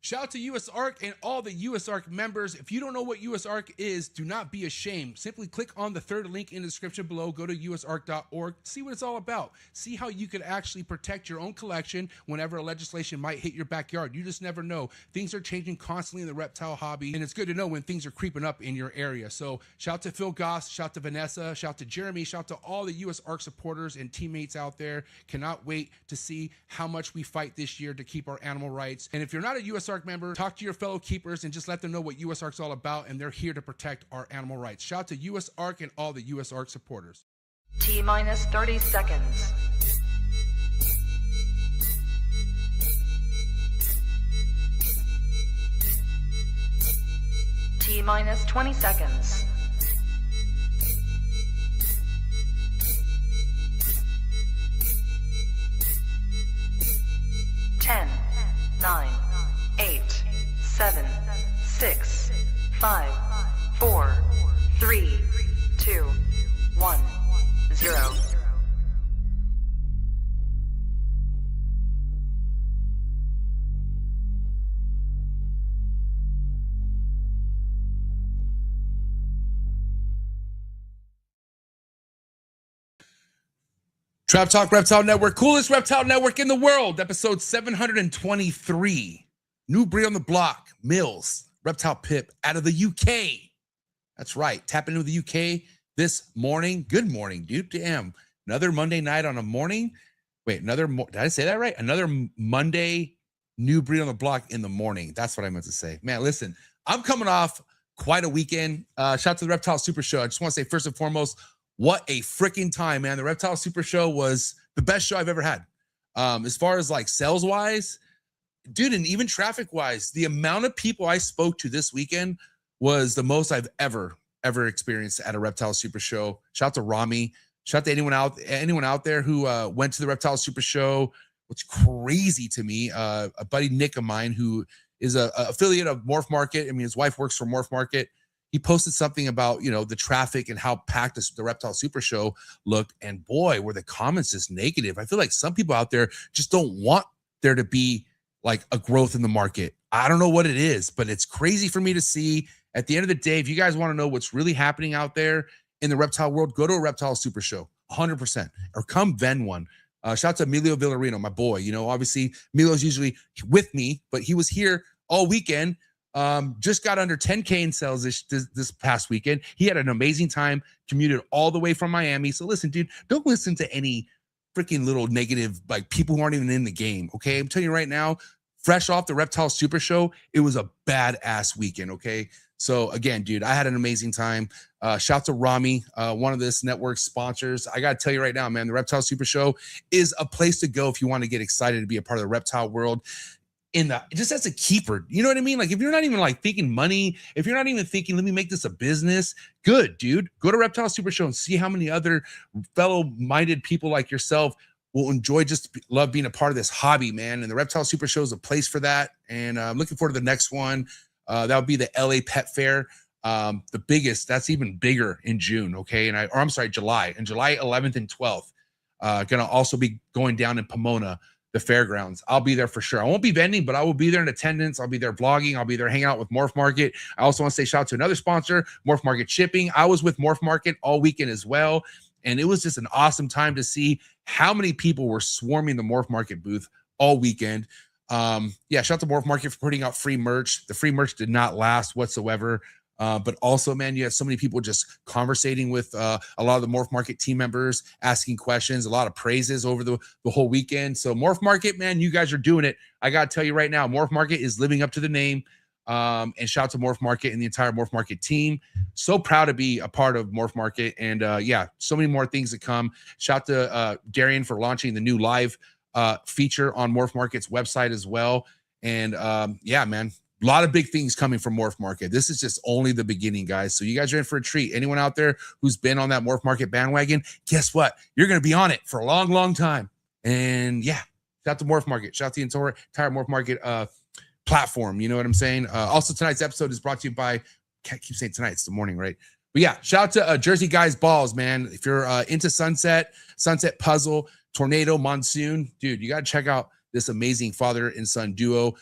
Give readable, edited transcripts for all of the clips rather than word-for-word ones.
Shout out to US Arc and all the US Arc members. If you don't know what US Arc is, do not be ashamed. Simply click on the third link in the description below. Go to usarc.org. See what it's all about. See how you could actually protect your own collection whenever a legislation might hit your backyard. You just never know. Things are changing constantly in the reptile hobby, and it's good to know when things are creeping up in your area. So shout out to Phil Goss, shout out to Vanessa, shout out to Jeremy, shout out to all the US Arc supporters and teammates out there. Cannot wait to see how much we fight this year to keep our animal rights. And if you're not a US Arc member, talk to your fellow keepers and just let them know what US Arc's all about, and they're here to protect our animal rights. Shout out to US Arc and all the US Arc supporters. T-minus 30 seconds. T-minus 20 seconds. 10, 9, 8, 7, 6, 5, 4, 3, 2, 1, 0. Trap Talk Reptile Network, coolest reptile network in the world, episode 723. New breed on the block, Millz, ReptilePit out of the UK. That's right, tapping into the UK this morning. Good morning, dude. Damn, another Monday night on a morning. Wait, did I say that right? Another Monday, new breed on the block in the morning. That's what I meant to say. Man, listen, I'm coming off quite a weekend. Shout out to the Reptile Super Show. I just want to say, first and foremost, what a freaking time, man. The Reptile Super Show was the best show I've ever had. As far as like sales wise, dude, and even traffic wise, the amount of people I spoke to this weekend was the most I've ever experienced at a Reptile Super Show. Shout out to Rami. Shout out to anyone out there who went to the Reptile Super Show. What's crazy to me, a buddy Nick of mine who is a affiliate of Morph Market. I mean, his wife works for Morph Market. He posted something about, you know, the traffic and how packed the Reptile Super Show looked. And boy, were the comments just negative. I feel like some people out there just don't want there to be like a growth in the market. I don't know what it is, but it's crazy for me to see. At the end of the day, if you guys want to know what's really happening out there in the reptile world, go to a Reptile Super Show, 100%, or come vend one. Shout out to Emilio Villarino, my boy. You know, obviously Milo's usually with me, but he was here all weekend. Just got under 10K in sales this past weekend. He had an amazing time, commuted all the way from Miami. So listen, dude, don't listen to any freaking little negative, like people who aren't even in the game. Okay. I'm telling you right now, fresh off the Reptile Super Show, it was a badass weekend. Okay. So again, dude, I had an amazing time. Shout out to Rami, one of this network sponsors. I got to tell you right now, man, the Reptile Super Show is a place to go if you want to get excited to be a part of the reptile world. Just as a keeper, you know what I mean? Like if you're not even like thinking money, if you're not even thinking, let me make this a business, good, dude. Go to Reptile Super Show and see how many other fellow-minded people like yourself will enjoy, just love being a part of this hobby, man. And the Reptile Super Show is a place for that. And I'm looking forward to the next one. That would be the LA Pet Fair. The biggest, that's even bigger in June, okay? I'm sorry, July. And July 11th and 12th. Gonna also be going down in Pomona, the fairgrounds. I'll be there for sure. I won't be vending, but I will be there in attendance. I'll be there vlogging. I'll be there hanging out with Morph Market. I also want to say shout out to another sponsor, Morph Market Shipping. I was with Morph Market all weekend as well. And it was just an awesome time to see how many people were swarming the Morph Market booth all weekend. Yeah, shout out to Morph Market for putting out free merch. The free merch did not last whatsoever. But also, man, you had so many people just conversating with a lot of the Morph Market team members, asking questions, a lot of praises over the whole weekend. So Morph Market, man, you guys are doing it. I got to tell you right now, Morph Market is living up to the name. And shout out to Morph Market and the entire Morph Market team. So proud to be a part of Morph Market. And yeah, so many more things to come. Shout out to Darian for launching the new live feature on Morph Market's website as well. And yeah, man, a lot of big things coming from Morph Market. This is just only the beginning, guys. So you guys are in for a treat. Anyone out there who's been on that Morph Market bandwagon, guess what? You're going to be on it for a long, long time. And yeah, shout out to Morph Market. Shout out to the entire Morph Market platform. You know what I'm saying? Also, tonight's episode is brought to you by, can't keep saying tonight, it's the morning, right? But yeah, shout out to Jersey Guys Balls, man. If you're into Sunset Puzzle, Tornado, Monsoon, dude, you got to check out this amazing father and son duo.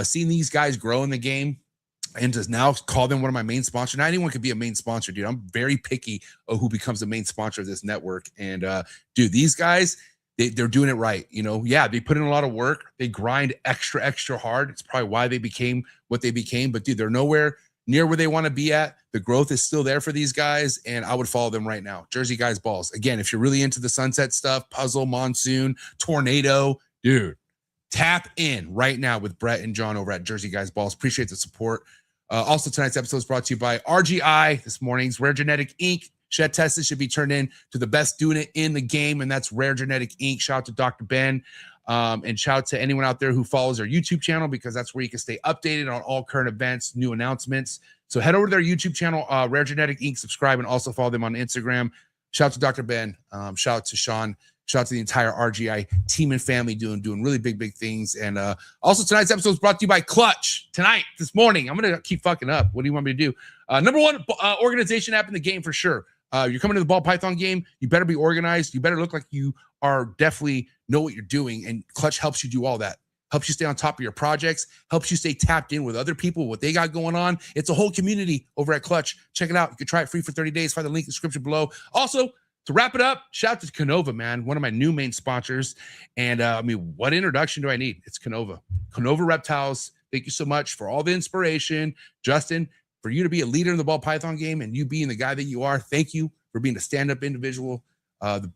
Seeing these guys grow in the game and to now call them one of my main sponsors. Not anyone could be a main sponsor, dude. I'm very picky of who becomes the main sponsor of this network. And dude, these guys, they're doing it right. You know, yeah, they put in a lot of work. They grind extra hard. It's probably why they became what they became. But dude, they're nowhere near where they want to be at. The growth is still there for these guys, and I would follow them right now. Jersey Guys Balls. Again, if you're really into the sunset stuff, puzzle, monsoon, tornado, dude, tap in right now with Brett and John over at Jersey Guys Balls. Appreciate the support. Also, tonight's episode is brought to you by RGI. This morning's Rare Genetic Inc. Shed tested should be turned in to the best doing it in the game, and that's Rare Genetic Inc. Shout out to Dr. Ben, and shout out to anyone out there who follows our YouTube channel, because that's where you can stay updated on all current events, new announcements. So head over to their YouTube channel, Rare Genetic Inc. Subscribe, and also follow them on Instagram. Shout out to Dr. Ben. Shout out to Sean. Shout out to the entire RGI team and family doing really big things. And also tonight's episode is brought to you by Clutch. This morning, I'm going to keep fucking up. What do you want me to do? Number one organization app in the game for sure. You're coming to the ball python game. You better be organized. You better look like you are definitely know what you're doing. And Clutch helps you do all that. Helps you stay on top of your projects. Helps you stay tapped in with other people, what they got going on. It's a whole community over at Clutch. Check it out. You can try it free for 30 days. Find the link in the description below. Also, to wrap it up, shout out to Canova, man, one of my new main sponsors. And I mean, what introduction do I need? It's Canova. Canova Reptiles. Thank you so much for all the inspiration. Justin, for you to be a leader in the ball python game and you being the guy that you are, thank you for being a stand-up individual. The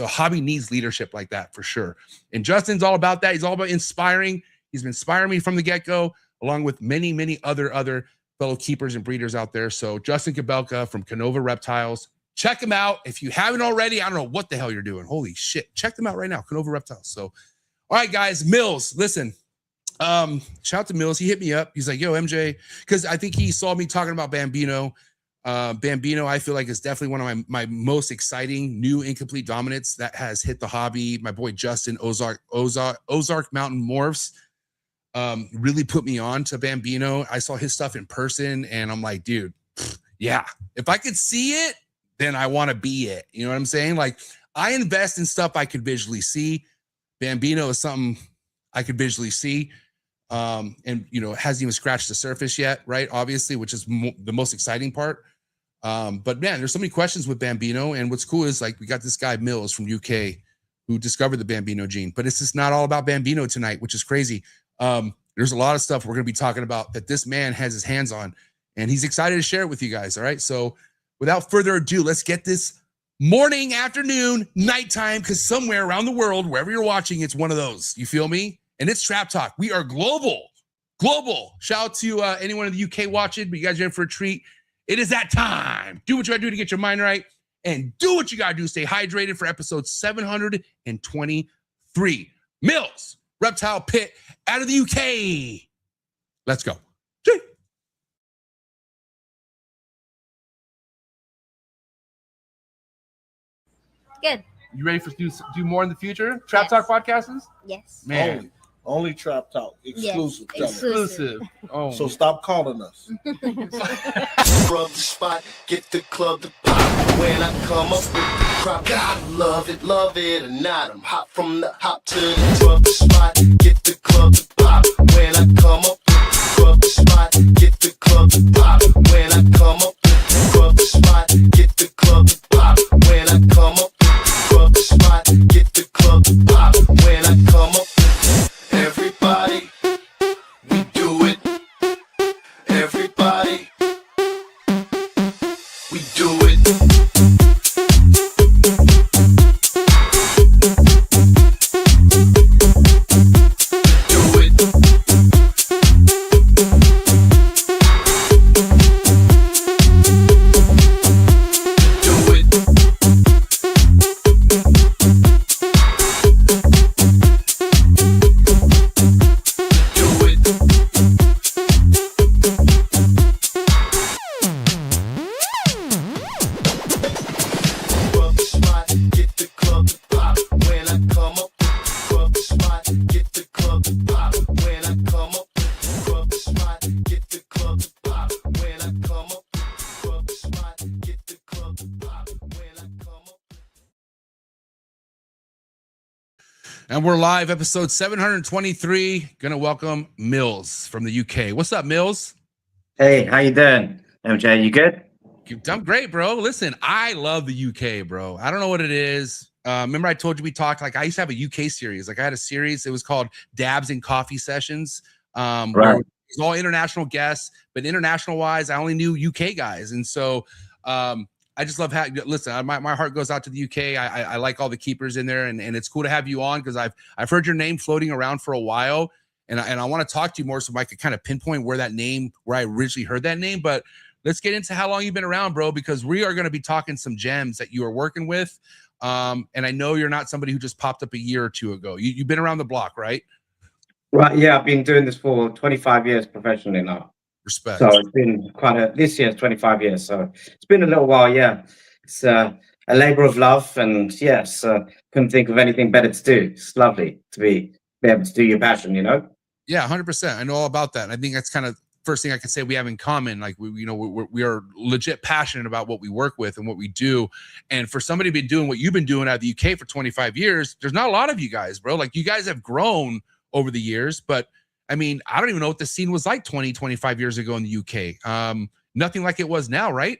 hobby needs leadership like that for sure. And Justin's all about that. He's all about inspiring. He's been inspiring me from the get-go, along with many other fellow keepers and breeders out there. So Justin Kabelka from Canova Reptiles. Check them out. If you haven't already, I don't know what the hell you're doing. Holy shit. Check them out right now. Canova Reptiles. So, all right, guys. Millz, listen. Shout out to Millz. He hit me up. He's like, yo, MJ, because I think he saw me talking about Bambino. Bambino, I feel like, is definitely one of my most exciting new incomplete dominants that has hit the hobby. My boy Justin, Ozark Mountain Morphs, really put me on to Bambino. I saw his stuff in person, and I'm like, dude, yeah, if I could see it, then I want to be it. You know what I'm saying? Like, I invest in stuff I could visually see. Bambino is something I could visually see. And, hasn't even scratched the surface yet, right? Obviously, which is the most exciting part. But man, there's so many questions with Bambino. And what's cool is, like, we got this guy Millz from UK who discovered the Bambino gene. But it's just not all about Bambino tonight, which is crazy. There's a lot of stuff we're going to be talking about that this man has his hands on. And he's excited to share it with you guys, all right? So without further ado, let's get this morning, afternoon, nighttime, because somewhere around the world, wherever you're watching, it's one of those. You feel me? And it's Trap Talk. We are global. Shout out to anyone in the UK watching, but you guys are in for a treat. It is that time. Do what you got to do to get your mind right, and do what you got to do to stay hydrated for episode 723. Millz, ReptilePit, out of the UK. Let's go. Good. You ready for do more in the future? Trap Talk podcasts? Yes. Man. Only Trap Talk. Exclusive. Yes. Exclusive. Oh. So stop calling us. Rub the spot, get the club to pop. When I come up with the crop, God love it or not. I'm hot from the hop to the rub the spot, get the club to pop. When I come up with the rub the spot, get the club to pop. When I come up with the rub the spot, get the club to pop. When I come up with the rub the spot, get the club to pop. When I come up with everybody, we do it. Everybody, we do it. Do it. And we're live, episode 723. Gonna welcome Millz from the UK. What's up, Millz? Hey, how you doing, MJ? You good? I'm great, bro. Listen, I love the UK, bro. I don't know what it is. Remember I told you we talked, like I used to have a UK series. Like I had a series, it was called Dabs and Coffee Sessions. Where it was all international guests, but international wise, I only knew UK guys. And so I just love having, listen, my heart goes out to the UK. I like all the keepers in there, and it's cool to have you on because I've heard your name floating around for a while, and I want to talk to you more so I could kind of pinpoint where I originally heard that name. But let's get into how long you've been around, bro, because we are going to be talking some gems that you are working with. And I know you're not somebody who just popped up a year or two ago. You've been around the block, right? Right. Yeah, I've been doing this for 25 years professionally now. Respect. So it's been this year's 25 years. So it's been a little while. Yeah, it's a labor of love, and yes, couldn't think of anything better to do. It's lovely to be able to do your passion, you know? Yeah, 100%. I know all about that. And I think that's kind of first thing I could say we have in common. Like we are legit passionate about what we work with and what we do. And for somebody to be doing what you've been doing out of the UK for 25 years, there's not a lot of you guys, bro. Like you guys have grown over the years, but I mean, I don't even know what the scene was like 25 years ago in the UK. Nothing like it was now, right?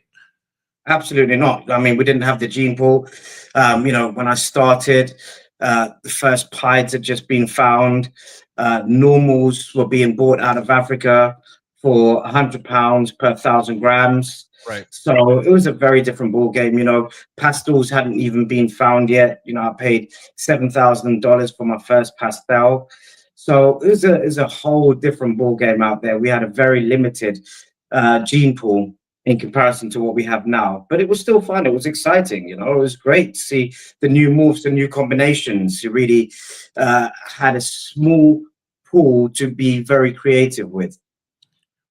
Absolutely not. I mean, we didn't have the gene pool. When I started, the first pieds had just been found. Normals were being bought out of Africa for £100 per 1,000 grams. Right. So it was a very different ball game. Pastels hadn't even been found yet. I paid $7,000 for my first pastel. So it was a whole different ball game out there. We had a very limited gene pool in comparison to what we have now, but it was still fun. It was exciting. It was great to see the new morphs, the new combinations. You really had a small pool to be very creative with.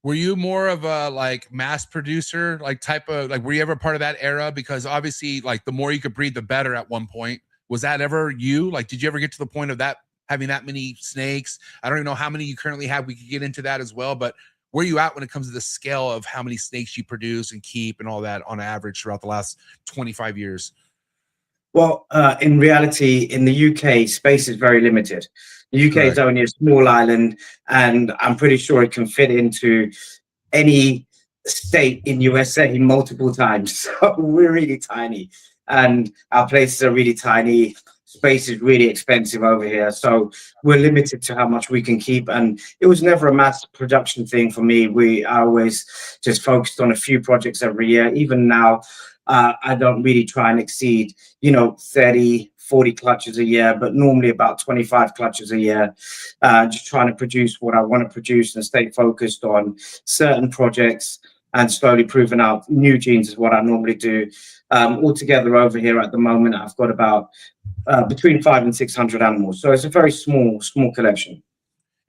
Were you more of a like mass producer, like type of like, were you ever part of that era? Because obviously like the more you could breed, the better at one point. Was that ever you? Like, did you ever get to the point of that, having that many snakes? I don't even know how many you currently have. We could get into that as well, but where are you at when it comes to the scale of how many snakes you produce and keep and all that on average throughout the last 25 years? Well, in reality, in the UK, space is very limited. The UK is only a small island, and I'm pretty sure it can fit into any state in USA multiple times. So we're really tiny, and our places are really tiny. Space is really expensive over here, so we're limited to how much we can keep. And it was never a mass production thing for me. I always just focused on a few projects every year. Even now, I don't really try and exceed 30, 40 clutches a year, but normally about 25 clutches a year. Just trying to produce what I want to produce and stay focused on certain projects and slowly proving out new genes is what I normally do. Altogether over here at the moment, I've got about between 500 and 600 animals. So it's a very small collection.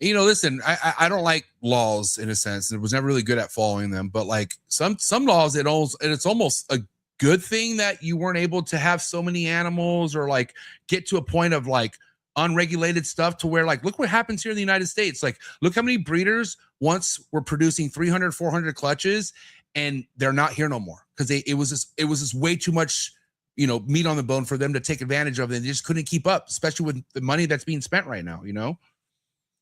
Listen, I don't like laws in a sense. It was never really good at following them, but like some laws, it's almost a good thing that you weren't able to have so many animals or like get to a point of like unregulated stuff to where like, look what happens here in the United States. Like, look how many breeders once were producing 300, 400 clutches and they're not here no more. Cause it was just way too much, meat on the bone for them to take advantage of. And they just couldn't keep up, especially with the money that's being spent right now,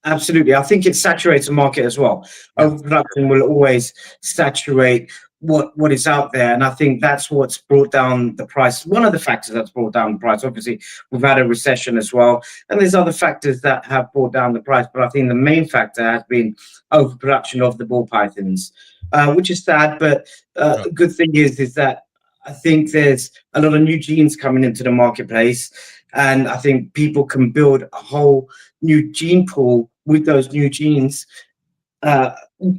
Absolutely. I think it saturates the market as well. Overproduction will always saturate what is out there. And I think that's what's brought down the price. One of the factors that's brought down the price, obviously, we've had a recession as well. And there's other factors that have brought down the price. But I think the main factor has been overproduction of the ball pythons, which is sad. But the good thing is that I think there's a lot of new genes coming into the marketplace. And I think people can build a whole new gene pool with those new genes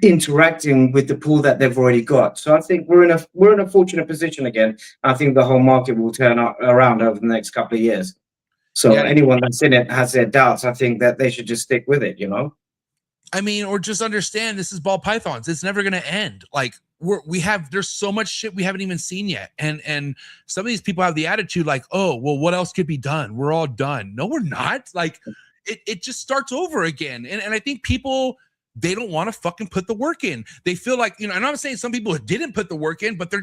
interacting with the pool that they've already got. So I think we're in a fortunate position again. I think the whole market will turn around over the next couple of years. So anyone that's in it has their doubts. I think that they should just stick with it, I mean, or just understand this is ball pythons. It's never going to end. Like there's so much shit we haven't even seen yet. And some of these people have the attitude like, oh, well, what else could be done? We're all done. No, we're not. Like it just starts over again. And I think people, they don't want to fucking put the work in. They feel like, and I'm saying some people didn't put the work in, but they're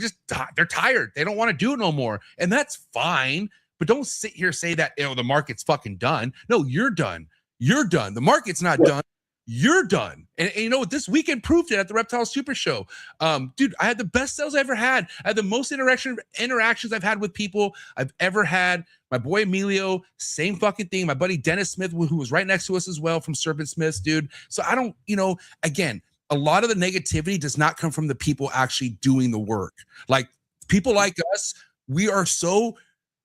tired. They don't want to do it no more. And that's fine. but don't sit here and say that, the market's fucking done. No, you're done. You're done. The market's not done. You're done. And you know what? This weekend proved it at the Reptile Super Show. Dude, I had the best sales I ever had. I had the most interactions I've had with people I've ever had. My boy Emilio, same fucking thing. My buddy Dennis Smith, who was right next to us as well from Serpent Smiths, dude. So I don't, again, a lot of the negativity does not come from the people actually doing the work. Like people like us, we are so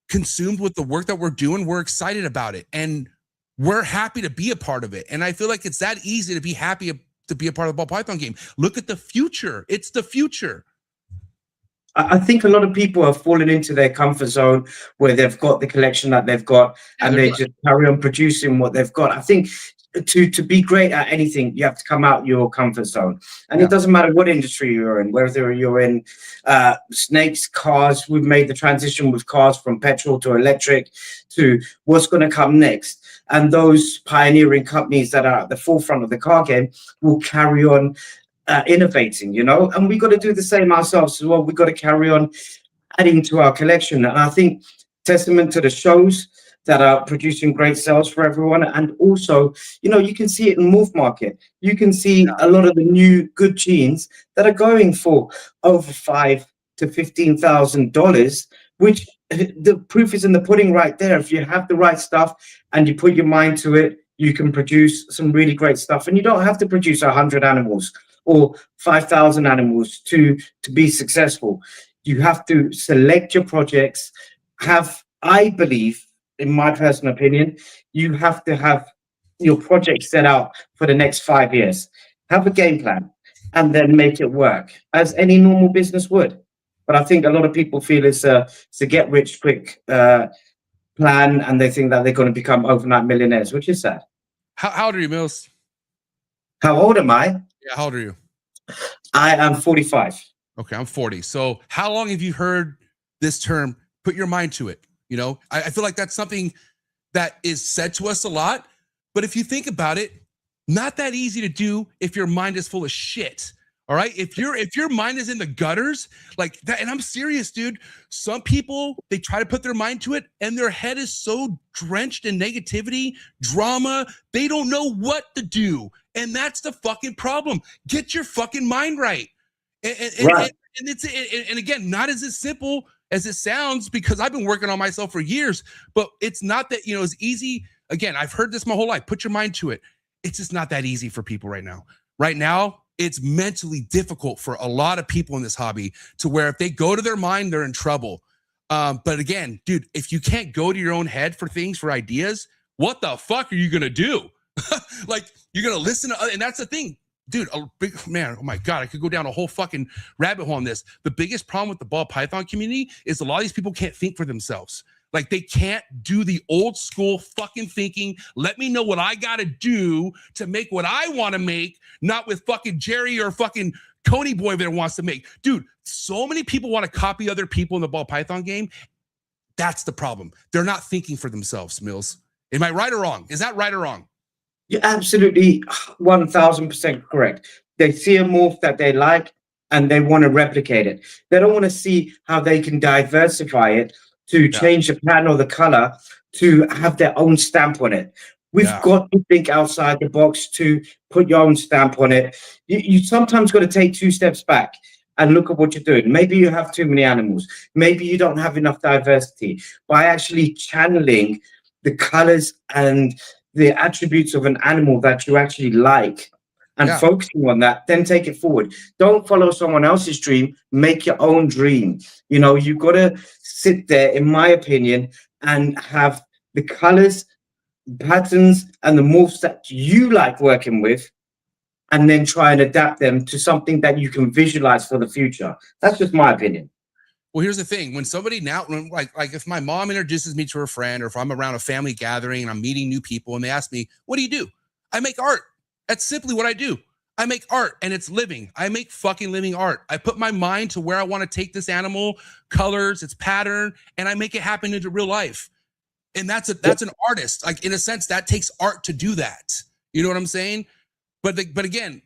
consumed with the work that we're doing. We're excited about it. And we're happy to be a part of it. And I feel like it's that easy to be happy to be a part of the ball python game. Look at the future. It's the future. I think a lot of people have fallen into their comfort zone where they've got the collection that they've got and they just carry on producing what they've got. I think to be great at anything, you have to come out your comfort zone. And it doesn't matter what industry you're in, whether you're in snakes, cars. We've made the transition with cars from petrol to electric to what's going to come next. And those pioneering companies that are at the forefront of the car game will carry on innovating, and we got to do the same ourselves as well. We got to carry on adding to our collection. And I think testament to the shows that are producing great sales for everyone. And also, you can see it in Morph Market. You can see a lot of the new good jeans that are going for over $5,000 to $15,000, which the proof is in the pudding right there. If you have the right stuff and you put your mind to it, you can produce some really great stuff. And you don't have to produce 100 animals or 5,000 animals to be successful. You have to select your projects. I believe, in my personal opinion, you have to have your project set out for the next 5 years. Have a game plan and then make it work as any normal business would. But I think a lot of people feel it's a get rich quick plan, and they think that they're going to become overnight millionaires, which is sad. How old are you, Millz? How old am I? Yeah, how old are you? I am 45. Okay, I'm 40. So how long have you heard this term, put your mind to it? I feel like that's something that is said to us a lot. But if you think about it, not that easy to do if your mind is full of shit. All right. If your mind is in the gutters like that, and I'm serious, dude, some people, they try to put their mind to it and their head is so drenched in negativity, drama, they don't know what to do. And that's the fucking problem. Get your fucking mind right. And again, not as simple as it sounds, because I've been working on myself for years, but it's not that, it's easy. Again, I've heard this my whole life. Put your mind to it. It's just not that easy for people right now. Right now, it's mentally difficult for a lot of people in this hobby to where if they go to their mind, they're in trouble. But again, dude, if you can't go to your own head for things, for ideas, what the fuck are you going to do? Like, you're going to listen to, and that's the thing, dude, man, oh my God, I could go down a whole fucking rabbit hole on this. The biggest problem with the ball python community is a lot of these people can't think for themselves. Like, they can't do the old school fucking thinking. Let me know what I got to do to make what I want to make, not with fucking Jerry or fucking Coney Boy that wants to make. Dude, so many people want to copy other people in the ball python game. That's the problem. They're not thinking for themselves, Millz. Am I right or wrong? Is that right or wrong? You're absolutely 1000% correct. They see a morph that they like and they want to replicate it. They don't want to see how they can diversify it to change the pattern or the color to have their own stamp on it. We've got to think outside the box to put your own stamp on it. You sometimes got to take 2 steps back and look at what you're doing. Maybe you have too many animals. Maybe you don't have enough diversity. By actually channeling the colors and the attributes of an animal that you actually like and focusing on that, then take it forward. Don't follow someone else's dream, make your own dream. You've got to sit there, in my opinion, and have the colors, patterns, and the morphs that you like working with, and then try and adapt them to something that you can visualize for the future. That's just my opinion. Well, here's the thing. When somebody now, like if my mom introduces me to her friend, or if I'm around a family gathering and I'm meeting new people and they ask me, what do you do? I make art. That's simply what I do. I make art, and it's living. I make fucking living art. I put my mind to where I want to take this animal, colors, its pattern, and I make it happen into real life. And that's an artist. Like, in a sense, that takes art to do that. You know what I'm saying? But again,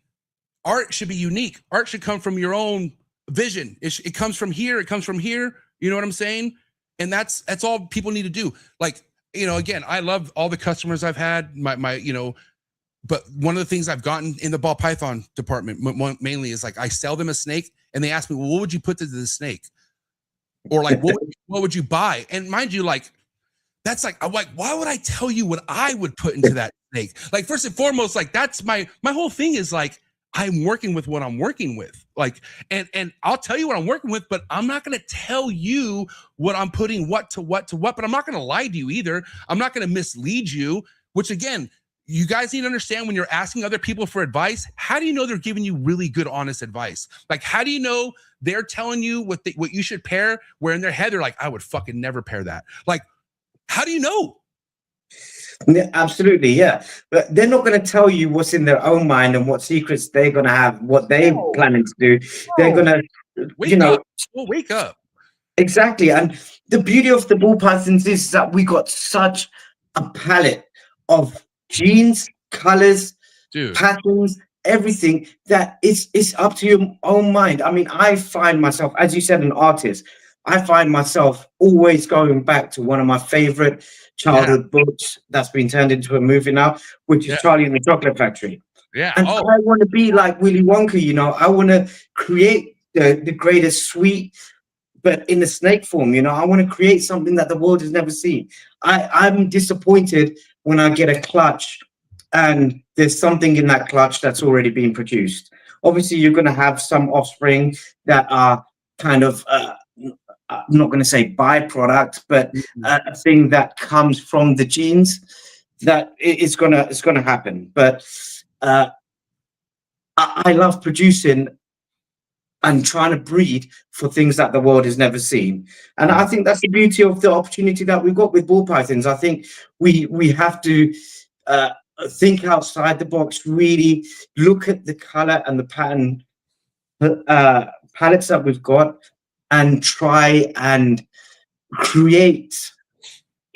art should be unique. Art should come from your own vision. It comes from here. It comes from here. You know what I'm saying? And that's all people need to do. Like, you know, again, I love all the customers I've had, my, you know, but one of the things I've gotten in the ball python department mainly is like, I sell them a snake and they ask me, well, what would you put to the snake? Or like, what would you buy? And mind you, like, that's like, I'm like, why would I tell you what I would put into that snake? Like, first and foremost, like, that's my whole thing is like, I'm working with what I'm working with. Like, and I'll tell you what I'm working with, but I'm not going to tell you what I'm putting what to what, but I'm not going to lie to you either. I'm not going to mislead you, which again, you guys need to understand when you're asking other people for advice, how do you know they're giving you really good, honest advice? Like, how do you know they're telling you what you should pair, where in their head, they're like, I would fucking never pair that. Like, how do you know? Yeah, absolutely, yeah. But they're not going to tell you what's in their own mind and what secrets they're going to have, what they're planning to do. They're going to, you know, wake up. Exactly. And the beauty of the ball pythons is that we got such a palette of genes, colors, patterns, everything that it's up to your own mind. I mean, I find myself, as you said, an artist. I find myself always going back to one of my favorite childhood books that's been turned into a movie now, which is Charlie and the Chocolate Factory. Yeah. And I want to be like Willy Wonka, you know. I want to create the greatest sweet, but in the snake form, you know. I want to create something that the world has never seen. I'm disappointed when I get a clutch and there's something in that clutch that's already been produced. Obviously, you're going to have some offspring that are kind of I'm not going to say byproduct, but a thing that comes from the genes that it's gonna happen. But I love producing and trying to breed for things that the world has never seen. And I think that's the beauty of the opportunity that we've got with ball pythons. I think we have to think outside the box, really look at the color and the pattern palettes that we've got, and try and create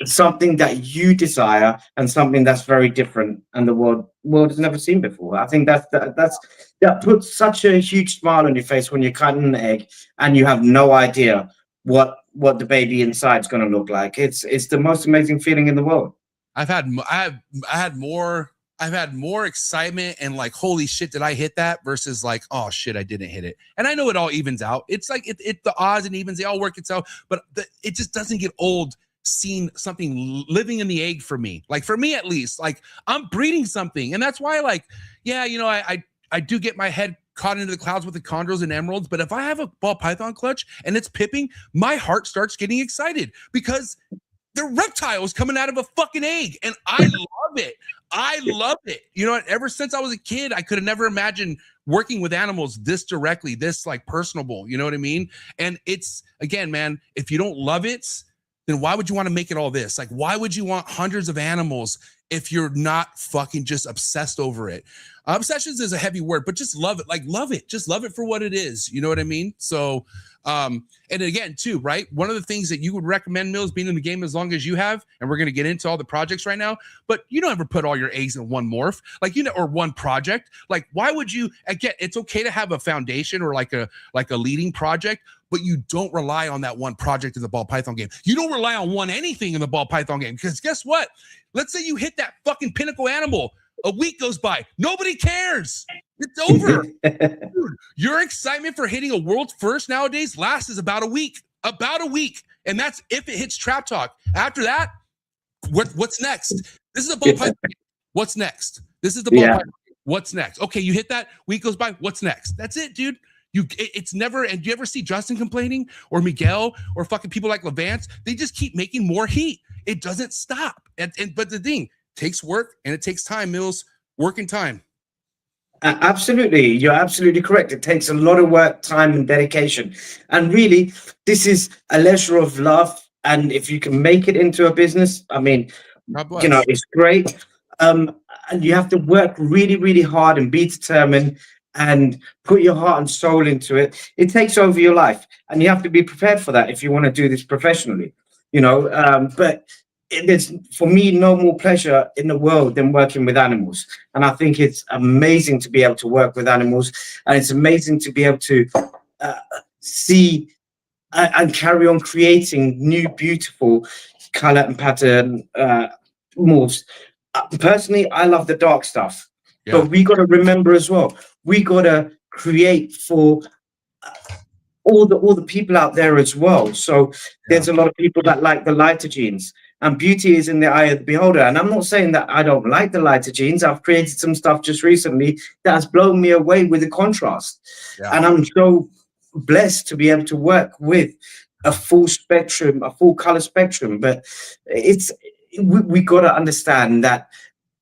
something that you desire and something that's very different and the world has never seen before. I think that puts such a huge smile on your face when you're cutting an egg and you have no idea what the baby inside is going to look like. It's the most amazing feeling in the world. I've had more excitement and like, holy shit, did I hit that? Versus like, oh shit, I didn't hit it. And I know it all evens out. It's like the odds and evens, they all work itself, but it just doesn't get old seeing something living in the egg for me. Like for me, at least, like I'm breeding something. And that's why, like, yeah, you know, I do get my head caught into the clouds with the chondros and emeralds, but if I have a ball python clutch and it's pipping, my heart starts getting excited because the reptiles coming out of a fucking egg. And I love it. I love it. You know, ever since I was a kid, I could have never imagined working with animals this directly, this like personable, you know what I mean? And it's, again, man, if you don't love it, then why would you want to make it all this? Like, why would you want hundreds of animals if you're not fucking just obsessed over it? Obsessions is a heavy word, but just love it. Like, love it. Just love it for what it is. You know what I mean? So, and again, too, right? One of the things that you would recommend, Millz, being in the game as long as you have, and we're going to get into all the projects right now, but you don't ever put all your eggs in one morph, like, you know, or one project. Like, why would you, again, it's okay to have a foundation or like a leading project, but you don't rely on that one project in the ball python game. You don't rely on anything in the ball python game, because guess what? Let's say you hit that fucking pinnacle animal. A week goes by. Nobody cares. It's over. Dude, your excitement for hitting a world first nowadays lasts about a week. About a week. And that's if it hits Trap Talk. After that, what's next? This is a ball python. What's next? This is the ball python. What's next? Okay, you hit that. Week goes by. What's next? That's it, dude. It's never, and do you ever see Justin complaining or Miguel or fucking people like Levance? They just keep making more heat. It doesn't stop. But the thing, takes work and it takes time, Millz. Work and time. Absolutely. You're absolutely correct. It takes a lot of work, time, and dedication. And really, this is a leisure of love. And if you can make it into a business, I mean, you know, it's great. And you have to work really, really hard and be determined and put your heart and soul into it. It takes over your life. And you have to be prepared for that if you want to do this professionally, you know. But there's, for me, no more pleasure in the world than working with animals. And I think it's amazing to be able to work with animals. And it's amazing to be able to see and carry on creating new, beautiful color and pattern morphs. Personally, I love the dark stuff, but we got to remember as well, we got to create for all the people out there as well. So there's a lot of people that like the lighter genes, and beauty is in the eye of the beholder. And I'm not saying that I don't like the lighter genes. I've created some stuff just recently that has blown me away with the contrast. And I'm so blessed to be able to work with a full spectrum, a full color spectrum. But we got to understand that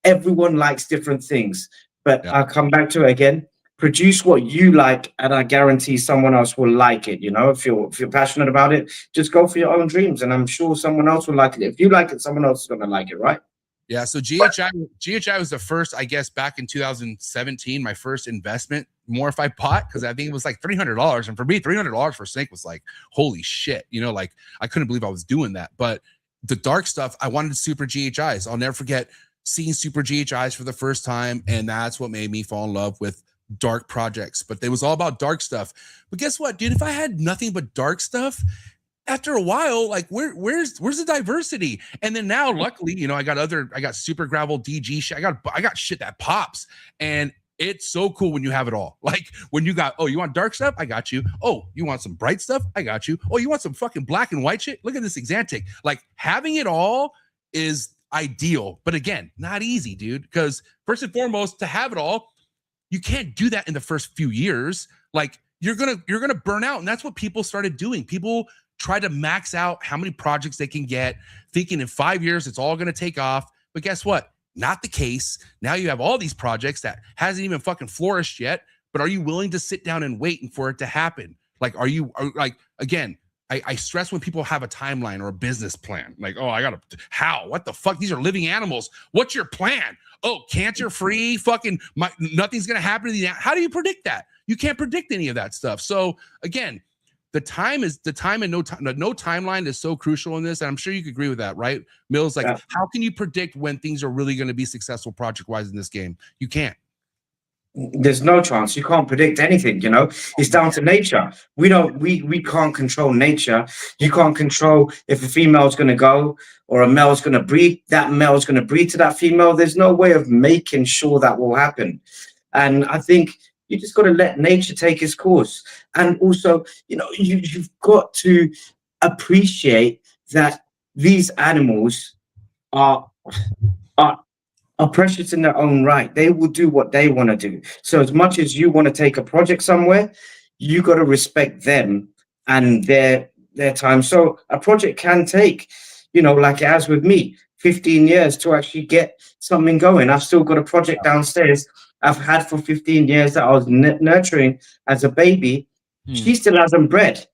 everyone likes different things. But I'll come back to it again. Produce what you like, and I guarantee someone else will like it. You know, if you're passionate about it, just go for your own dreams, and I'm sure someone else will like it. If you like it, someone else is going to like it, right? Yeah. So GHI was the first, I guess, back in 2017, my first investment. More if I bought, because I think it was like $300, and for me, $300 for Snake was like, holy shit. You know, like I couldn't believe I was doing that. But the dark stuff, I wanted super GHIs. I'll never forget seeing super GHIs for the first time, and that's what made me fall in love with dark projects. But it was all about dark stuff. But guess what, dude? If I had nothing but dark stuff, after a while, like where's the diversity? And then now, luckily, you know, I got super gravel DG shit. I got shit that pops, and it's so cool when you have it all. Like when you got, oh, you want dark stuff? I got you. Oh, you want some bright stuff? I got you. Oh, you want some fucking black and white shit? Look at this Exantic. Like having it all is ideal, but again, not easy, dude. Because first and foremost, to have it all, you can't do that in the first few years. Like you're gonna burn out, and that's what people started doing. People try to max out how many projects they can get, thinking in 5 years it's all gonna take off. But guess what? Not the case. Now you have all these projects that hasn't even fucking flourished yet. But are you willing to sit down and wait for it to happen? Like, again, I stress when people have a timeline or a business plan. Like, oh, how? What the fuck? These are living animals. What's your plan? Oh, cancer-free, fucking, nothing's going to happen to the, how do you predict that? You can't predict any of that stuff. So again, the time and no timeline is so crucial in this. And I'm sure you could agree with that, right? Millz, like, how can you predict when things are really going to be successful project-wise in this game? You can't. There's no chance. You can't predict anything, you know. It's down to nature. We can't control nature. You can't control if a female is going to go or a male is going to breed. That male is going to breed to that female. There's no way of making sure that will happen. And I think you just got to let nature take its course. And also, you know, you've got to appreciate that these animals are precious in their own right. They will do what they want to do. So as much as you want to take a project somewhere, you got to respect them and their time. So a project can take, you know, like it has with me, 15 years to actually get something going. I've still got a project downstairs I've had for 15 years that I was nurturing as a baby. She still hasn't bred.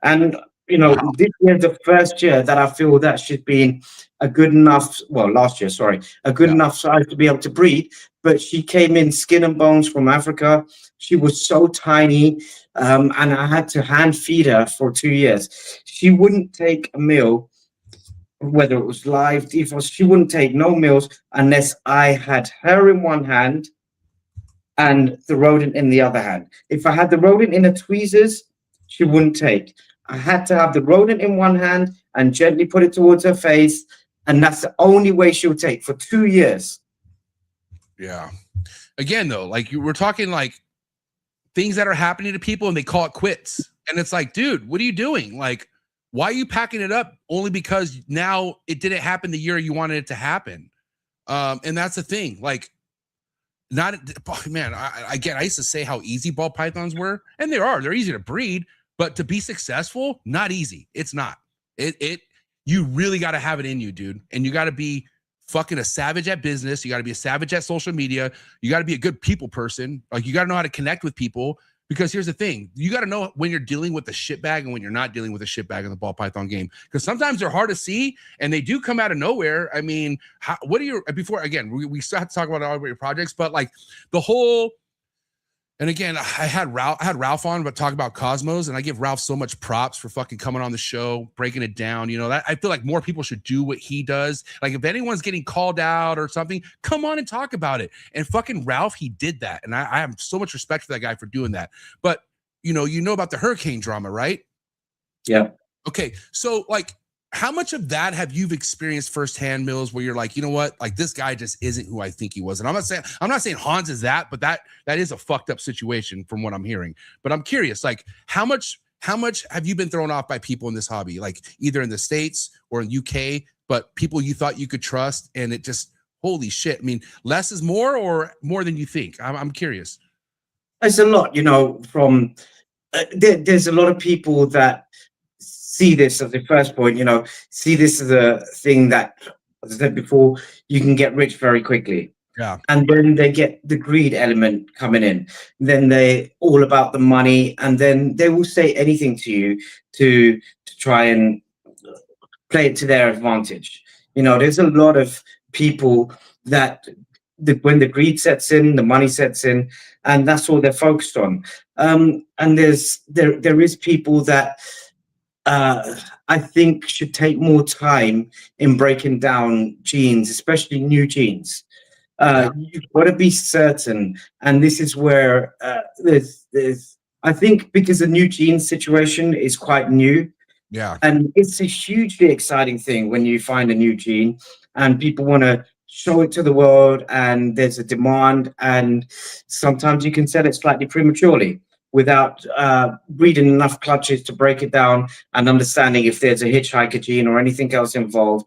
And, you know, this year's the first year that I feel that she's been a good enough, well, last year, sorry, a good enough size to be able to breed. But she came in skin and bones from Africa. She was so tiny, and I had to hand feed her for 2 years. She wouldn't take a meal, whether it was live, defrost, she wouldn't take no meals unless I had her in one hand and the rodent in the other hand. If I had the rodent in the tweezers, she wouldn't take. I had to have the rodent in one hand and gently put it towards her face, and that's the only way she'll take for 2 years. Yeah. Again, though, like we're talking like things that are happening to people and they call it quits. And it's like, dude, what are you doing? Like, why are you packing it up only because now it didn't happen the year you wanted it to happen? And that's the thing. Like, man, I used to say how easy ball pythons were, and they're easy to breed, but to be successful, not easy. It's not. You really got to have it in you, dude. And you got to be fucking a savage at business. You got to be a savage at social media. You got to be a good people person. Like, you got to know how to connect with people, because here's the thing. You got to know when you're dealing with a shitbag and when you're not dealing with a shitbag in the ball python game, because sometimes they're hard to see and they do come out of nowhere. I mean, what are your, before, again, we still have to talk about all of your projects, but like the whole, and again, I had Ralph on, but talk about Cosmos, and I give Ralph so much props for fucking coming on the show, breaking it down. You know, that I feel like more people should do what he does. Like, if anyone's getting called out or something, come on and talk about it. And fucking Ralph, he did that, and I have so much respect for that guy for doing that. But you know about the hurricane drama, right? Yeah. Okay, so like, how much of that have you experienced firsthand, Millz, where you're like, you know what, like this guy just isn't who I think he was? And I'm not saying Hans is that, but that is a fucked up situation from what I'm hearing. But I'm curious, like, how much have you been thrown off by people in this hobby, like either in the States or in UK, but people you thought you could trust, and it just, holy shit. I mean, less is more, or more than you think? I'm curious. It's a lot, from there's a lot of people that see this as the first point, see this as a thing that, as I said before, you can get rich very quickly. Yeah. And then they get the greed element coming in. Then they all about the money, and then they will say anything to you to try and play it to their advantage. There's a lot of people that when the greed sets in, the money sets in, and that's all they're focused on. And there is people that I think should take more time in breaking down genes, especially new genes. You've got to be certain, and this is where there's I think, because the new gene situation is quite new. Yeah. And it's a hugely exciting thing when you find a new gene and people want to show it to the world, and there's a demand, and sometimes you can sell it slightly prematurely without breeding enough clutches to break it down and understanding if there's a hitchhiker gene or anything else involved.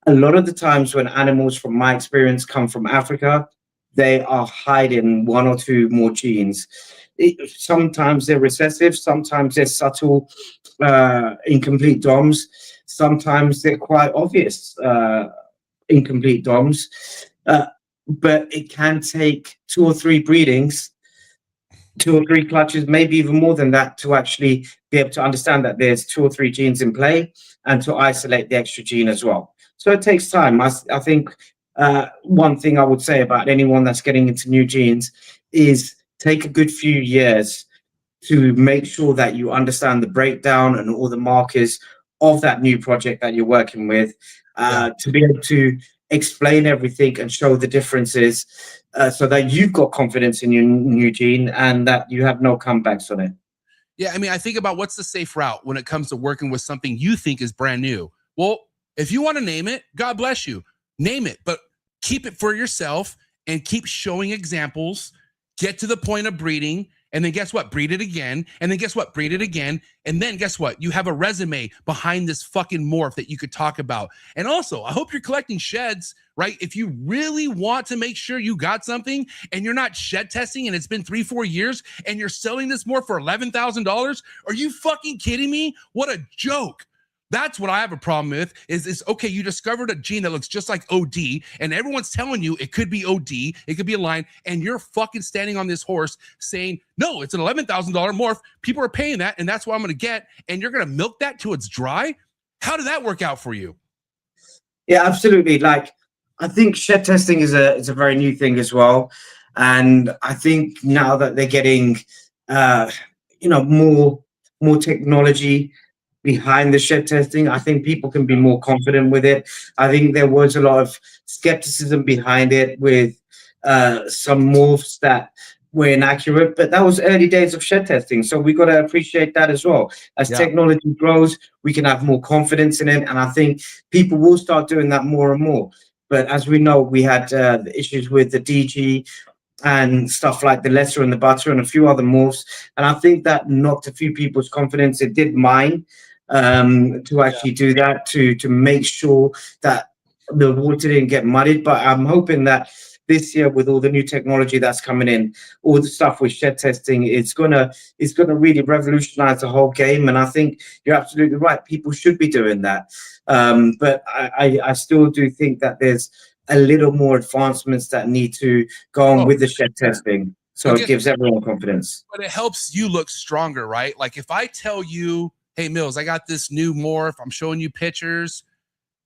A lot of the times when animals, from my experience, come from Africa, they are hiding one or two more genes. Sometimes they're recessive, sometimes they're subtle, incomplete DOMs, sometimes they're quite obvious incomplete DOMs, but it can take 2 or 3 breedings, 2 or 3 clutches, maybe even more than that, to actually be able to understand that there's 2 or 3 genes in play and to isolate the extra gene as well. So it takes time. I think one thing I would say about anyone that's getting into new genes is take a good few years to make sure that you understand the breakdown and all the markers of that new project that you're working with, to be able to explain everything and show the differences, so that you've got confidence in your new gene and that you have no comebacks on it. Yeah, I mean, I think about what's the safe route when it comes to working with something you think is brand new. Well, if you want to name it, God bless you, name it, but keep it for yourself and keep showing examples, get to the point of breeding, and then guess what? Breed it again. And then guess what? Breed it again. And then guess what? You have a resume behind this fucking morph that you could talk about. And also, I hope you're collecting sheds, right? If you really want to make sure you got something and you're not shed testing and it's been 3-4 years and you're selling this morph for $11,000, are you fucking kidding me? What a joke. That's what I have a problem with is okay, you discovered a gene that looks just like OD and everyone's telling you it could be OD, it could be a line, and you're fucking standing on this horse saying, no, it's an $11,000 morph. People are paying that, and that's what I'm going to get, and you're going to milk that till it's dry? How did that work out for you? Yeah, absolutely. Like, I think shed testing is a very new thing as well. And I think now that they're getting, more technology behind the shed testing, I think people can be more confident with it. I think there was a lot of skepticism behind it with some morphs that were inaccurate, but that was early days of shed testing. So we got to appreciate that as well. As technology grows, we can have more confidence in it. And I think people will start doing that more and more. But as we know, we had the issues with the DG and stuff like the lesser and the butter and a few other morphs. And I think that knocked a few people's confidence. It did mine, to actually do that, to make sure that the water didn't get muddied. But I'm hoping that this year, with all the new technology that's coming in, all the stuff with shed testing, it's gonna really revolutionize the whole game. And I think you're absolutely right. People should be doing that. But I still do think that there's a little more advancements that need to go on with the shed testing. So it gives everyone confidence. But it helps you look stronger, right? Like if I tell you, hey, Millz, I got this new morph, I'm showing you pictures,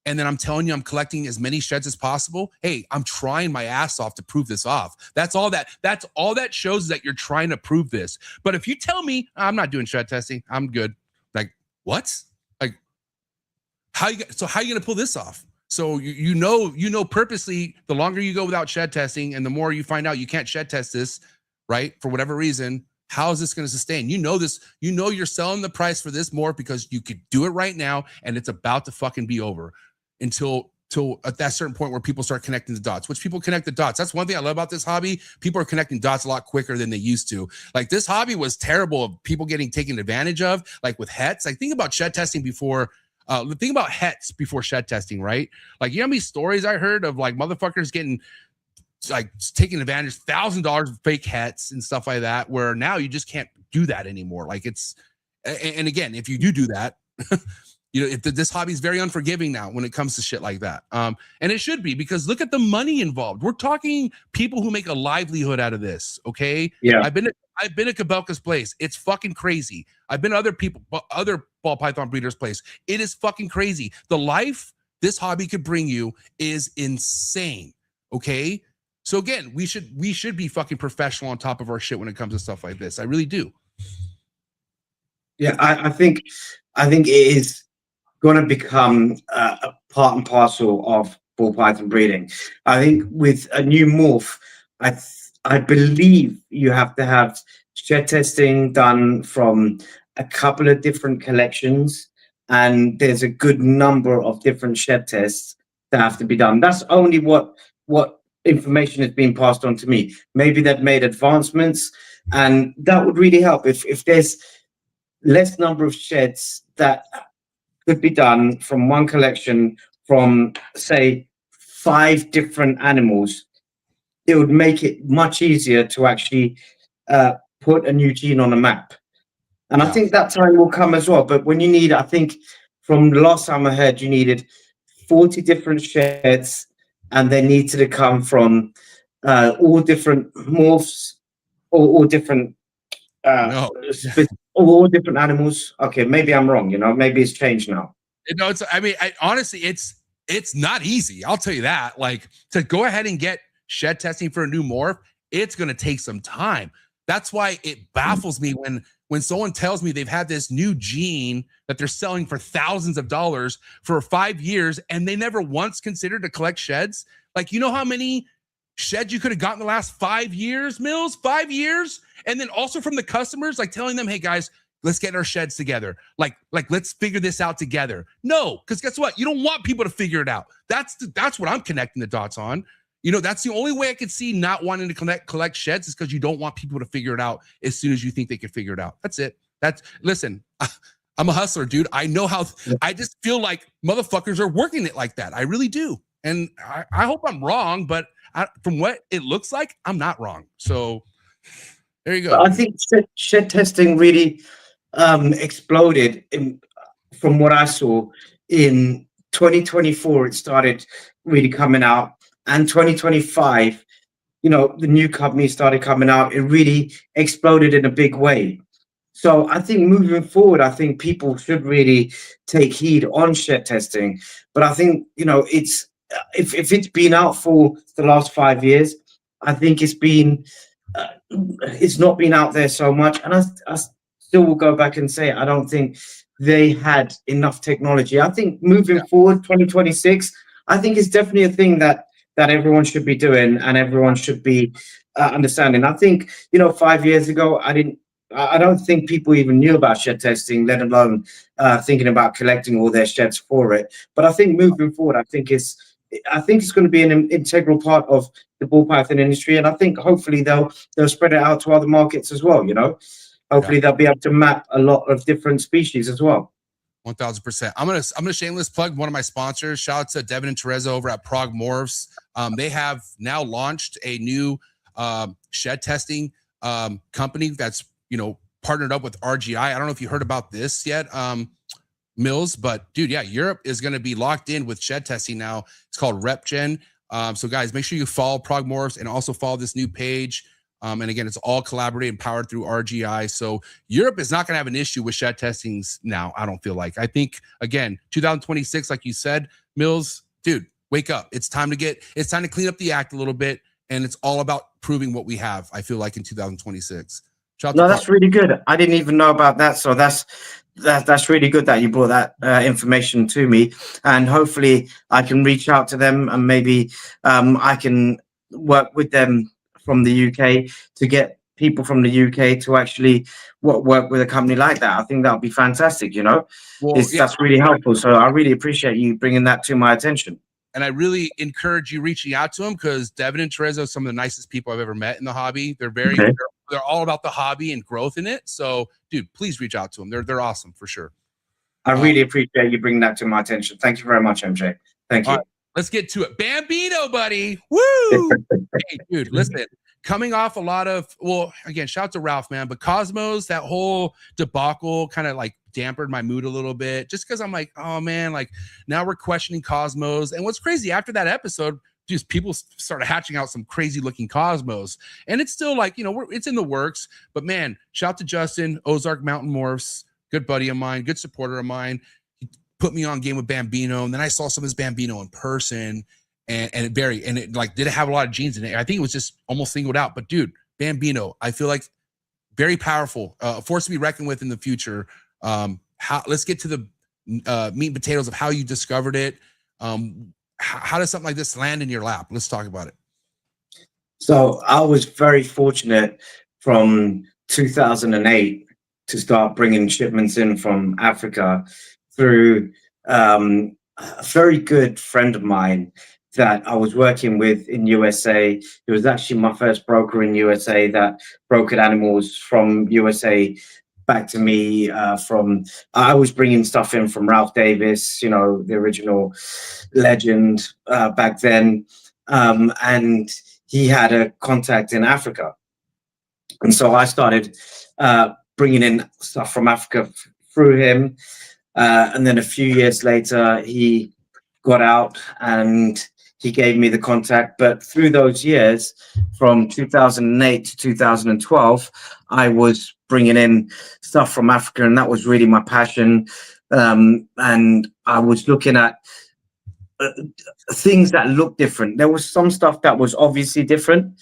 and then I'm telling you I'm collecting as many sheds as possible. Hey, I'm trying my ass off to prove this off. That's all that shows, is that you're trying to prove this. But if you tell me I'm not doing shed testing, I'm good. Like, what? Like, how you gonna pull this off? So you know purposely, the longer you go without shed testing and the more you find out you can't shed test this, right, for whatever reason, How is this going to sustain? You know this. You know you're selling the price for this more because you could do it right now, and it's about to fucking be over until at that certain point where people start connecting the dots. Which people connect the dots. That's one thing I love about this hobby. People are connecting dots a lot quicker than they used to. Like this hobby was terrible of people getting taken advantage of. Like with hets. Like think about shed testing before. Think about hets before shed testing, right? Like you know how many stories I heard of like motherfuckers getting like taking advantage, $1,000 of fake hets and stuff like that. Where now you just can't do that anymore. Like it's, and again, if you do that. You know, this hobby is very unforgiving now when it comes to shit like that. And it should be because look at the money involved. We're talking people who make a livelihood out of this. Okay. Yeah. I've been at Kabelka's place. It's fucking crazy. I've been to other ball python breeders' place. It is fucking crazy. The life this hobby could bring you is insane. Okay. So again, we should be fucking professional on top of our shit when it comes to stuff like this. I really do. Yeah. I think it is going to become a part and parcel of ball python breeding. I think with a new morph, I believe you have to have shed testing done from a couple of different collections, and there's a good number of different shed tests that have to be done. That's only what information is being passed on to me. Maybe they've made advancements, and that would really help if there's less number of sheds that could be done from one collection from, say, 5 different animals. It would make it much easier to actually put a new gene on a map. And I think that time will come as well. But when you need, I think from the last time I heard, you needed 40 different sheds, and they needed to come from all different morphs, or all different all different animals. Okay, maybe I'm wrong. You know, maybe it's changed now. No, honestly, it's not easy. I'll tell you that. Like to go ahead and get shed testing for a new morph, it's going to take some time. That's why it baffles me when someone tells me they've had this new gene that they're selling for thousands of dollars for 5 years, and they never once considered to collect sheds. Like, you know how many sheds you could have gotten the last 5 years, Millz? 5 years? And then also from the customers, like telling them, hey guys, let's get our sheds together. Like let's figure this out together. No, because guess what? You don't want people to figure it out. That's what I'm connecting the dots on. You know, that's the only way I could see not wanting to collect sheds is because you don't want people to figure it out as soon as you think they can figure it out. That's it. Listen, I'm a hustler, dude. I know how. I just feel like motherfuckers are working it like that. I really do. And I hope I'm wrong, but from what it looks like, I'm not wrong. So there you go. I think shed testing really exploded from what I saw in 2024. It started really coming out, and 2025, you know, the new companies started coming out. It really exploded in a big way. So I think moving forward, I think people should really take heed on shed testing. But I think, you know, it's if it's been out for the last 5 years, I think it's not been out there so much. And I still will go back and say I don't think they had enough technology. I think moving forward, 2026, I think it's definitely a thing that everyone should be doing and everyone should be understanding. I think, you know, 5 years ago, I don't think people even knew about shed testing, let alone thinking about collecting all their sheds for it. But I think moving forward, I think it's going to be an integral part of the ball python industry, and I think hopefully they'll spread it out to other markets as well. You know, hopefully they'll be able to map a lot of different species as well. 1000%. I'm gonna shameless plug one of my sponsors. Shout out to Devin and Teresa over at Prog Morphs. They have now launched a new shed testing company that's, you know, partnered up with RGI. I don't know if you heard about this yet, Millz, but dude, yeah, Europe is going to be locked in with shed testing now. It's called RepGen. So guys, make sure you follow Prog Morphs and also follow this new page. And again, it's all collaborated and powered through RGI. So Europe is not going to have an issue with shed testings now. I don't feel like. I think again, 2026, like you said, Millz, dude, wake up. It's time to clean up the act a little bit, and it's all about proving what we have. I feel like in 2026. No, that's really good. I didn't even know about that. So that's really good that you brought that information to me, and hopefully I can reach out to them, and maybe I can work with them from the UK to get people from the UK to actually work with a company like that. I think that would be fantastic. You know, Well, that's really helpful. So I really appreciate you bringing that to my attention. And I really encourage you reaching out to them, because Devin and Teresa are some of the nicest people I've ever met in the hobby. They're they're all about the hobby and growth in it. So, dude, please reach out to them. They're awesome for sure. I really appreciate you bringing that to my attention. Thank you very much, MJ. Thank you. All right, let's get to it. Bambino, buddy. Woo! Hey, dude, listen. Coming off a lot of, well, again, shout out to Ralph, man, but Cosmos, that whole debacle kind of like dampened my mood a little bit, just because I'm like, oh man, like now we're questioning Cosmos. And what's crazy, after that episode, just people started hatching out some crazy looking Cosmos, and it's still like, you know, it's in the works. But man, shout out to Justin, Ozark Mountain Morphs, good buddy of mine, good supporter of mine. He put me on game with Bambino, and then I saw some of his Bambino in person. And it like didn't have a lot of genes in it. I think it was just almost singled out. But dude, Bambino, I feel like very powerful, a force to be reckoned with in the future. Let's get to the meat and potatoes of how you discovered it. How does something like this land in your lap? Let's talk about it. So I was very fortunate from 2008 to start bringing shipments in from Africa through a very good friend of mine that I was working with in USA. It was actually my first broker in USA that brokered animals from USA back to me. I was bringing stuff in from Ralph Davis, you know, the original legend back then. And he had a contact in Africa. And so I started bringing in stuff from Africa through him. And then a few years later, he got out and he gave me the contact. But through those years, from 2008 to 2012, I was bringing in stuff from Africa, and that was really my passion. And I was looking at things that looked different. There was some stuff that was obviously different,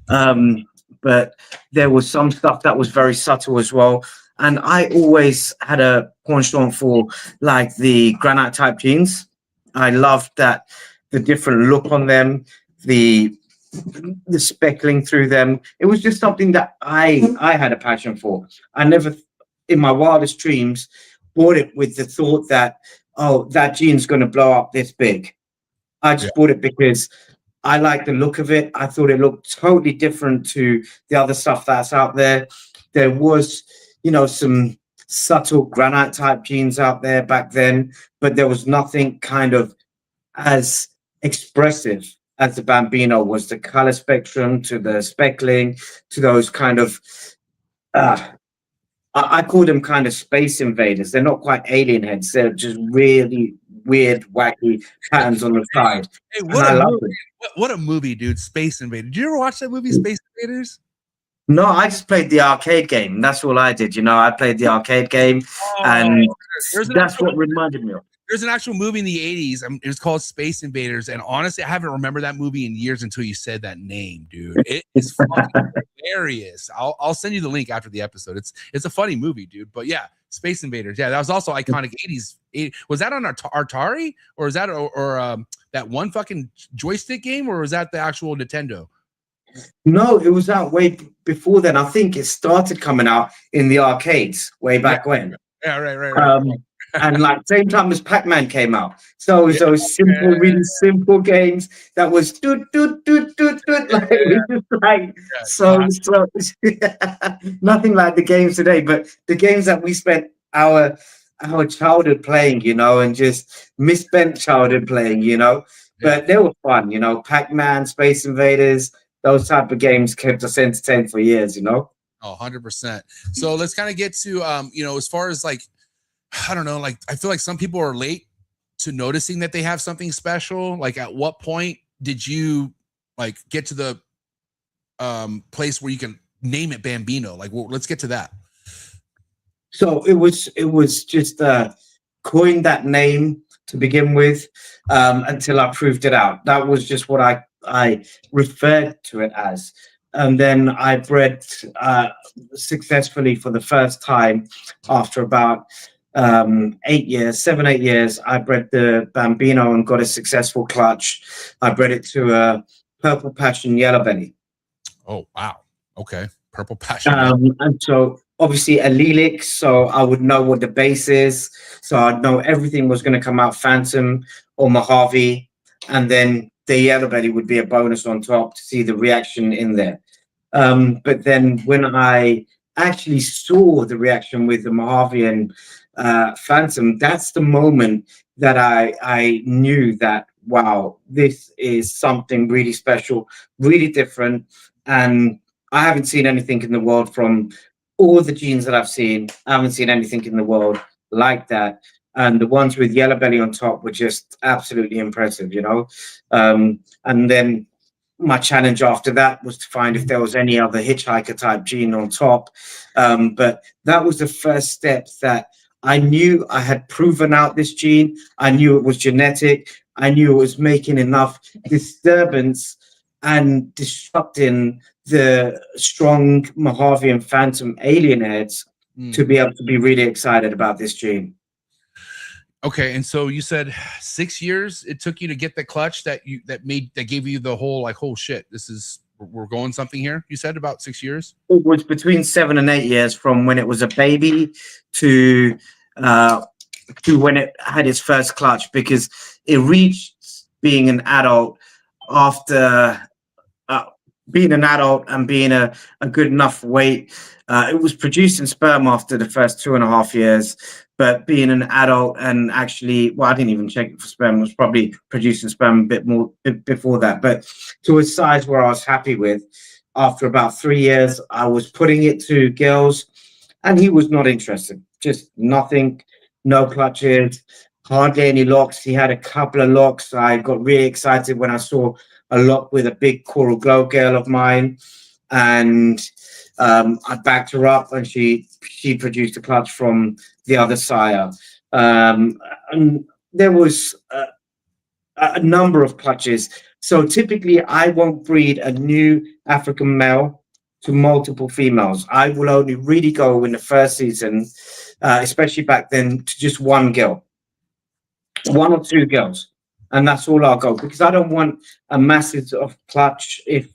but there was some stuff that was very subtle as well. And I always had a penchant for like the granite type jeans. I loved that, the different look on them, the speckling through them. It was just something that I had a passion for. I never, in my wildest dreams, bought it with the thought that, oh, that jean's going to blow up this big. I just bought it because I like the look of it. I thought it looked totally different to the other stuff that's out there. There was, you know, some subtle granite type jeans out there back then, but there was nothing kind of as expressive as the Bambino was. The color spectrum, to the speckling, to those kind of I call them kind of space invaders. They're not quite alien heads. They're just really weird, wacky patterns on the side. Hey, what a movie, dude! Space Invaders. Did you ever watch that movie, Space Invaders? No, I just played the arcade game. That's all I did. You know, I played the arcade game, and that's what reminded me of. There's an actual movie in the 80s. It was called Space Invaders. And honestly, I haven't remembered that movie in years until you said that name, dude. It is fucking hilarious. I'll send you the link after the episode. It's a funny movie, dude. But yeah, Space Invaders. Yeah, that was also iconic 80s. Was that on Atari? Or is that or that one fucking joystick game? Or was that the actual Nintendo? No, it was out way before then. I think it started coming out in the arcades way back when. Yeah, right. And like same time as Pac-Man came out. So those simple, really simple games that was like it was just like so nothing like the games today, but the games that we spent our childhood playing, you know, and just misspent childhood playing, you know. But they were fun, you know, Pac-Man, Space Invaders, those type of games kept us entertained for years, you know. Oh, 100%. So let's kind of get to you know, as far as like, I don't know, like I feel like some people are late to noticing that they have something special. Like at what point did you like get to the place where you can name it Bambino? Like, well, let's get to that. So it was just coined that name to begin with until I proved it out. That was just what I referred to it as. And then I bred successfully for the first time after about 7, 8 years. I bred the Bambino and got a successful clutch. I bred it to a purple passion yellow belly. Oh, wow. Okay. Purple passion. And so obviously allelic, so I would know what the base is. So I'd know everything was going to come out Phantom or Mojave, and then the yellow belly would be a bonus on top to see the reaction in there. But then when I actually saw the reaction with the Mojave and Phantom, that's the moment that I knew that, wow, this is something really special, really different. And I haven't seen anything in the world from all the genes that I've seen. I haven't seen anything in the world like that. And the ones with yellow belly on top were just absolutely impressive, you know. And then my challenge after that was to find if there was any other hitchhiker type gene on top. But that was the first step that I knew I had proven out this gene. I knew it was genetic. I knew it was making enough disturbance and disrupting the strong Mojave and Phantom alien heads to be able to be really excited about this gene. Okay, and so you said 6 years it took you to get the clutch that gave you the whole like, oh shit, we're going something here. You said about 6 years. It was between 7 and 8 years from when it was a baby to when it had its first clutch, because it reached being an adult after being an adult and being a good enough weight. It was producing sperm after the first 2.5 years, but being an adult and actually, well, I didn't even check it for sperm. It was probably producing sperm a bit more before that, but to a size where I was happy with. After about 3 years, I was putting it to girls, and he was not interested. Just nothing, no clutches, hardly any locks. He had a couple of locks. I got really excited when I saw a lock with a big coral glow girl of mine, and I backed her up, and she produced a clutch from the other sire. And there was a number of clutches. So typically, I won't breed a new African male to multiple females. I will only really go in the first season, especially back then, to just one girl, 1 or 2 girls. And that's all I'll go, because I don't want a massive of clutch if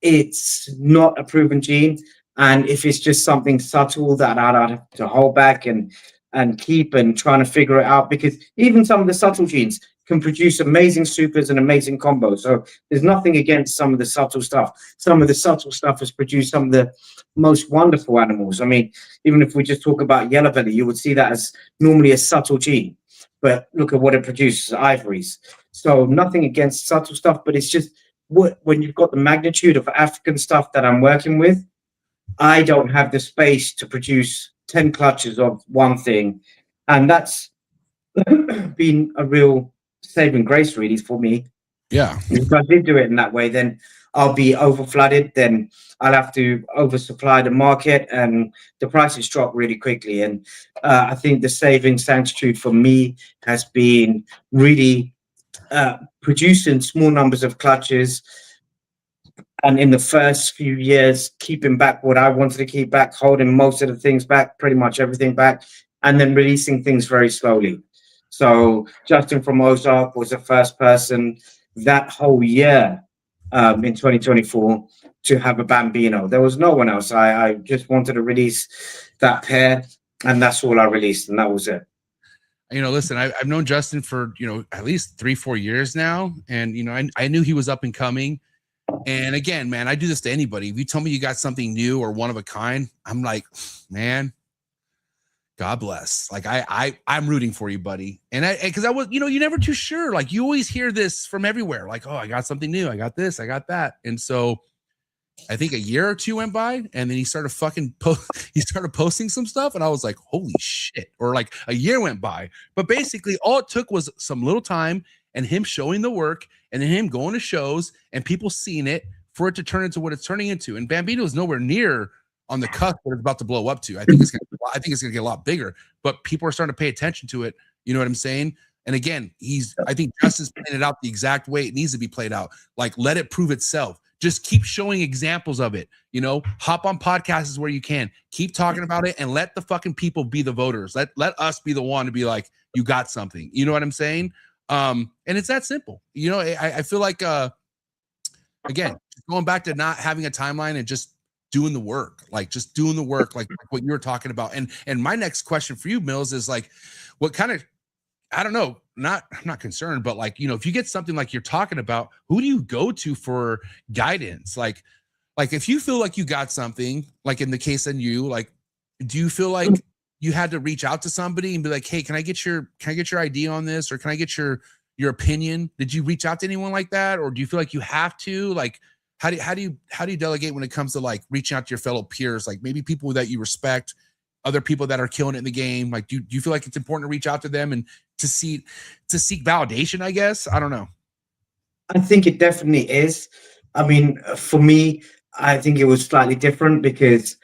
it's not a proven gene, and if it's just something subtle that I'd have to hold back and keep and trying to figure it out, because even some of the subtle genes can produce amazing supers and amazing combos. So there's nothing against some of the subtle stuff. Some of the subtle stuff has produced some of the most wonderful animals. I mean, even if we just talk about yellow belly, you would see that as normally a subtle gene. But look at what it produces, ivories. So nothing against subtle stuff, but it's just when you've got the magnitude of African stuff that I'm working with, I don't have the space to produce 10 clutches of one thing. And that's been a real saving grace, really, for me. Yeah. If I did do it in that way, then I'll be over flooded. Then I'll have to oversupply the market, and the prices drop really quickly. And I think the saving sanctuary for me has been really producing small numbers of clutches, and in the first few years keeping back what I wanted to keep back, holding most of the things back, pretty much everything back, and then releasing things very slowly. So Justin from Ozark was the first person that whole year in 2024 to have a Bambino. There was no one else. I just wanted to release that pair, and that's all I released, and that was it. You know, listen, I've known Justin for, you know, at least 3-4 years now. And, you know, I knew he was up and coming. And again, man, I do this to anybody. If you tell me you got something new or one of a kind, I'm like, man, God bless. Like I'm rooting for you, buddy. And because I was, you know, you're never too sure. Like you always hear this from everywhere. Like, oh, I got something new. I got this, I got that. And so I think a year or two went by, and then he started posting some stuff, and I was like, holy shit. Or like a year went by. But basically all it took was some little time and him showing the work, and then him going to shows and people seeing it for it to turn into what it's turning into. And Bambino is nowhere near on the cusp what it's about to blow up to. I think it's gonna get a lot bigger, but people are starting to pay attention to it. You know what I'm saying? And again, I think Justin's playing it out the exact way it needs to be played out. Like, let it prove itself. Just keep showing examples of it. You know, hop on podcasts where you can. Keep talking about it, and let the fucking people be the voters. Let us be the one to be like, you got something. You know what I'm saying? And it's that simple. You know, I feel like again, going back to not having a timeline and just doing the work, like what you were talking about. And my next question for you, Millz, is like, what kind of, I don't know, I'm not concerned, but like, if you get something like you're talking about, who do you go to for guidance? Like if you feel like you got something, like in the case of you, like, do you feel like you had to reach out to somebody and be like, hey, can I get your idea on this? Or can I get your opinion? Did you reach out to anyone like that? Or do you feel like you have to, like, how do you delegate when it comes to like reaching out to your fellow peers, like maybe people that you respect, other people that are killing it in the game? Like, do you feel like it's important to reach out to them and to seek validation, I guess? I don't know. I think it definitely is. I mean, for me, I think it was slightly different because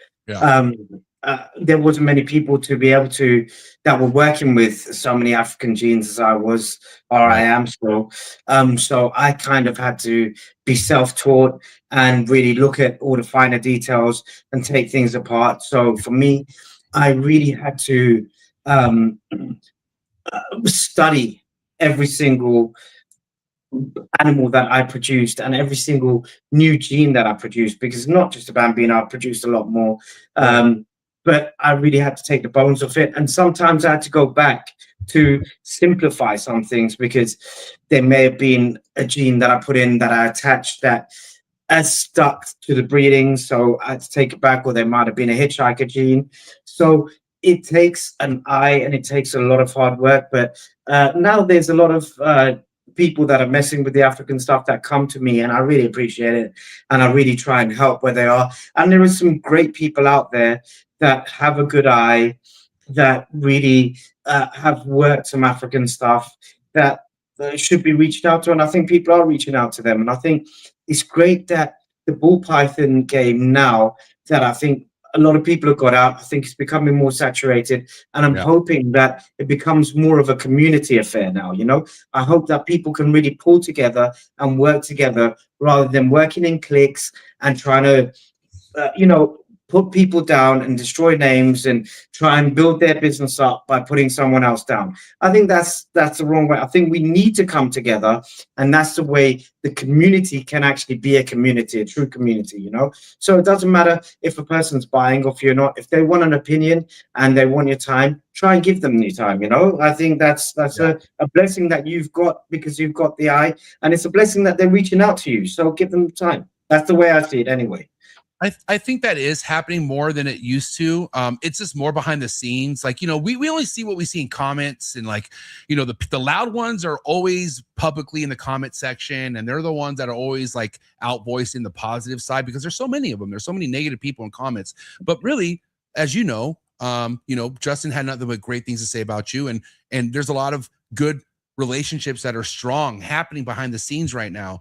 there wasn't many people to be able to that were working with so many African genes as I was, or I am still. So I kind of had to be self-taught and really look at all the finer details and take things apart. So for me, I really had to study every single animal that I produced and every single new gene that I produced, because not just a Bambino, I produced a lot more. But I really had to take the bones of it. And sometimes I had to go back to simplify some things because there may have been a gene that I put in that I attached that has stuck to the breeding. So I had to take it back, or there might have been a hitchhiker gene. So it takes an eye and it takes a lot of hard work. But now there's a lot of people that are messing with the African stuff that come to me, and I really appreciate it. And I really try and help where they are. And there are some great people out there that have a good eye, that really have worked some African stuff that should be reached out to. And I think people are reaching out to them. And I think it's great that the ball python game now, that I think a lot of people have got out, I think it's becoming more saturated. And I'm hoping that it becomes more of a community affair now, I hope that people can really pull together and work together rather than working in cliques and trying to, put people down and destroy names and try and build their business up by putting someone else down. I think that's the wrong way. I think we need to come together, and that's the way the community can actually be a community, a true community, So it doesn't matter if a person's buying off you or not. If they want an opinion and they want your time, try and give them your time, I think that's a blessing that you've got, because you've got the eye, and it's a blessing that they're reaching out to you. So give them time. That's the way I see it anyway. I think that is happening more than it used to. It's just more behind the scenes. Like, we only see what we see in comments, and like, the loud ones are always publicly in the comment section, and they're the ones that are always like out voicing the positive side, because there's so many of them. There's so many negative people in comments. But really, as Justin had nothing but great things to say about you, and there's a lot of good relationships that are strong happening behind the scenes right now.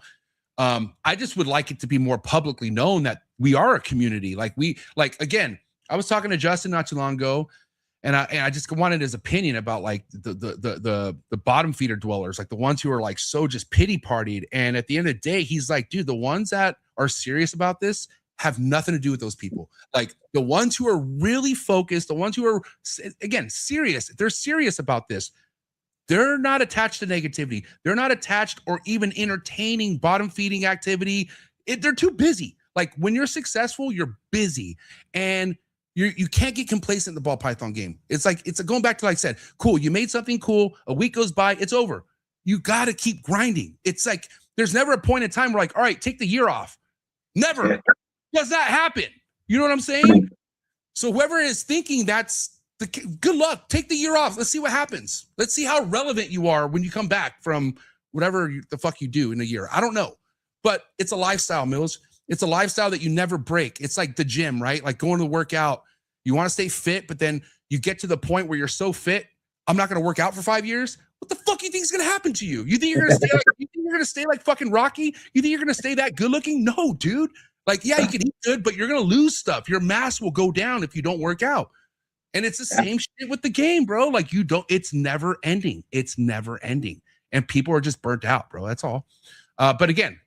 I just would like it to be more publicly known that we are a community. Again, I was talking to Justin not too long ago, and I just wanted his opinion about like the bottom feeder dwellers, like the ones who are like so just pity partied. And at the end of the day, he's like, dude, the ones that are serious about this have nothing to do with those people. Like the ones who are really focused, the ones who are, again, serious, they're serious about this. They're not attached to negativity. They're not attached or even entertaining bottom feeding activity. They're too busy. Like when you're successful, you're busy, and you can't get complacent in the ball python game. It's going back to, like I said, cool. You made something cool. A week goes by, it's over. You got to keep grinding. It's like there's never a point in time where like, all right, take the year off. Never does that happen. You know what I'm saying? So whoever is thinking that's good luck. Take the year off. Let's see what happens. Let's see how relevant you are when you come back from whatever the fuck you do in a year. I don't know, but it's a lifestyle, Millz. It's a lifestyle that you never break. It's like the gym, right? Like going to work out. You want to stay fit, but then you get to the point where you're so fit, I'm not going to work out for 5 years. What the fuck you think is going to happen to you? You think you're going to stay like fucking Rocky? You think you're going to stay that good looking? No, dude. Like, yeah, you can eat good, but you're going to lose stuff. Your mass will go down if you don't work out. And it's the same shit with the game, bro. Like it's never ending. It's never ending. And people are just burnt out, bro. That's all. But again,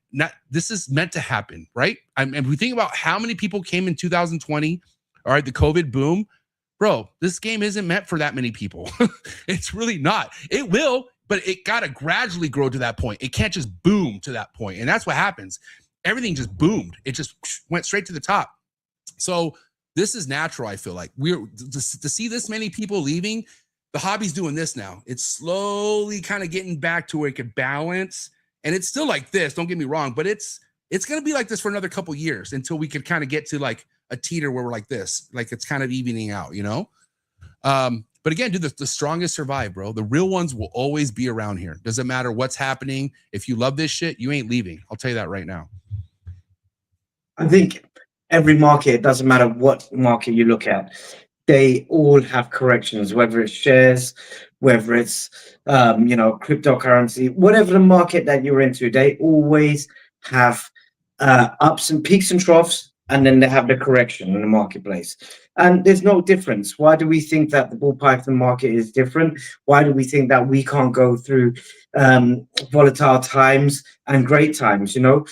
this is meant to happen, right? And we think about how many people came in 2020, all right, the COVID boom, bro, this game isn't meant for that many people. It's really not. It will, but it got to gradually grow to that point. It can't just boom to that point. And that's what happens. everything just boomed. It just went straight to the top. So this is natural. I feel like we're to see this many people leaving. The hobby's doing this now. It's slowly kind of getting back to where it could balance, and it's still like this. Don't get me wrong, but it's gonna be like this for another couple years until we could kind of get to like a teeter where we're like this, like it's kind of evening out, you know. But again, dude, the strongest survive, bro. The real ones will always be around here. Doesn't matter what's happening. If you love this shit, you ain't leaving. I'll tell you that right now. I think every market, it doesn't matter what market you look at, they all have corrections, whether it's shares, whether it's cryptocurrency, whatever the market that you're into, they always have ups and peaks and troughs, and then they have the correction in the marketplace. And there's no difference. Why do we think that the ball python market is different? Why do we think that we can't go through volatile times and great times? You know,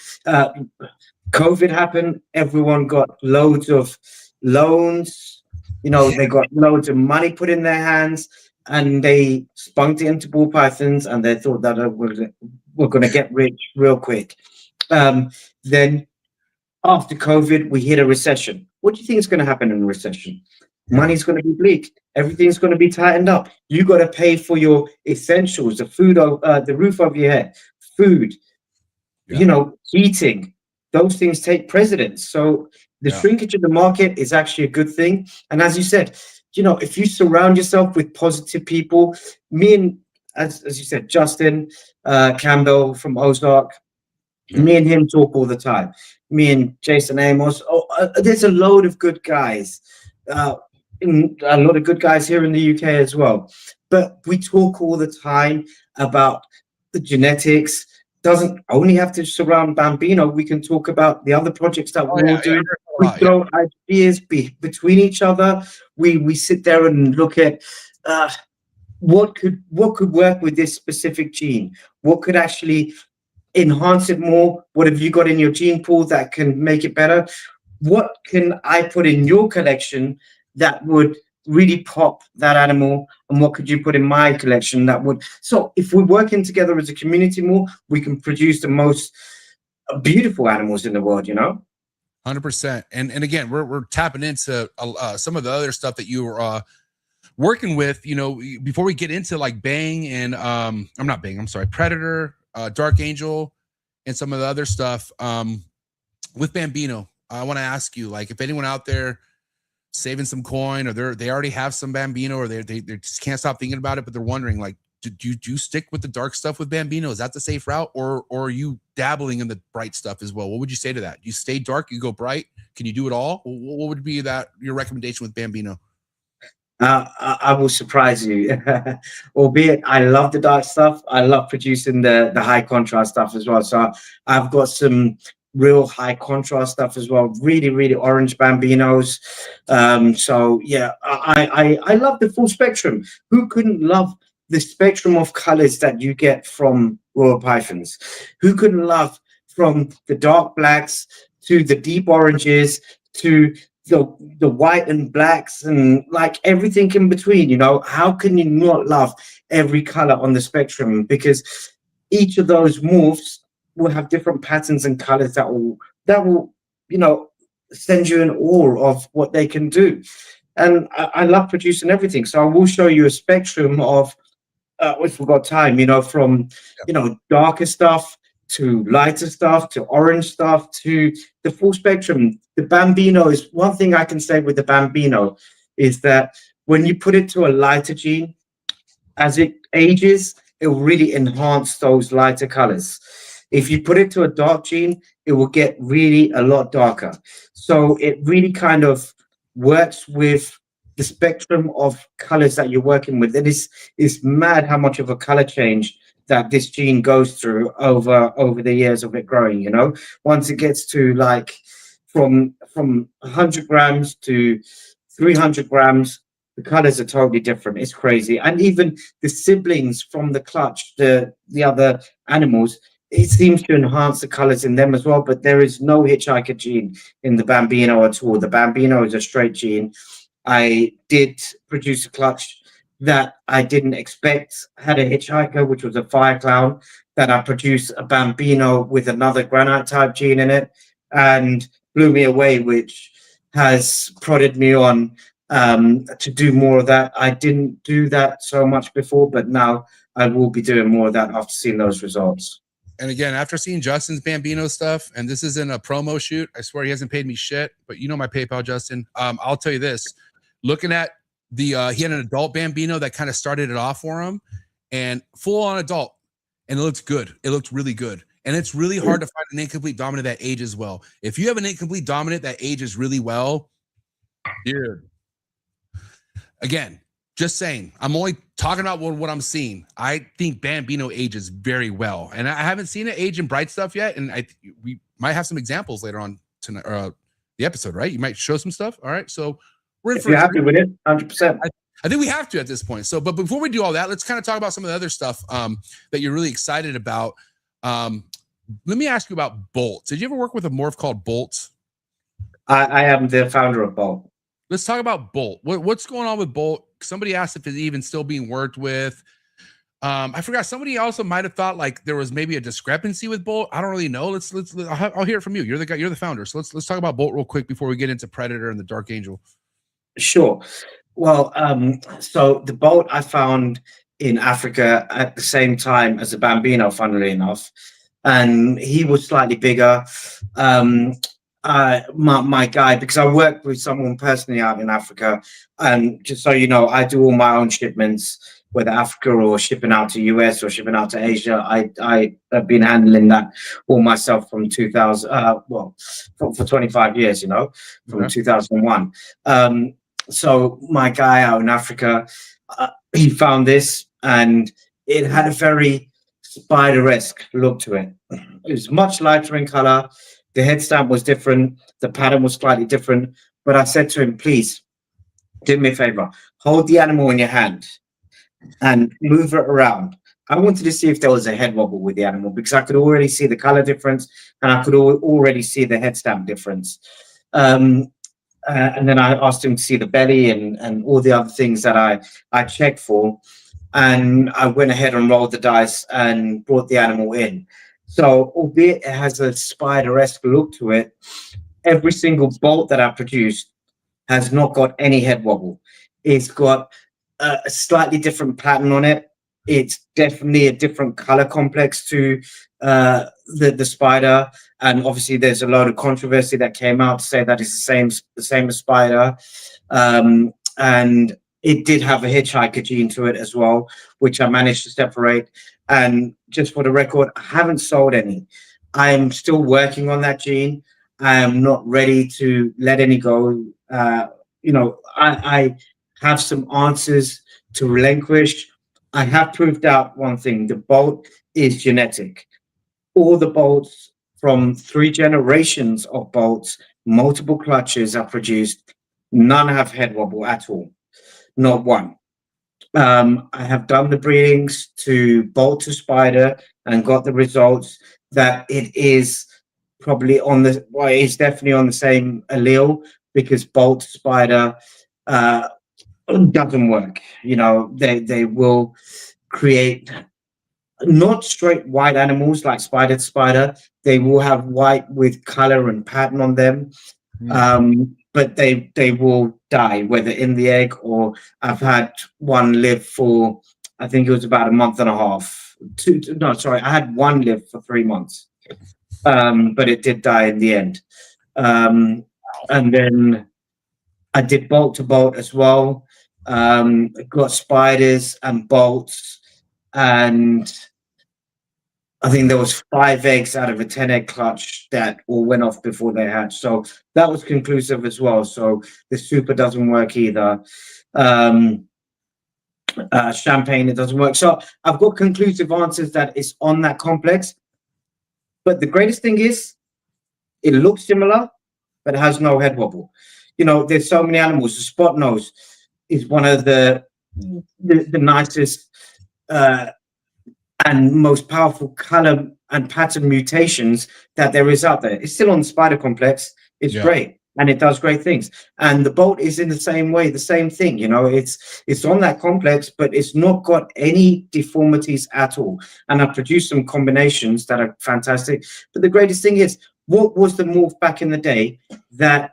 COVID happened. Everyone got loads of loans. You know, they got loads of money put in their hands, and they spunked it into ball pythons, and they thought that we're going to get rich real quick. Then after COVID, we hit a recession. What do you think is going to happen in a recession? Money's going to be bleak. Everything's going to be tightened up. You got to pay for your essentials, the food, the roof over your head, food, heating. Those things take precedence. So the shrinkage of the market is actually a good thing. And as you said, if you surround yourself with positive people, me and, as you said, Justin Campbell from Ozark, me and him talk all the time. Me and Jason Amos. There's a load of good guys. A lot of good guys here in the UK as well. But we talk all the time about the genetics. Doesn't only have to surround Bambino. We can talk about the other projects that we're all doing. We throw ideas between each other. We sit there and look at what could work with this specific gene. What could actually enhance it more? What have you got in your gene pool that can make it better? What can I put in your collection that would really pop that animal? And what could you put in my collection that would? So if we're working together as a community more, we can produce the most beautiful animals in the world, 100%. And again, we're tapping into some of the other stuff that you were working with, before we get into like Bang and Predator, DarkAngel, and some of the other stuff with Bambino. I want to ask you, like, if anyone out there saving some coin, or they already have some Bambino, or they just can't stop thinking about it, but they're wondering, like, do you stick with the dark stuff with Bambino? Is that the safe route, or are you dabbling in the bright stuff as well? What would you say to that? You stay dark, you go bright. Can you do it all? What would be your recommendation with Bambino? I will surprise you, albeit I love the dark stuff. I love producing the high contrast stuff as well. So I've got some real high contrast stuff as well. Really, really orange Bambinos. So yeah, I love the full spectrum. Who couldn't love the spectrum of colors that you get from Royal Pythons? Who couldn't love from the dark blacks to the deep oranges to the white and blacks and like everything in between? How can you not love every color on the spectrum? Because each of those morphs will have different patterns and colors that will send you in awe of what they can do. And I love producing everything. So I will show you a spectrum of if we've got time, from darker stuff to lighter stuff to orange stuff to the full spectrum. The Bambino is one thing I can say with the Bambino is that when you put it to a lighter gene, as it ages, it will really enhance those lighter colors. If you put it to a dark gene, it will get really a lot darker. So it really kind of works with the spectrum of colors that you're working with. And it's mad how much of a color change that this gene goes through over the years of it growing. Once it gets to like from 100 grams to 300 grams, the colors are totally different. It's crazy. And even the siblings from the clutch, the other animals, it seems to enhance the colors in them as well. But there is no hitchhiker gene in the Bambino at all. The Bambino is a straight gene. I did produce a clutch that I didn't expect. Had a hitchhiker, which was a fire clown, that I produced a Bambino with another granite type gene in it, and blew me away, which has prodded me on to do more of that. I didn't do that so much before, but now I will be doing more of that after seeing those results. And again, after seeing Justin's Bambino stuff, and this isn't a promo shoot, I swear he hasn't paid me shit, but you know my PayPal, Justin. I'll tell you this, looking at the he had an adult Bambino that kind of started it off for him, and full on adult, and it looks good. It looked really good. And it's really hard to find an incomplete dominant that ages well. If you have an incomplete dominant that ages really well, dude. Again, just saying, I'm only talking about what I'm seeing. I think Bambino ages very well, and I haven't seen it age in bright stuff yet. And we might have some examples later on tonight, the episode, right? You might show some stuff. All right, so we're in for. You're happy with it, 100%. I think we have to at this point. So, but before we do all that, let's kind of talk about some of the other stuff that you're really excited about. Let me ask you about Bolt. Did you ever work with a morph called Bolt? I am the founder of Bolt. Let's talk about Bolt. What's going on with Bolt? Somebody asked if it's even still being worked with. I forgot. Somebody also might have thought like there was maybe a discrepancy with Bolt. I don't really know. I'll hear it from you. You're the guy. You're the founder. So let's talk about Bolt real quick before we get into Predator and the DarkAngel. Sure. Well, so the Bolt I found in Africa at the same time as the Bambino, funnily enough, and he was slightly bigger. My guy, because I work with someone personally out in Africa, and just so you know, I do all my own shipments, whether Africa or shipping out to US or shipping out to Asia. I have been handling that all myself from 2000, for 25 years, you know, from 2001. So my guy out in Africa, he found this, and it had a very spider-esque look to it. It was much lighter in color. The head stamp was different. The pattern was slightly different. But I said to him, please, do me a favor. Hold the animal in your hand and move it around. I wanted to see if there was a head wobble with the animal, because I could already see the color difference, and I could already see the head stamp difference. And then I asked him to see the belly and all the other things that I checked for. And I went ahead and rolled the dice and brought the animal in. So, albeit it has a spider-esque look to it, every single Bolt that I produced has not got any head wobble. It's got a slightly different pattern on it. It's definitely a different color complex to the spider. And obviously, there's a lot of controversy that came out to say that it's the same as spider. And it did have a hitchhiker gene to it as well, which I managed to separate. And just for the record, I haven't sold any. I am still working on that gene. I am not ready to let any go. I have some answers to relinquish. I have proved out one thing. The Bolt is genetic. All the Bolts from 3 generations of Bolts, multiple clutches are produced. None have head wobble at all. Not one. I have done the breedings to Bolt to Spider and got the results that it is probably it's definitely on the same allele, because Bolt to Spider doesn't work. You know, they will create not straight white animals like Spider to Spider. They will have white with color and pattern on them. But they will die, whether in the egg or I've had one live for, I think it was about a month and a half. I had one live for 3 months, but it did die in the end. And then I did Bolt to Bolt as well. Got spiders and bolts, and I think there was 5 eggs out of a 10 egg clutch that all went off before they hatched. So that was conclusive as well. So the super doesn't work either. Champagne, it doesn't work. So I've got conclusive answers that it's on that complex. But the greatest thing is it looks similar, but it has no head wobble. You know, there's so many animals. The spot nose is one of the nicest and most powerful color and pattern mutations that there is out there. It's still on the spider complex. It's great. and it does great things. And the bolt is in the same way, the same thing. You know, it's on that complex, but it's not got any deformities at all. And I've produced some combinations that are fantastic. But the greatest thing is, what was the morph back in the day that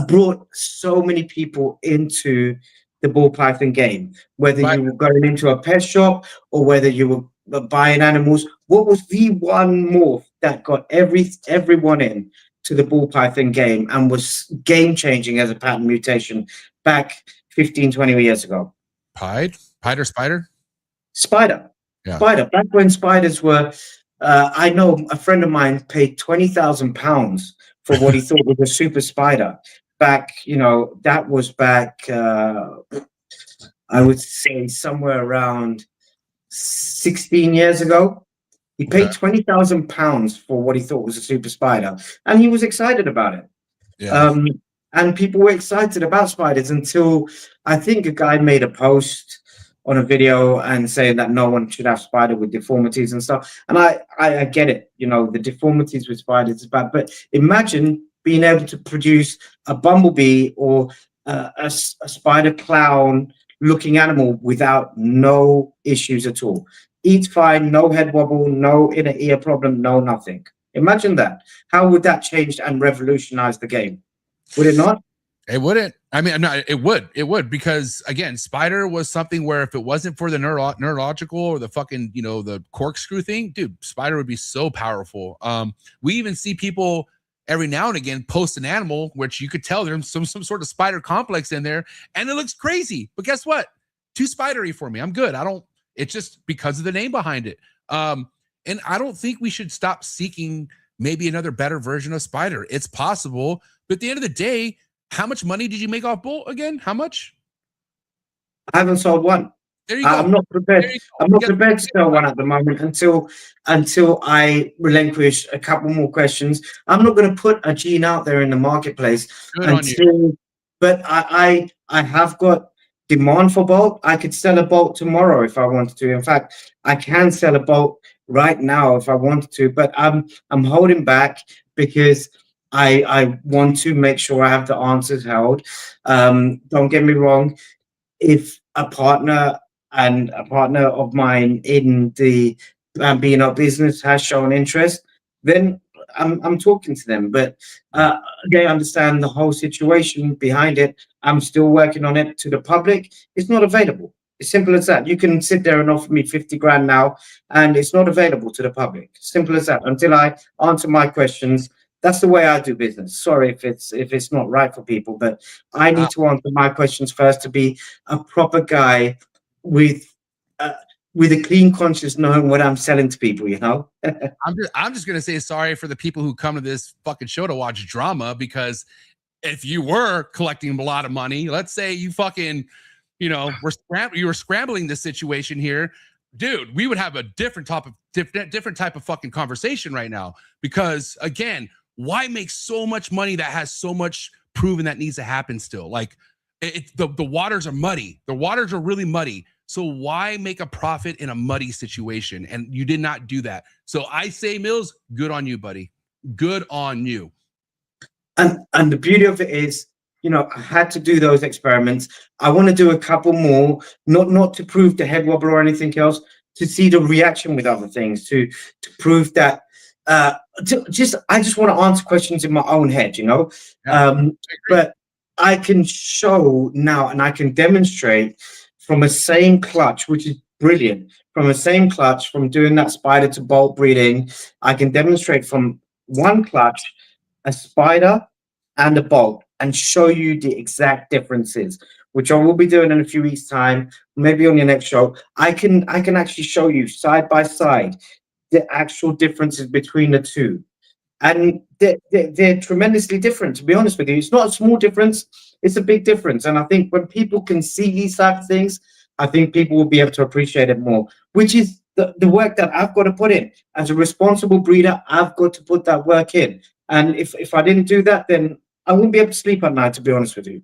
brought so many people into the ball python game? Whether you were going into a pet shop or whether you were buying animals, what was the one morph that got everyone in to the ball python game and was game changing as a pattern mutation back 15-20 years ago? Pied or spider? Spider. Yeah. Spider. Back when spiders were, I know a friend of mine paid £20,000 for what he thought was a super spider. Back, you know, that was back, I would say somewhere around 16 years ago. He paid £20,000 for what he thought was a super spider, and he was excited about it. Yeah. And people were excited about spiders until I think a guy made a post on a video and saying that no one should have spider with deformities and stuff. And I get it, you know, the deformities with spiders is bad, but imagine being able to produce a bumblebee or a spider clown looking animal without no issues at all. Eats fine, no head wobble, no inner ear problem, no nothing. Imagine that. How would that change and revolutionize the game? Would it not? It wouldn't. I mean, no, it would. It would, because again, spider was something where if it wasn't for the neurological or the fucking, you know, the corkscrew thing, dude, spider would be so powerful. We even see people every now and again post an animal which you could tell there's some sort of spider complex in there, and it looks crazy. But guess what? Too spidery for me. I'm good. It's just because of the name behind it. And I don't think we should stop seeking maybe another better version of spider. It's possible, but at the end of the day, how much money did you make off Bolt again? How much? I haven't sold one. There you go. I'm not prepared. I'm not prepared to sell one at the moment until I relinquish a couple more questions. I'm not going to put a gene out there in the marketplace until. But I have got demand for Bolt. I could sell a Bolt tomorrow if I wanted to. In fact, I can sell a Bolt right now if I wanted to. But I'm holding back because I want to make sure I have the answers held. Don't get me wrong. If a partner of mine in the Bambino business has shown interest, then I'm talking to them. But they understand the whole situation behind it. I'm still working on it. To the public, it's not available. It's simple as that. You can sit there and offer me 50 grand now, and it's not available to the public. Simple as that. Until I answer my questions. That's the way I do business. Sorry if it's not right for people, but I need to answer my questions first to be a proper guy with a clean conscience, knowing what I'm selling to people. You know. I'm just gonna say sorry for the people who come to this fucking show to watch drama, because if you were collecting a lot of money, let's say you fucking, you know, you were scrambling this situation here, dude, we would have a different type of fucking conversation right now. Because again, why make so much money that has so much proven that needs to happen still? Like, the waters are muddy. The waters are really muddy. So why make a profit in a muddy situation? And you did not do that. So I say, Millz, good on you, buddy. Good on you. And the beauty of it is, you know, I had to do those experiments. I want to do a couple more, not to prove the head wobble or anything else, to see the reaction with other things, to prove that. I just want to answer questions in my own head, you know. Yeah, but I can show now, and I can demonstrate from a same clutch, which is brilliant. From a same clutch, from doing that spider to bolt breeding, I can demonstrate from one clutch a spider and a bolt and show you the exact differences, which I will be doing in a few weeks' time, maybe on your next show. I can actually show you side by side the actual differences between the two. And they're tremendously different, to be honest with you. It's not a small difference, it's a big difference. And I think when people can see these type of things, I think people will be able to appreciate it more, which is the work that I've got to put in. As a responsible breeder, I've got to put that work in. And if I didn't do that, then I wouldn't be able to sleep at night, to be honest with you.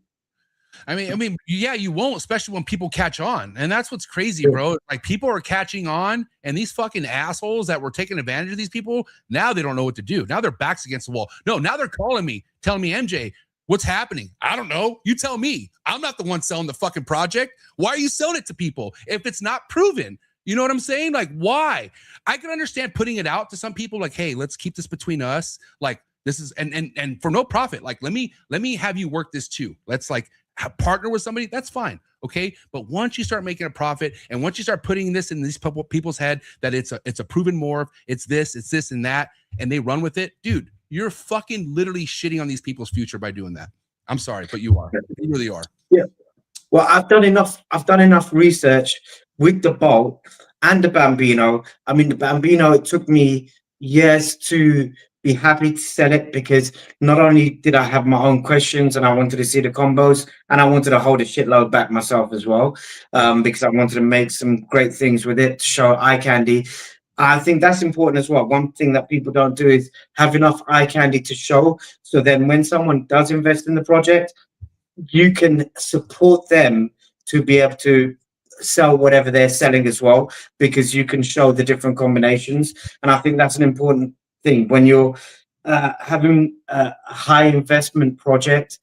I mean, yeah, you won't, especially when people catch on. And that's what's crazy, Sure. bro. Like people are catching on, and these fucking assholes that were taking advantage of these people, now they don't know what to do. Now their backs against the wall. No, now they're calling me, telling me, MJ, what's happening? I don't know. You tell me. I'm not the one selling the fucking project. Why are you selling it to people if it's not proven? You know what I'm saying? Like, why? I can understand putting it out to some people like, hey, let's keep this between us. Like, this is and for no profit. Like, let me have you work this too. Let's like partner with somebody. That's fine. Okay. But once you start making a profit, and once you start putting this in these people's head that it's a proven morph, it's this and that, and they run with it, dude, you're fucking literally shitting on these people's future by doing that. I'm sorry, but you are. You really are. Yeah. Well, I've done enough research with the Bolt and the Bambino. I mean, the Bambino, it took me years to be happy to sell it, because not only did I have my own questions and I wanted to see the combos, and I wanted to hold a shitload back myself as well, because I wanted to make some great things with it to show eye candy. I think that's important as well. One thing that people don't do is have enough eye candy to show. So then when someone does invest in the project, you can support them to be able to sell whatever they're selling as well, because you can show the different combinations. And I think that's an important thing. When you're having a high investment project,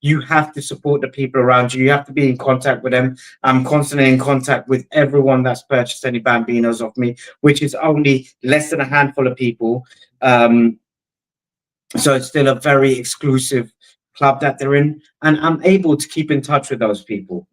you have to support the people around you. You have to be in contact with them. I'm constantly in contact with everyone that's purchased any Bambinos off me, which is only less than a handful of people. So it's still a very exclusive club that they're in. And I'm able to keep in touch with those people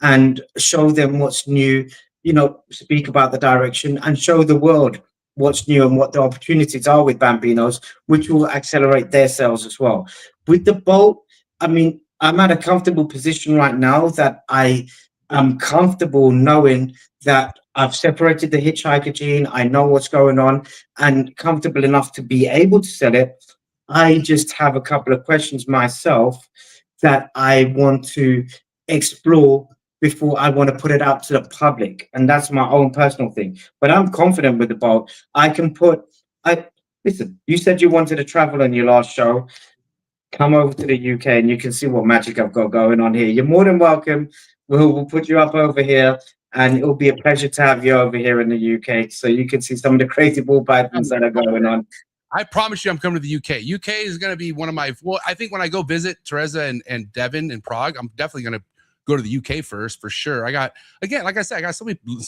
and show them what's new, you know, speak about the direction and show the world what's new and what the opportunities are with Bambinos, which will accelerate their sales as well. With the Bolt, I mean, I'm at a comfortable position right now that I am comfortable knowing that I've separated the hitchhiker gene. I know what's going on, and comfortable enough to be able to sell it. I just have a couple of questions myself that I want to explore before I want to put it out to the public. And that's my own personal thing. But I'm confident with the Bolt. Listen, you said you wanted to travel on your last show. Come over to the UK and you can see what magic I've got going on here. You're more than welcome. We'll put you up over here, and it'll be a pleasure to have you over here in the UK so you can see some of the crazy ball patterns that are going on. I promise you I'm coming to the UK. UK is going to be one of my, well, I think when I go visit Teresa and Devin in Prague, I'm definitely going to go to the UK first for sure. I got, again, like I said, I got so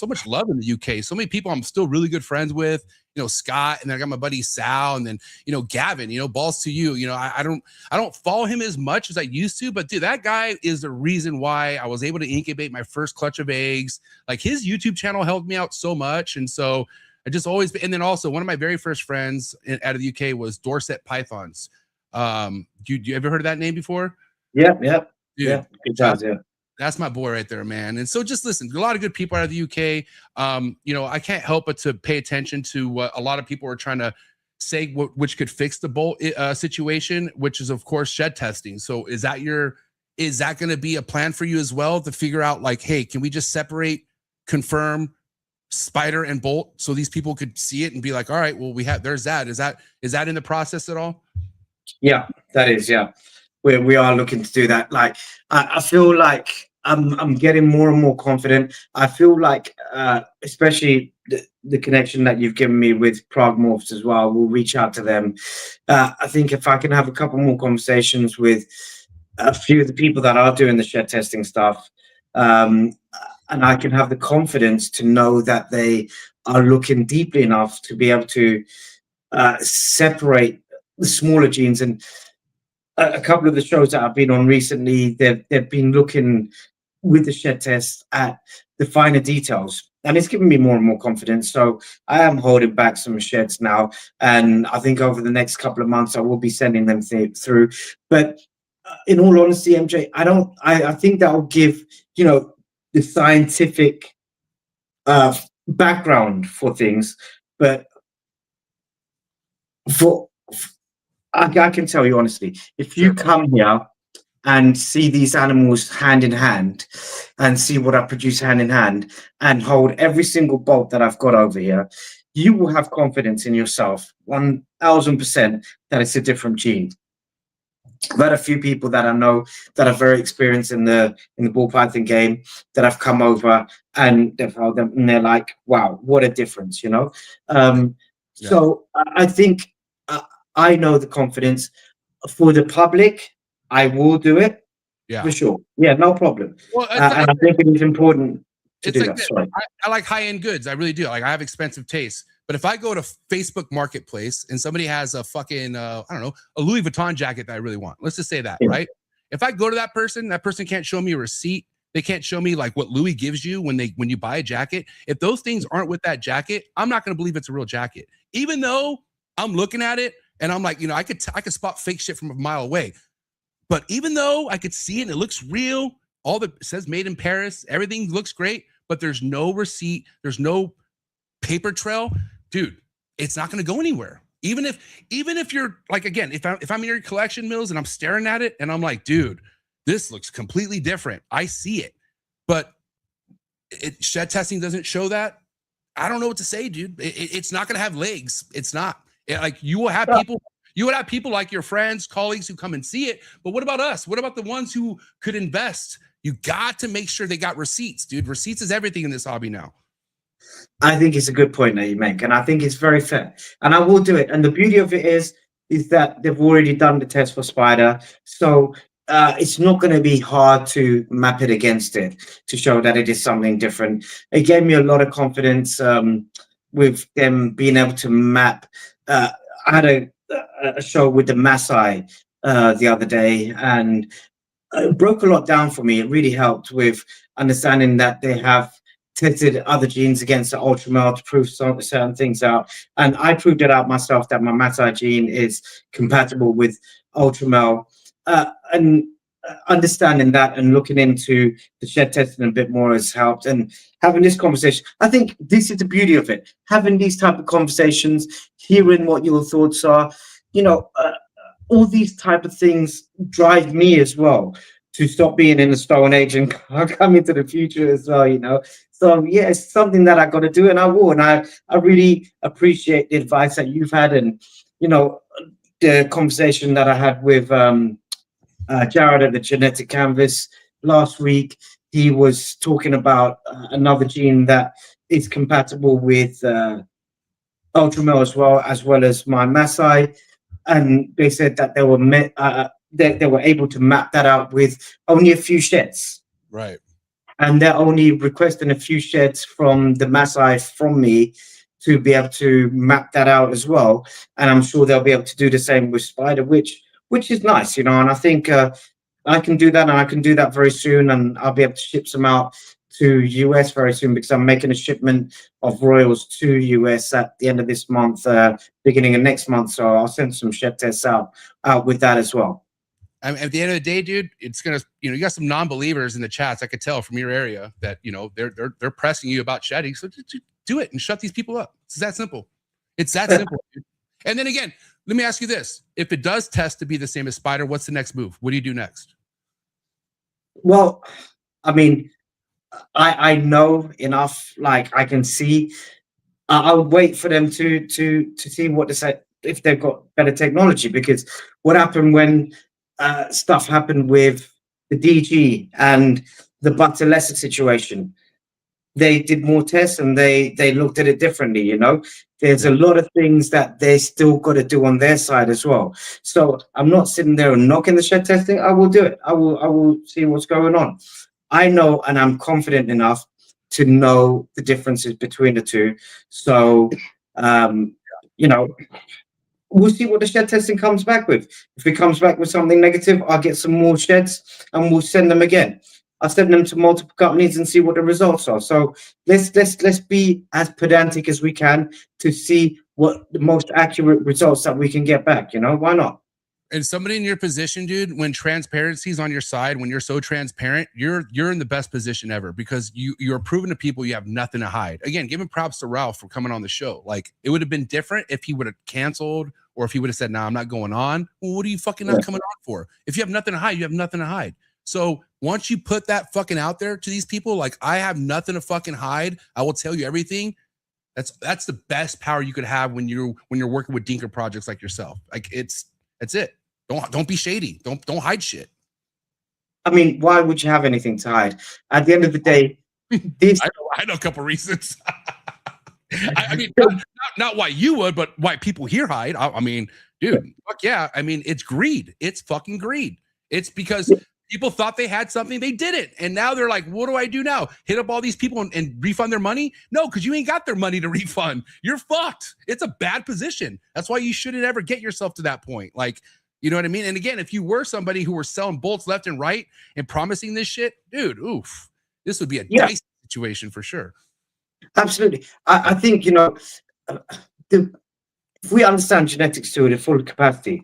much love in the UK. So many people I'm still really good friends with, you know, Scott, and then I got my buddy Sal, and then, you know, Gavin, you know, balls to you. You know, I don't follow him as much as I used to, but dude, that guy is the reason why I was able to incubate my first clutch of eggs. Like his YouTube channel helped me out so much. And so I just always, and then also one of my very first friends out of the UK was Dorset Pythons. You ever heard of that name before? Yep. Dude, Yeah. Good times, yeah. That's my boy right there, man. And so just listen, a lot of good people out of the UK. You know, I can't help but to pay attention to what a lot of people are trying to say, which could fix the Bolt situation, which is of course shed testing. So is that going to be a plan for you as well, to figure out like, hey, can we just separate, confirm Spider and Bolt so these people could see it and be like, all right, well, there's that. Is that in the process at all? Yeah, that is, yeah. We are looking to do that. Like, I feel like I'm getting more and more confident. I feel like, especially the connection that you've given me with Prague Morphs as well, we'll reach out to them. I think if I can have a couple more conversations with a few of the people that are doing the shed testing stuff, and I can have the confidence to know that they are looking deeply enough to be able to separate the smaller genes. And a couple of the shows that I've been on recently, they've been looking with the shed test at the finer details, and it's given me more and more confidence. So I am holding back some sheds now, and I think over the next couple of months I will be sending them through. But in all honesty, MJ, I think that will give, you know, the scientific background for things. But I can tell you honestly, if you come here and see these animals hand in hand and see what I produce hand in hand and hold every single bolt that I've got over here, you will have confidence in yourself 1000% that it's a different gene. I've had a few people that I know that are very experienced in the ball python game that have come over and they've held them, and they're like, "Wow, what a difference!" So I think I know the confidence for the public. I will do it for sure. Yeah, no problem. Well, And I think it is important to do that. Sorry. I like high-end goods. I really do. Like, I have expensive tastes. But if I go to Facebook Marketplace and somebody has a fucking, I don't know, a Louis Vuitton jacket that I really want, let's just say that, right? If I go to that person can't show me a receipt. They can't show me like what Louis gives you when you buy a jacket. If those things aren't with that jacket, I'm not going to believe it's a real jacket. Even though I'm looking at it and I'm like, I could spot fake shit from a mile away. But even though I could see it and it looks real, it says made in Paris, everything looks great, but there's no receipt, there's no paper trail, dude, it's not going to go anywhere. Even if you're like, again, if I'm in your collection, Millz, and I'm staring at it and I'm like, dude, this looks completely different. I see it, but shed testing doesn't show that. I don't know what to say, dude. It's not going to have legs. It's not. You will have people. You would have people like your friends, colleagues who come and see it. But what about us? What about the ones who could invest? You got to make sure they got receipts, dude. Receipts is everything in this hobby now. I think it's a good point that you make, and I think it's very fair. And I will do it. And the beauty of it is that they've already done the test for Spider. So it's not going to be hard to map it against it to show that it is something different. It gave me a lot of confidence with them being able to map. I had a show with the Maasai the other day, and it broke a lot down for me. It really helped with understanding that they have tested other genes against the ultramel to prove certain things out. And I proved it out myself that my Maasai gene is compatible with ultramel. And understanding that and looking into the shed testing a bit more has helped. And having this conversation, I think this is the beauty of it. Having these type of conversations, hearing what your thoughts are, all these type of things drive me as well to stop being in the Stone Age and come into the future as well, So yeah, it's something that I got to do, and I will. And I really appreciate the advice that you've had, and the conversation that I had with Jared at the Genetic Canvas last week. He was talking about another gene that is compatible with ultramel as well as my Maasai, and they said that they were able to map that out with only a few sheds. Right. And they're only requesting a few sheds from the Maasai from me to be able to map that out as well. And I'm sure they'll be able to do the same with Spider, which is nice, and I think I can do that, and I can do that very soon, and I'll be able to ship some out to US very soon, because I'm making a shipment of Royals to US at the end of this month, beginning of next month. So I'll send some shed tests out with that as well. At the end of the day, dude, it's gonna, you got some non-believers in the chats. I could tell from your area that they're pressing you about shedding. So do it and shut these people up. It's that simple. It's that simple. Dude. And then again, let me ask you this: if it does test to be the same as Spider, what's the next move? What do you do next? Well, I mean, I know enough. Like, I can see. I would wait for them to see what they say, if they've got better technology. Because what happened when stuff happened with the DG and the Butter Lesser situation? They did more tests and they looked at it differently. There's a lot of things that they still got to do on their side as well. So I'm not sitting there and knocking the shed testing. I will do it. I will see what's going on. I know, and I'm confident enough to know the differences between the two. So, we'll see what the shed testing comes back with. If it comes back with something negative, I'll get some more sheds and we'll send them again. I'll send them to multiple companies and see what the results are. So let's be as pedantic as we can to see what the most accurate results that we can get back. Why not? And somebody in your position, dude, when transparency is on your side, when you're so transparent, you're in the best position ever, because you're proving to people you have nothing to hide. Again, giving props to Ralph for coming on the show. Like, it would have been different if he would have canceled, or if he would have said, "Nah, I'm not going on." Well, what are you fucking not coming on for? If you have nothing to hide, you have nothing to hide. So once you put that fucking out there to these people, like, I have nothing to fucking hide, I will tell you everything. That's the best power you could have when you're working with Dinker projects like yourself. Like, that's it. Don't be shady. Don't hide shit. I mean, why would you have anything to hide? At the end of the day, this I know a couple reasons. I mean, not why you would, but why people here hide. I mean, dude, fuck yeah. I mean, it's greed. It's fucking greed. It's because people thought they had something, they didn't. And now they're like, what do I do now? Hit up all these people and refund their money? No, because you ain't got their money to refund. You're fucked. It's a bad position. That's why you shouldn't ever get yourself to that point. Like, you know what I mean? And again, if you were somebody who were selling bolts left and right and promising this shit, dude, oof, this would be a dicey situation for sure. Absolutely. I think, you know, if we understand genetics to the full capacity,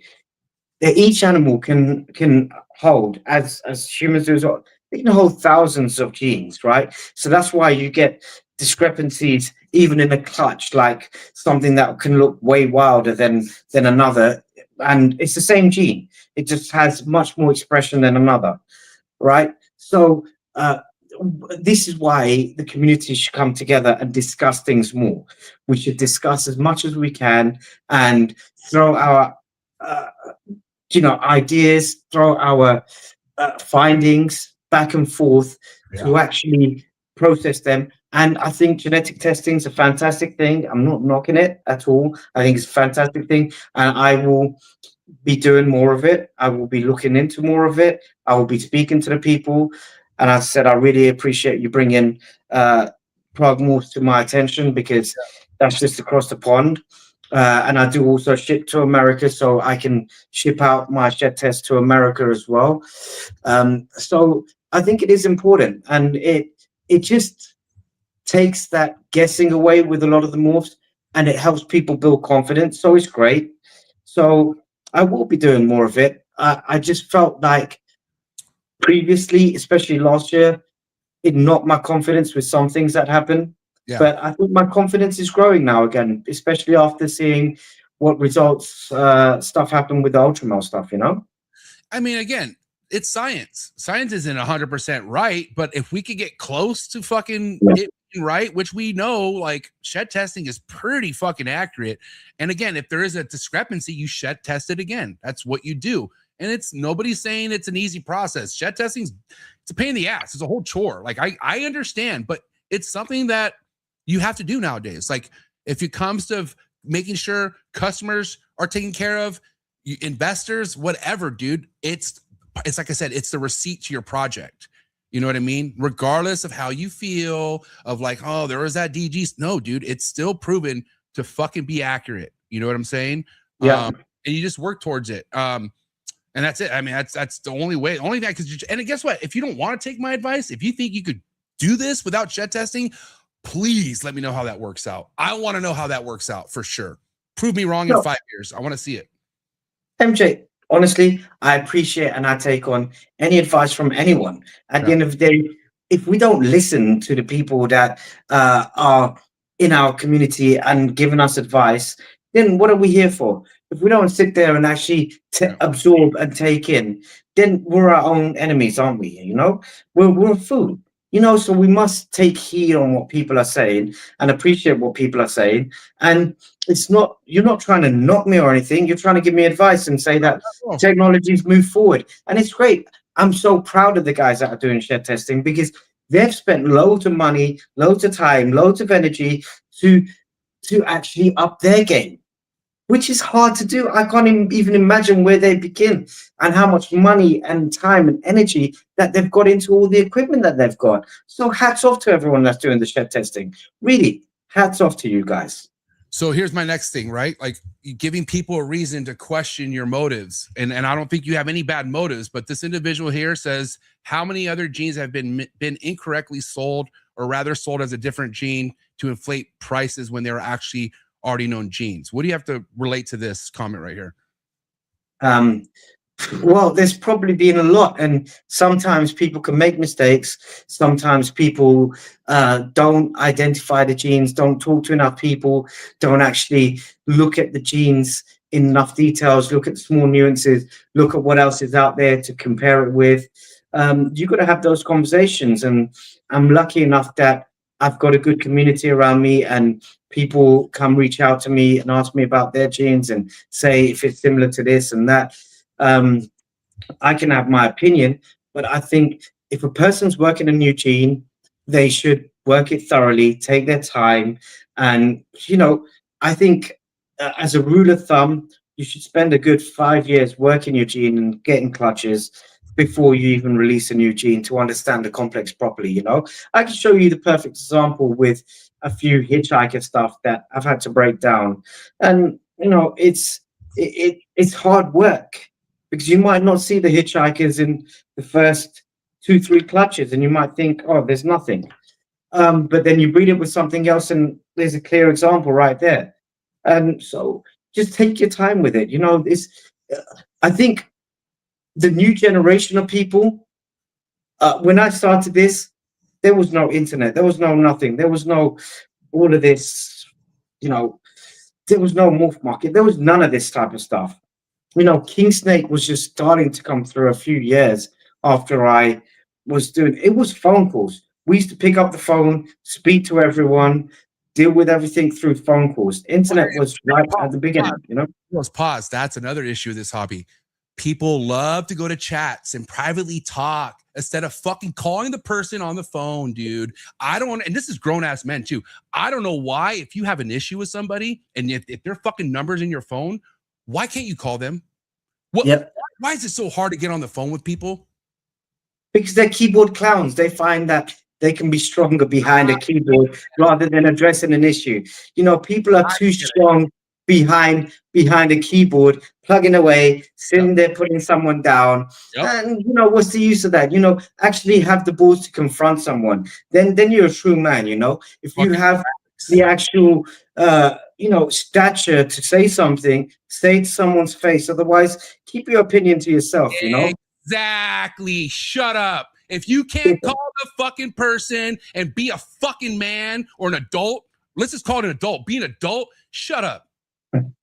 that each animal can hold, as humans do as well, they can hold thousands of genes, right? So that's why you get discrepancies even in a clutch, like something that can look way wilder than another. And it's the same gene. It just has much more expression than another, right? So this is why the community should come together and discuss things more. We should discuss as much as we can and throw our ideas, throw our findings back and forth to actually process them. And I think genetic testing is a fantastic thing. I'm not knocking it at all. I think it's a fantastic thing, and I will be doing more of it. I will be looking into more of it. I will be speaking to the people. And as I said, I really appreciate you bringing Prague Morphs to my attention, because that's just across the pond. And I do also ship to America, so I can ship out my shed test to America as well. So I think it is important, and it just takes that guessing away with a lot of the morphs, and it helps people build confidence. So it's great. So I will be doing more of it. I just felt like previously, especially last year, it knocked my confidence with some things that happened. Yeah. But I think my confidence is growing now again, especially after seeing what results stuff happened with the Ultramel stuff, you know? I mean, again, it's science. Science isn't 100% right, but if we could get close to fucking it being right, which we know, like, shed testing is pretty fucking accurate. And again, if there is a discrepancy, you shed test it again. That's what you do. And it's nobody's saying it's an easy process. Shed testing, it's a pain in the ass. It's a whole chore. Like, I understand, but it's something that you have to do nowadays. Like, if it comes to making sure customers are taken care of, investors, whatever, dude, it's like I said, it's the receipt to your project. You know what I mean? Regardless of how you feel of like, oh, there was that DG. No, dude, it's still proven to fucking be accurate. You know what I'm saying? Yeah. And you just work towards it. And that's it. I mean, that's the only way. Only that, because and guess what? If you don't want to take my advice, if you think you could do this without shed testing, please let me know how that works out. I want to know how that works out for sure. Prove me wrong in 5 years. I want to see it. MJ, honestly, I appreciate and I take on any advice from anyone. At the end of the day, if we don't listen to the people that are in our community and giving us advice, then what are we here for? If we don't sit there and actually absorb and take in, then we're our own enemies, aren't we? You know, we're food. You know, so we must take heed on what people are saying and appreciate what people are saying. And it's not, you're not trying to knock me or anything. You're trying to give me advice and say that technologies move forward. And it's great. I'm so proud of the guys that are doing shed testing, because they've spent loads of money, loads of time, loads of energy to actually up their game, which is hard to do. I can't even imagine where they begin and how much money and time and energy that they've got into all the equipment that they've got. So hats off to everyone that's doing the shed testing. Really, hats off to you guys. So here's my next thing, right? Like, giving people a reason to question your motives. And I don't think you have any bad motives, but this individual here says, how many other genes have been incorrectly sold, or rather sold as a different gene to inflate prices when they were actually already known genes? What do you have to relate to this comment right here? Well, there's probably been a lot, and sometimes people can make mistakes. Sometimes people don't identify the genes, don't talk to enough people, don't actually look at the genes in enough details, look at small nuances, look at what else is out there to compare it with. You've got to have those conversations, and I'm lucky enough that I've got a good community around me, and people come reach out to me and ask me about their genes and say if it's similar to this and that. I can have my opinion, but I think if a person's working a new gene, they should work it thoroughly, take their time. And, I think as a rule of thumb, you should spend a good 5 years working your gene and getting clutches before you even release a new gene to understand the complex properly. I can show you the perfect example with a few hitchhiker stuff that I've had to break down. And, it's hard work, because you might not see the hitchhikers in the first 2-3 clutches, and you might think, oh, there's nothing. But then you breed it with something else, and there's a clear example right there. And so just take your time with it. I think the new generation of people, when I started this, there was no internet, there was no nothing, there was no all of this, there was no morph market, there was none of this type of stuff. King Snake was just starting to come through a few years after I was doing it. Was phone calls. We used to pick up the phone, speak to everyone, deal with everything through phone calls. Internet was right at the beginning, Let's pause. That's another issue of this hobby. People love to go to chats and privately talk instead of fucking calling the person on the phone, dude. And this is grown-ass men too. I don't know why, if you have an issue with somebody and if their fucking number's in your phone, why can't you call them? Why is it so hard to get on the phone with people? Because they're keyboard clowns. They find that they can be stronger behind a keyboard rather than addressing an issue. People are too strong behind a keyboard, plugging away, sitting there, putting someone down. And what's the use of that? Actually have the balls to confront someone. Then you're a true man. If you have the actual stature to say something, say it to someone's face. Otherwise, keep your opinion to yourself. Exactly. Shut up. If you can't call the fucking person and be a fucking man or an adult, let's just call it an adult. Be an adult. Shut up. I'm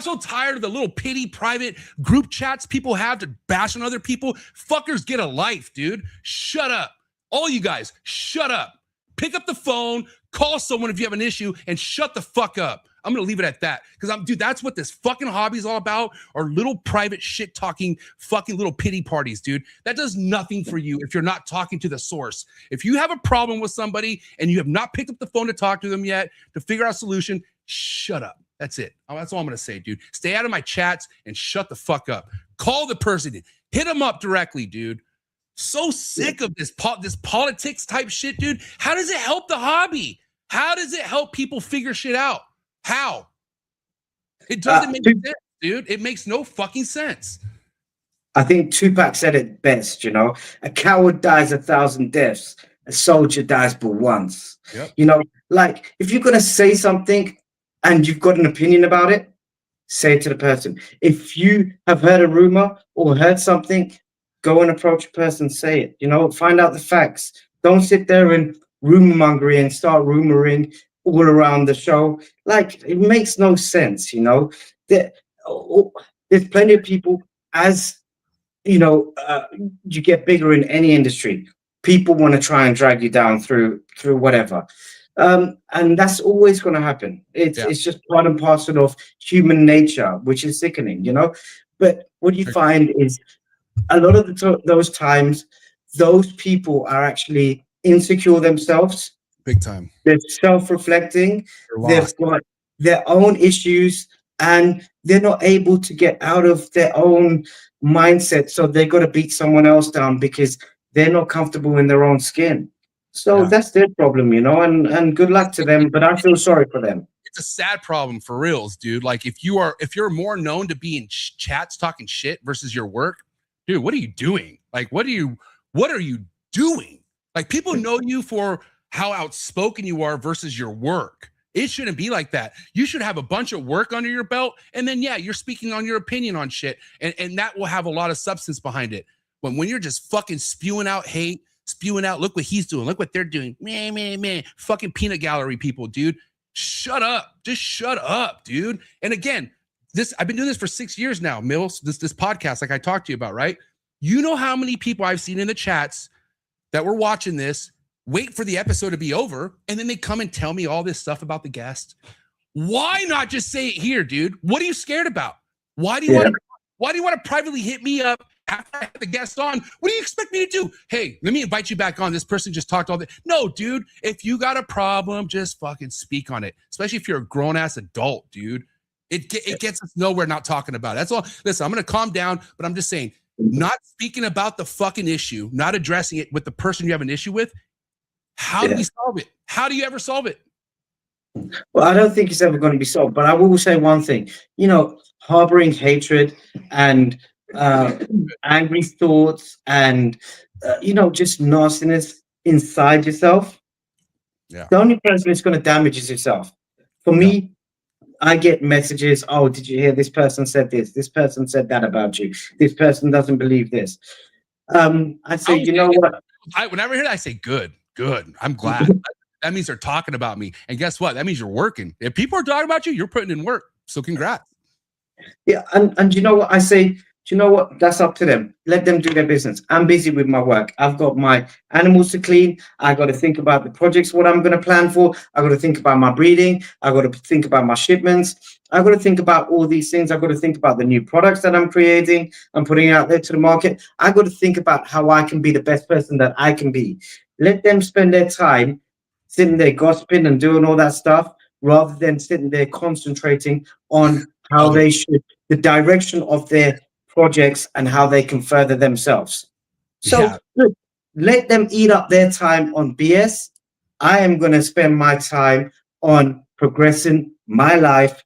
so tired of the little pity private group chats people have to bash on other people. Fuckers, get a life, dude. Shut up. All you guys, shut up. Pick up the phone, call someone if you have an issue, and shut the fuck up. I'm gonna leave it at that, because dude, that's what this fucking hobby is all about, are little private shit talking fucking little pity parties, dude. That does nothing for you if you're not talking to the source. If you have a problem with somebody and you have not picked up the phone to talk to them yet to figure out a solution, shut up. That's it. That's all I'm gonna say, dude. Stay out of my chats and shut the fuck up. Call the person, hit them up directly, dude. So sick of this politics type shit, dude. How does it help the hobby? How does it help people figure shit out? How? It doesn't make sense, dude. It makes no fucking sense. I think Tupac said it best, a coward dies 1,000 deaths, a soldier dies but once. Like, if you're going to say something and you've got an opinion about it, say it to the person. If you have heard a rumor or heard something, go and approach a person, say it, find out the facts. Don't sit there and rumor mongering and start rumoring all around the show. Like, it makes no sense. There's plenty of people, as you get bigger in any industry, people want to try and drag you down through whatever. And that's always going to happen. It's just part and parcel of human nature, which is sickening, But what you find is a lot of those times, those people are actually insecure themselves. Big time. They're self-reflecting. They've got their own issues, and they're not able to get out of their own mindset. So they've got to beat someone else down because they're not comfortable in their own skin. So that's their problem, and good luck to them. But I feel sorry for them. It's a sad problem for reals, dude. Like, if you're more known to be in chats talking shit versus your work, dude, what are you doing? Like, what are you doing? Like, people know you for how outspoken you are versus your work. It shouldn't be like that. You should have a bunch of work under your belt, and then you're speaking on your opinion on shit, and that will have a lot of substance behind it. But when you're just fucking spewing out hate, spewing out, look what he's doing, look what they're doing, man, fucking peanut gallery people, dude. Shut up. Just shut up, dude. And again, I've been doing this for 6 years now, Millz, this podcast, like I talked to you about, right? You know how many people I've seen in the chats that were watching this wait for the episode to be over, and then they come and tell me all this stuff about the guest. Why not just say it here, dude? What are you scared about? Why do you Why do you want to privately hit me up after I have the guest on? What do you expect me to do? Hey, let me invite you back on. This person just talked all that. No, dude, if you got a problem, just fucking speak on it. Especially if you're a grown-ass adult, dude. It gets us nowhere not talking about it. That's all. Listen, I'm going to calm down, but I'm just saying, not speaking about the fucking issue, not addressing it with the person you have an issue with, how do we solve it? How do you ever solve it? Well, I don't think it's ever going to be solved, but I will say one thing. You know, harboring hatred and angry thoughts and, you know, just nastiness inside yourself. Yeah. The only person that's going to damage is yourself. For me, I get messages, oh, did you hear this person said this? This person said that about you. This person doesn't believe this. I say, you know what? Whenever I hear that, I say, good. I'm glad. That means they're talking about me. And guess what? That means you're working. If people are talking about you, you're putting in work. So congrats. Yeah, and you know what I say? Do you know what? That's up to them. Let them do their business. I'm busy with my work. I've got my animals to clean. I got to think about the projects, what I'm going to plan for. I got to think about my breeding. I got to think about my shipments. I got to think about all these things. I got to think about the new products that I'm creating. I'm putting out there to the market. I got to think about how I can be the best person that I can be. Let them spend their time sitting there gossiping and doing all that stuff, rather than sitting there concentrating on how they should, the direction of their projects and how they can further themselves. So look, let them eat up their time on BS. I am going to spend my time on progressing my life,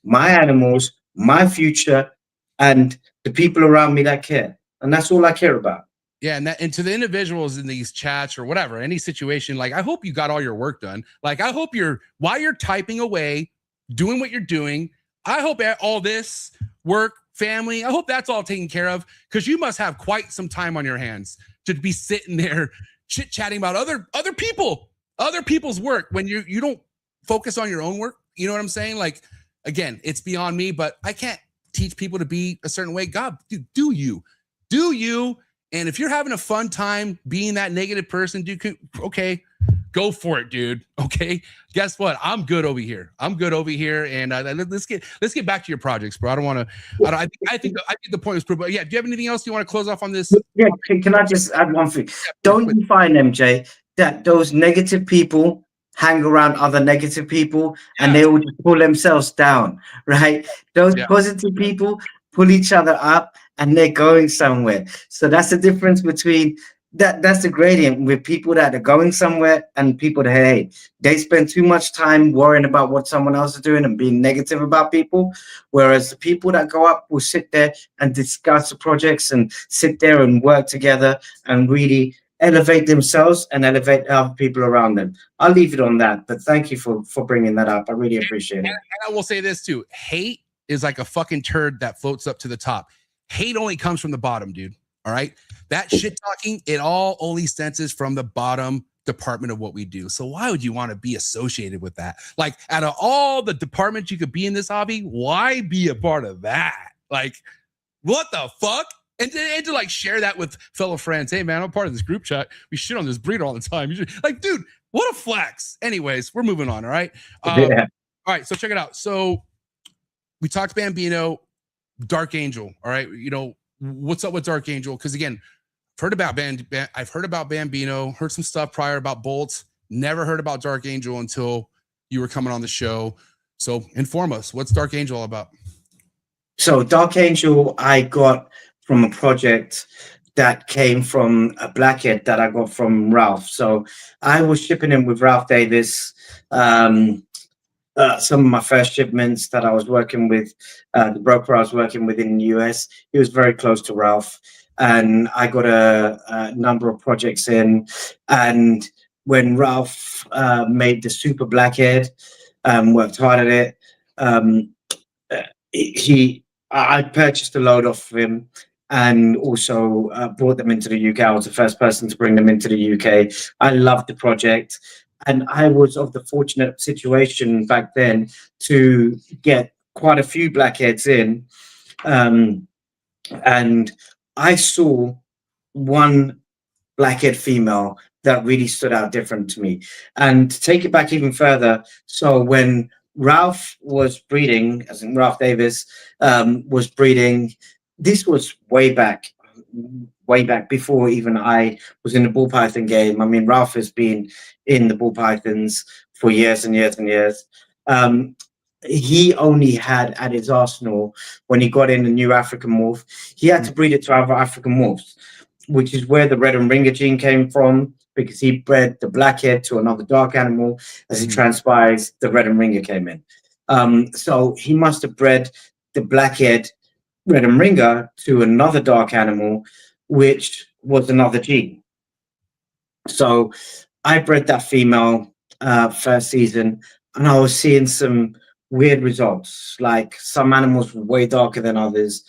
my animals, my future, and the people around me that care. And that's all I care about. Yeah, and to the individuals in these chats or whatever, any situation, like, I hope you got all your work done. Like, I hope while you're typing away, doing what you're doing, I hope all this work, family, I hope that's all taken care of, because you must have quite some time on your hands to be sitting there chit-chatting about other people's work when you don't focus on your own work. You know what I'm saying? Like, again, it's beyond me, but I can't teach people to be a certain way. God, dude, do you? And if you're having a fun time being that negative person, dude, okay, go for it, dude. Okay, guess what? I'm good over here. And let's get back to your projects, bro. I think the point was proved. But yeah, do you have anything else you want to close off on this? Yeah, can I just add one thing? Don't you find, MJ, that those negative people hang around other negative people and they all just pull themselves down, right? Those positive people pull each other up and they're going somewhere. So that's the difference between that's the gradient with people that are going somewhere and people that, hey, they spend too much time worrying about what someone else is doing and being negative about people. Whereas the people that go up will sit there and discuss the projects and sit there and work together and really elevate themselves and elevate other people around them. I'll leave it on that, but thank you for bringing that up. I really appreciate it. And I will say this too. Hate is like a fucking turd that floats up to the top. Hate only comes from the bottom, dude. All right. That shit talking, it all only senses from the bottom department of what we do. So why would you want to be associated with that? Like, out of all the departments you could be in this hobby, why be a part of that? Like, what the fuck? And to like share that with fellow friends. Hey man, I'm part of this group chat. We shit on this breeder all the time. Like, dude, what a flex. Anyways, we're moving on. All right. All right. So check it out. So we talked Bambino, DarkAngel. All right. You know, what's up with DarkAngel? Because again, I've heard about Bambino, heard some stuff prior about Bolts, never heard about DarkAngel until you were coming on the show. So inform us, what's DarkAngel all about? So DarkAngel, I got from a project that came from a blackhead that I got from Ralph. So I was shipping him with Ralph Davis. Some of my first shipments that I was working with, the broker I was working with in the US, he was very close to Ralph. And I got a number of projects in. And when Ralph made the Super Blackhead, worked hard at it, I purchased a load off of him and also brought them into the UK. I was the first person to bring them into the UK. I loved the project. And I was of the fortunate situation back then to get quite a few blackheads in. And I saw one blackhead female that really stood out different to me. And to take it back even further, so when Ralph was breeding, as in Ralph Davis was breeding this was way back before even I was in the ball python game. I mean, Ralph has been in the ball pythons for years and years and years. He only had at his arsenal, when he got in the new African morph, he had to breed it to other African morphs, which is where the red and ringer gene came from, because he bred the blackhead to another dark animal. As it transpires, the red and ringer came in. So he must have bred the blackhead red and ringer to another dark animal, which was another gene. So I bred that female first season, and I was seeing some weird results. Like, some animals were way darker than others.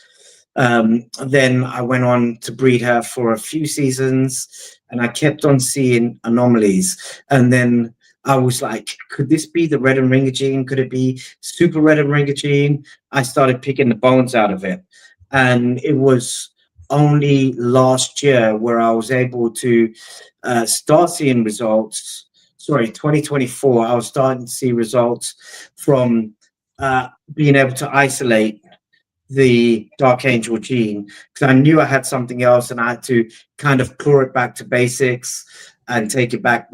Then I went on to breed her for a few seasons, and I kept on seeing anomalies. And then I was like, could this be the red and ringer gene? Could it be super red and ringer gene? I started picking the bones out of it. And it was only last year where I was able to start seeing results. Sorry, 2024, I was starting to see results from being able to isolate the DarkAngel gene, because I knew I had something else, and I had to kind of claw it back to basics and take it back.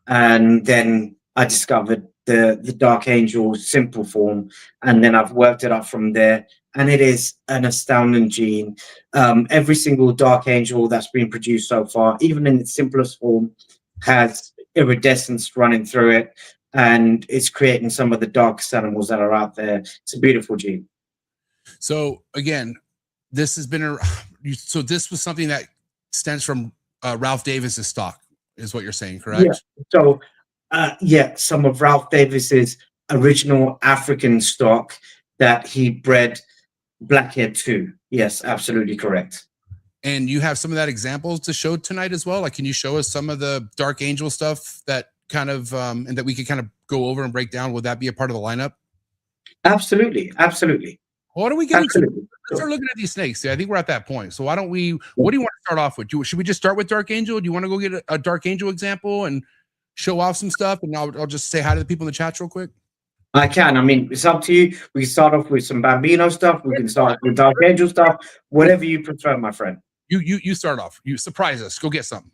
And then I discovered the DarkAngel simple form, and then I've worked it up from there. And it is an astounding gene. Every single DarkAngel that's been produced so far, even in its simplest form, has iridescence running through it, and it's creating some of the darkest animals that are out there. It's a beautiful gene. So again, this has been so this was something that stems from Ralph Davis's stock, is what you're saying, correct? Yeah. So some of Ralph Davis's original African stock that he bred blackhead to. Yes, absolutely correct. And you have some of that examples to show tonight as well. Like, can you show us some of the DarkAngel stuff that kind of and that we could kind of go over and break down? Would that be a part of the lineup? Absolutely. What are we getting to? Let's start looking at these snakes. Yeah, I think we're at that point. So why don't we? What do you want to start off with? Should we just start with DarkAngel? Do you want to go get a DarkAngel example and show off some stuff? And I'll just say hi to the people in the chats real quick. I can. I mean, it's up to you. We can start off with some Bambino stuff. We can start with DarkAngel stuff. Whatever you prefer, my friend. You start off. You surprise us. Go get something.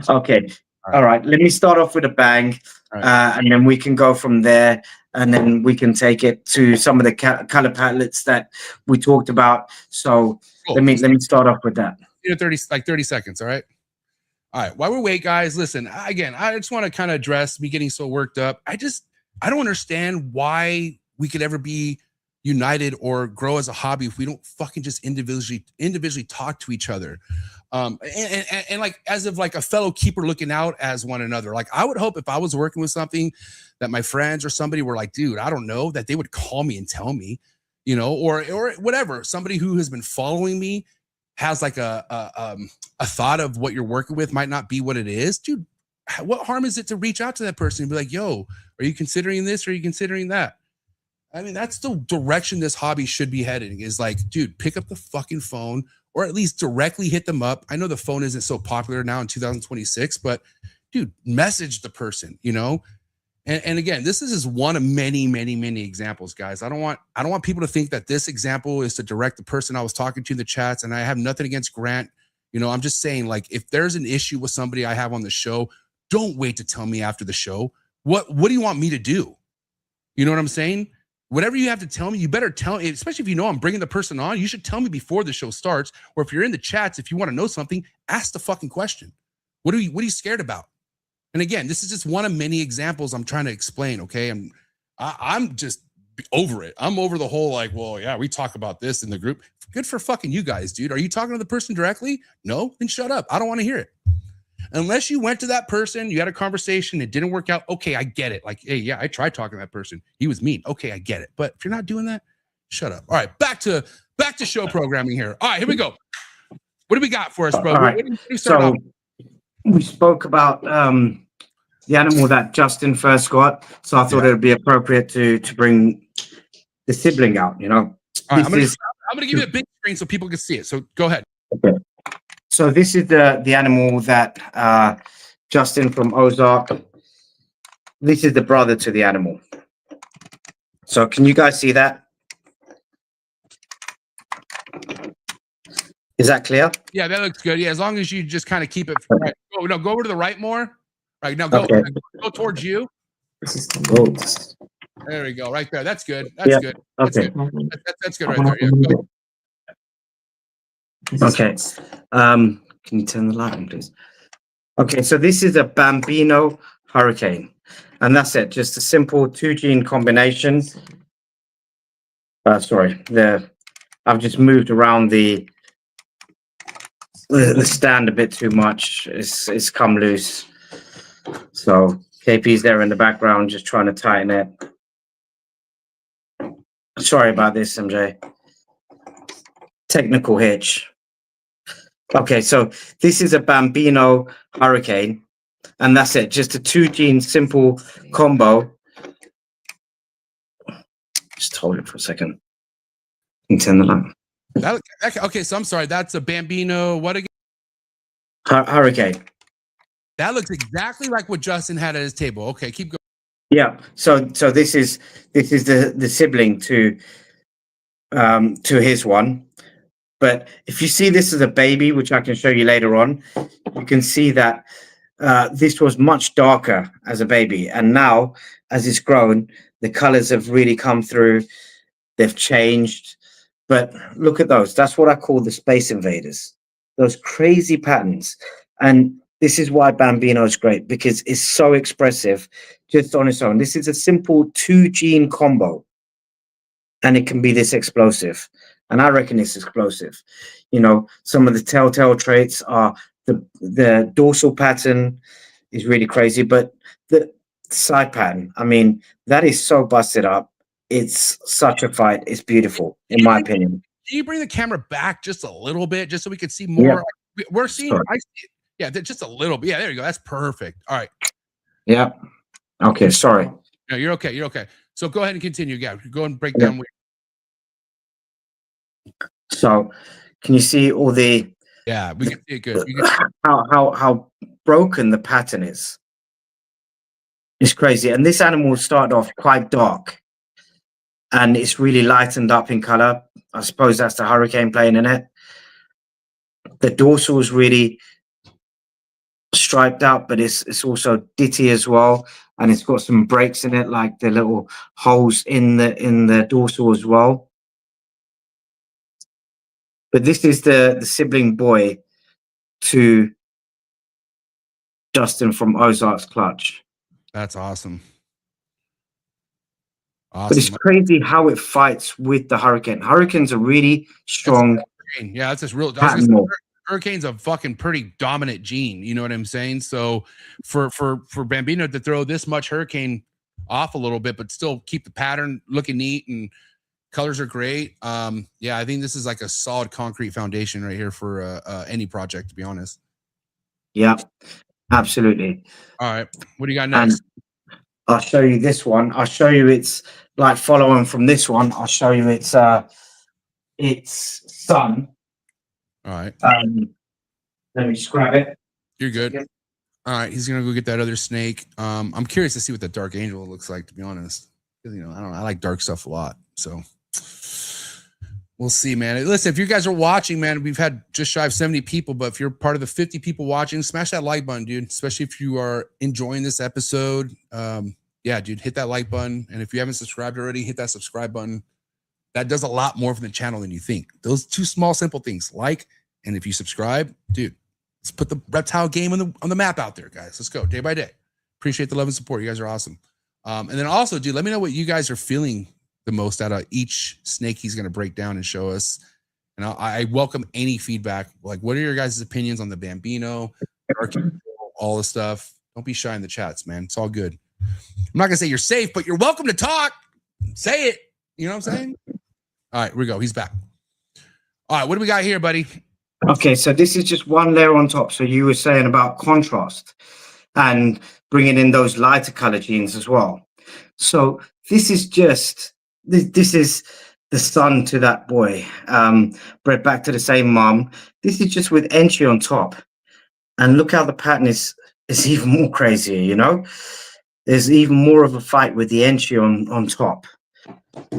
Okay. All right. Let me start off with a bang, and then we can go from there, and then we can take it to some of the color palettes that we talked about. So cool. let me start off with that. 30 seconds. All right. All right. While we wait, guys, listen. Again, I just want to kind of address me getting so worked up. I don't understand why we could ever be united or grow as a hobby if we don't fucking just individually talk to each other. And like, as of like a fellow keeper looking out as one another. Like, I would hope if I was working with something that my friends or somebody were like, dude, I don't know, that they would call me and tell me, you know, or whatever. Somebody who has been following me has like a thought of what you're working with might not be what it is. Dude, what harm is it to reach out to that person and be like, yo, are you considering this? Or are you considering that? I mean, that's the direction this hobby should be heading, is like, dude, pick up the fucking phone, or at least directly hit them up. I know the phone isn't so popular now in 2026, but dude, message the person, you know? And again, this is just one of many, many, many examples, guys. I don't want people to think that this example is to direct the person I was talking to in the chats, and I have nothing against Grant. You know, I'm just saying, like, if there's an issue with somebody I have on the show, don't wait to tell me after the show. What do you want me to do? You know what I'm saying? Whatever you have to tell me, you better tell me, especially if you know I'm bringing the person on, you should tell me before the show starts. Or if you're in the chats, if you want to know something, ask the fucking question. What are you scared about? And again, this is just one of many examples I'm trying to explain, okay? I'm just over it. I'm over the whole like, well, yeah, we talk about this in the group. Good for fucking you guys, dude. Are you talking to the person directly? No? Then shut up. I don't want to hear it. Unless you went to that person, you had a conversation, it didn't work out. Okay, I get it. Like, hey, yeah, I tried talking to that person. He was mean. Okay, I get it. But if you're not doing that, shut up. All right, back to show programming here. All right, here we go. What do we got for us, bro? All right. So we spoke about the animal that Justin first got. So I thought it would be appropriate to bring the sibling out, you know. All right, I'm gonna give you a big screen so people can see it. So go ahead. Okay. So this is the animal that Justin from Ozark. This is the brother to the animal. So can you guys see that? Is that clear? Yeah, that looks good. Yeah, as long as you just kind of keep it right. Oh no, go over to the right more. Right now, go Okay. go towards you. Oh, There we go. Right there. That's good. That's yeah. good. That's Okay. good. That's good right there. Yeah. Go. Okay. Can you turn the light on, please? Okay, so this is a Bambino Hurricane, and that's it. Just a simple 2-gene combination. Sorry, I've just moved around the stand a bit too much. It's come loose. So KP's there in the background, just trying to tighten it. Sorry about this, MJ. Technical hitch. Okay, so this is a Bambino Hurricane, and that's it. Just a 2-gene simple combo. Just hold it for a second. You can turn the light. Okay, so I'm sorry. That's a Bambino. What again? Hurricane. That looks exactly like what Justin had at his table. Okay, keep going. Yeah. So this is the sibling to his one. But if you see this as a baby, which I can show you later on, you can see that this was much darker as a baby. And now, as it's grown, the colors have really come through. They've changed. But look at those. That's what I call the Space Invaders. Those crazy patterns. And this is why Bambino is great, because it's so expressive just on its own. This is a simple 2-gene combo. And it can be this explosive. And I reckon it's explosive. You know, some of the telltale traits are the dorsal pattern is really crazy, but the side pattern, I mean, that is so busted up. It's such a fight. It's beautiful, in my opinion. Can you bring the camera back just a little bit, just so we can see more? Yeah. We're seeing, I see it. Yeah, just a little bit. Yeah, there you go. That's perfect. All right. Yeah. Okay, sorry. No, you're okay. You're okay. So go ahead and continue. Yeah, go and break down. So, can you see all the? Yeah, we can see it good. How broken the pattern is. It's crazy. And this animal started off quite dark, and it's really lightened up in color. I suppose that's the hurricane playing in it. The dorsal is really striped out, but it's also ditty as well, and it's got some breaks in it, like the little holes in the dorsal as well. But this is the sibling boy to Justin from Ozark's Clutch. That's awesome. But it's crazy how it fights with the hurricane. Hurricanes are really strong. Yeah, that's just real. Hurricane's a fucking pretty dominant gene. You know what I'm saying? So for Bambino to throw this much hurricane off a little bit, but still keep the pattern looking neat and colors are great. Yeah, I think this is like a solid concrete foundation right here for any project, to be honest. Yeah, absolutely. All right, what do you got next? And I'll show you this one. I'll show you it's like following from this one. I'll show you its son. All right. Let me just grab it. You're good. Yeah. All right, he's gonna go get that other snake. I'm curious to see what the dark angel looks like, to be honest. You know, I don't know. I like dark stuff a lot, so we'll see, man. Listen, if you guys are watching, man, we've had just shy of 70 people, but if you're part of the 50 people watching, smash that like button, dude. Especially if you are enjoying this episode. Yeah, dude, hit that like button, and if you haven't subscribed already, hit that subscribe button. That does a lot more for the channel than you think. Those two small, simple things, like, and if you subscribe, dude, let's put the reptile game on the map out there, guys. Let's go day by day. Appreciate the love and support. You guys are awesome. And then also, dude, let me know what you guys are feeling the most out of each snake he's going to break down and show us. And I welcome any feedback. Like, what are your guys' opinions on the Bambino, all this stuff? Don't be shy in the chats, man. It's all good. I'm not going to say you're safe, but you're welcome to talk. Say it. You know what I'm saying? All right, here we go. He's back. All right, what do we got here, buddy? Okay, so this is just one layer on top. So you were saying about contrast and bringing in those lighter color genes as well. So this is just, this is the son to that boy, bred back to the same mom. This is just with entry on top. And look how the pattern is even more crazier, you know? There's even more of a fight with the entry on top.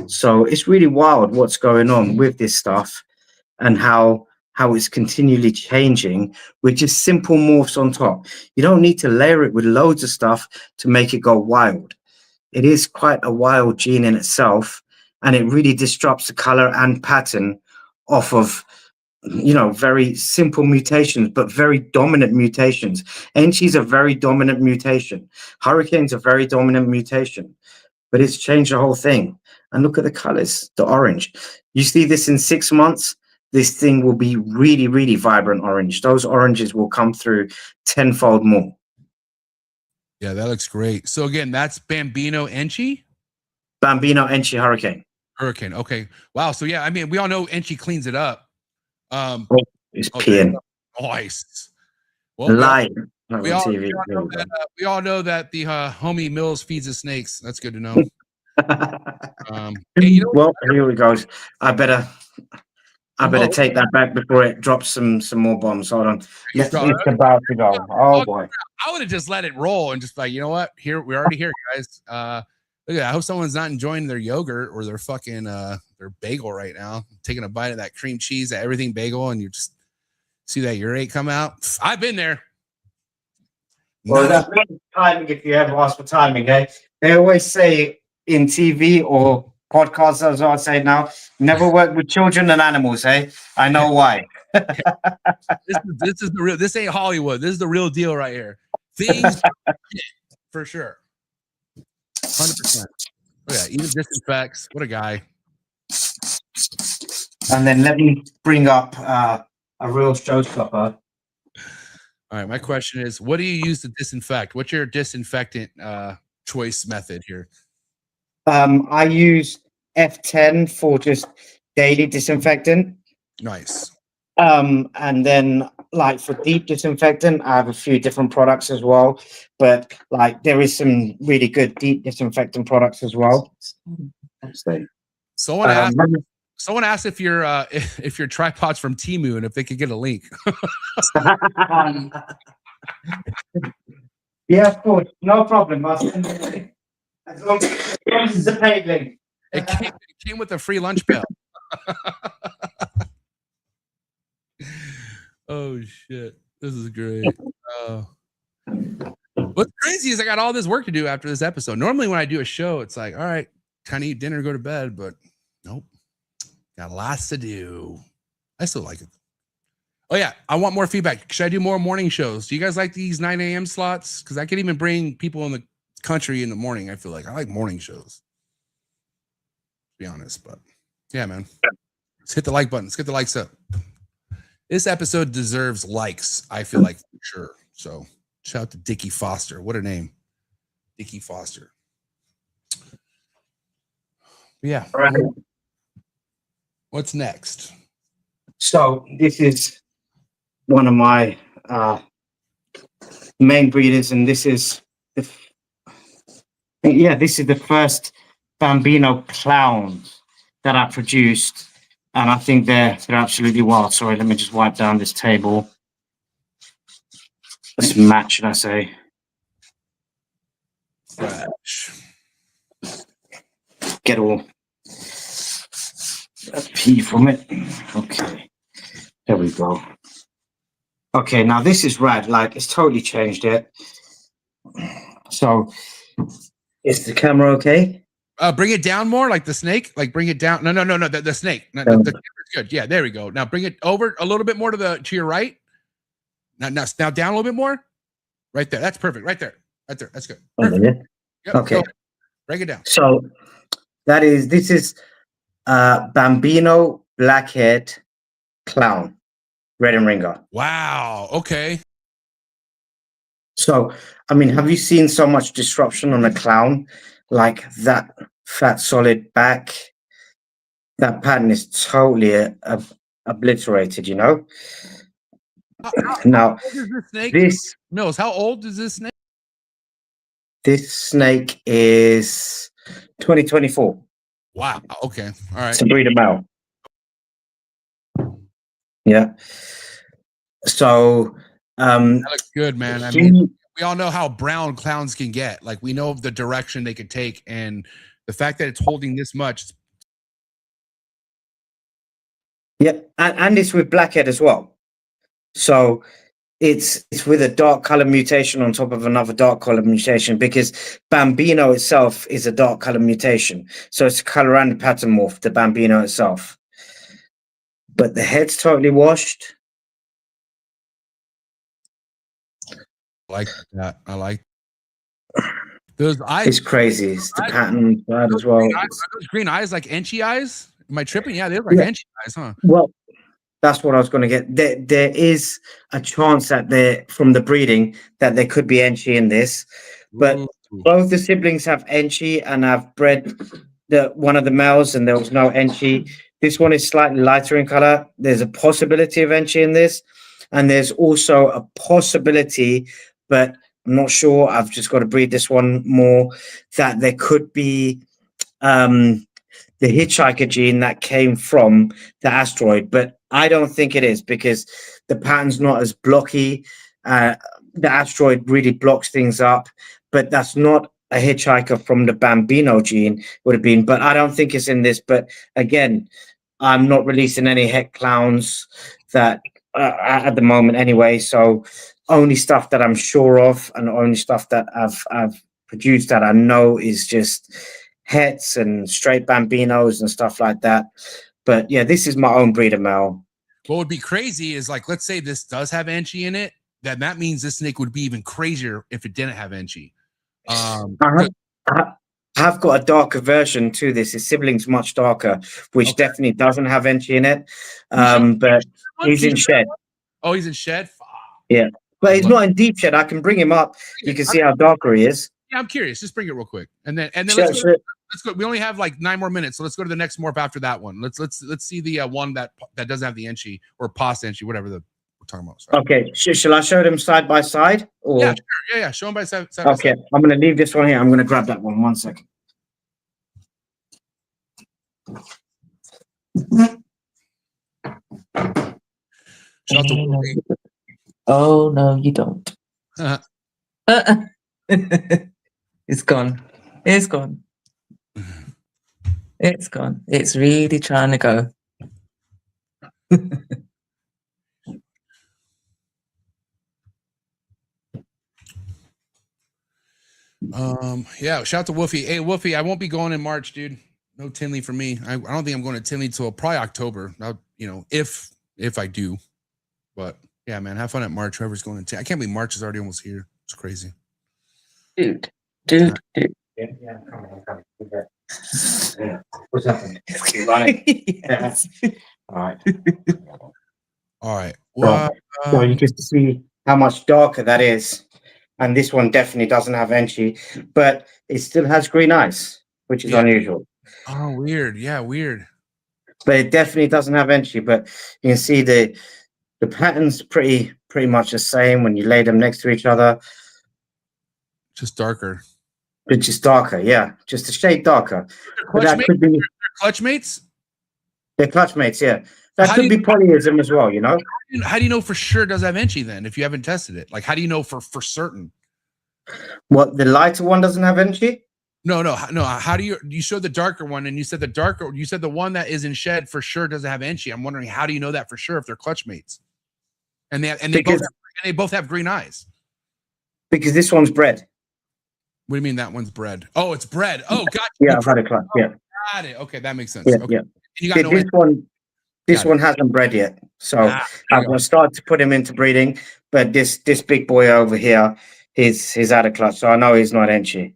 So it's really wild what's going on with this stuff and how how it's continually changing with just simple morphs on top. You don't need to layer it with loads of stuff to make it go wild. It is quite a wild gene in itself, and it really disrupts the color and pattern off of, you know, very simple mutations, but very dominant mutations. Enchi's a very dominant mutation. Hurricane's a very dominant mutation, but it's changed the whole thing. And look at the colors, the orange. You see this in 6 months, this thing will be really, really vibrant orange. Those oranges will come through tenfold more. Yeah, that looks great. So again, that's Bambino Enchi? Bambino Enchi Hurricane. Hurricane. Okay. Wow. So yeah, I mean, we all know Enchi cleans it up. It's peeing. Nice. Well, we all know that the homie Millz feeds the snakes. That's good to know. Hey, you know, well, here we go. I better take that back before it drops some more bombs. Hold on. It's about to go. Oh boy. I would have just let it roll and just like, you know what? Here we're already here, guys. Look at that. I hope someone's not enjoying their yogurt or their fucking their bagel right now. Taking a bite of that cream cheese, that everything bagel, and you just see that urate come out. I've been there. Well, that's timing. If you ever ask for timing, eh? They always say in TV or podcasts, as I say now, never work with children and animals, eh? I know why. This is the real. This ain't Hollywood. This is the real deal right here. Things for sure. 100%. Oh yeah, even disinfects. What a guy. And then let me bring up a real showstopper. All right, my question is, what do you use to disinfect? What's your disinfectant choice method here? I use F10 for just daily disinfectant. Nice. And then like for deep disinfectant, I have a few different products as well, but like there is some really good deep disinfectant products as well. Someone asked if your tripod's from Temu and if they could get a link. Yeah, of course, no problem. I'll send you a link. As long as it's a paid link. It came with a free lunch bell. Oh shit, this is great. What's crazy is I got all this work to do after this episode. Normally when I do a show, it's like, all right, kind of eat dinner, go to bed, but nope, got lots to do. I still like it. Oh yeah, I want more feedback. Should I do more morning shows? Do you guys like these 9 a.m. slots? Because I can even bring people in the country in the morning. I feel like I like morning shows, to be honest. But yeah, man, let's hit the like button. Let's get the likes up. This episode deserves likes, I feel like, for sure. So shout out to Dickie Foster. What a name. Dickie Foster. Yeah. All right. What's next? So this is one of my main breeders, and this is the first Bambino clowns that I produced. And I think they're absolutely wild. Sorry, let me just wipe down this table. This mat, should I say? Fresh. Get all a pee from it. Okay, there we go. Okay, now this is rad. Like it's totally changed it. So, is the camera okay? Bring it down more, like the snake. Like bring it down. No. The snake. No, the camera's good. Yeah, there we go. Now bring it over a little bit more to your right. Now down a little bit more. Right there. That's perfect. Right there. That's good. Perfect. Yep, okay. Go. Break it down. So this is Bambino black-haired clown, red and ringer. Wow. Okay. So I mean, have you seen so much disruption on a clown? Like that fat solid back, that pattern is totally obliterated, you know. Now, how old is this snake? This Millz, how old is this snake? This snake is 2024. Wow. Okay. All right. It's a breeder male. Yeah. So that looks good, man. I mean, we all know how brown clowns can get. Like we know the direction they could take, and the fact that it's holding this much. Yeah, and it's with blackhead as well. So it's with a dark color mutation on top of another dark color mutation, because Bambino itself is a dark color mutation. So it's a color and pattern morph, the Bambino itself. But the head's totally washed. I like that. I like those eyes. It's crazy. It's the pattern side as well. Are those green eyes like Enchy eyes? Am I tripping? Yeah, they look like Enchy eyes, huh? Well, that's what I was going to get. There is a chance that from the breeding that there could be Enchy in this, but both the siblings have Enchy, and I've bred one of the males, and there was no Enchy. This one is slightly lighter in color. There's a possibility of Enchy in this, and there's also a possibility, but I'm not sure. I've just got to breed this one more, that there could be the hitchhiker gene that came from the asteroid, but I don't think it is, because the pattern's not as blocky. The asteroid really blocks things up, but that's not a hitchhiker from the Bambino gene, would have been, but I don't think it's in this. But again, I'm not releasing any heck clowns that at the moment anyway, so only stuff that I'm sure of, and only stuff that I've produced that I know is just hets and straight Bambinos and stuff like that. But yeah, this is my own breeder male. What would be crazy is, like, let's say this does have Enchy in it, then that means this snake would be even crazier if it didn't have Enchy. I've got a darker version to this. His sibling's much darker, which definitely doesn't have Enchy in it. But he's in shed. Oh, he's in shed? Yeah, but he's not in deep shed. I can bring him up. You can see how darker he is. Yeah, I'm curious. Just bring it real quick, and then Sure, let's go. We only have like 9 more minutes, so let's go to the next morph after that one. Let's see the one that doesn't have the Enchy, or past Enchy, whatever we're talking about. Sorry. Okay, shall I show them side by side? Or? Yeah, sure. Yeah. Show them by side. Okay, I'm going to leave this one here. I'm going to grab that one. 1 second. Shout out to Willie. Oh no, you don't. It's gone. It's gone. It's gone. It's really trying to go. Yeah, shout out to Wolfie. Hey, Wolfie, I won't be going in March, dude. No Tinley for me. I don't think I'm going to Tinley till probably October. Now, if I do. But yeah, man, have fun at March. Whoever's going to Tinley. I can't believe March is already almost here. It's crazy. Dude. Yeah, come on. Yeah. What's happening? Yes. All right. Well, so you just see how much darker that is. And this one definitely doesn't have Enchy, but it still has green eyes, which is unusual. Oh, weird. Yeah, weird. But it definitely doesn't have Enchy, but you can see the pattern's pretty much the same when you lay them next to each other. Just darker. But just darker, yeah. Just a shade darker. They're clutch mates? They're clutch mates, yeah. That could be polyism as well, How do you know for sure it does have Enchy then, if you haven't tested it? Like, how do you know for certain? What, the lighter one doesn't have Enchy? No. How do you showed the darker one, and you said the one that is in shed for sure doesn't have Enchy. I'm wondering, how do you know that for sure if they're clutch mates? And they both have green eyes. Because this one's bred. What do you mean that one's bred? Oh, it's bred. Oh, gotcha. Yeah, I've had a clutch. Yeah. Got it. Okay, that makes sense. Yeah, okay. yeah. You got This one hasn't bred yet, so I'm going to start to put him into breeding. But this big boy over here, he's out of clutch, so I know he's not Enchy.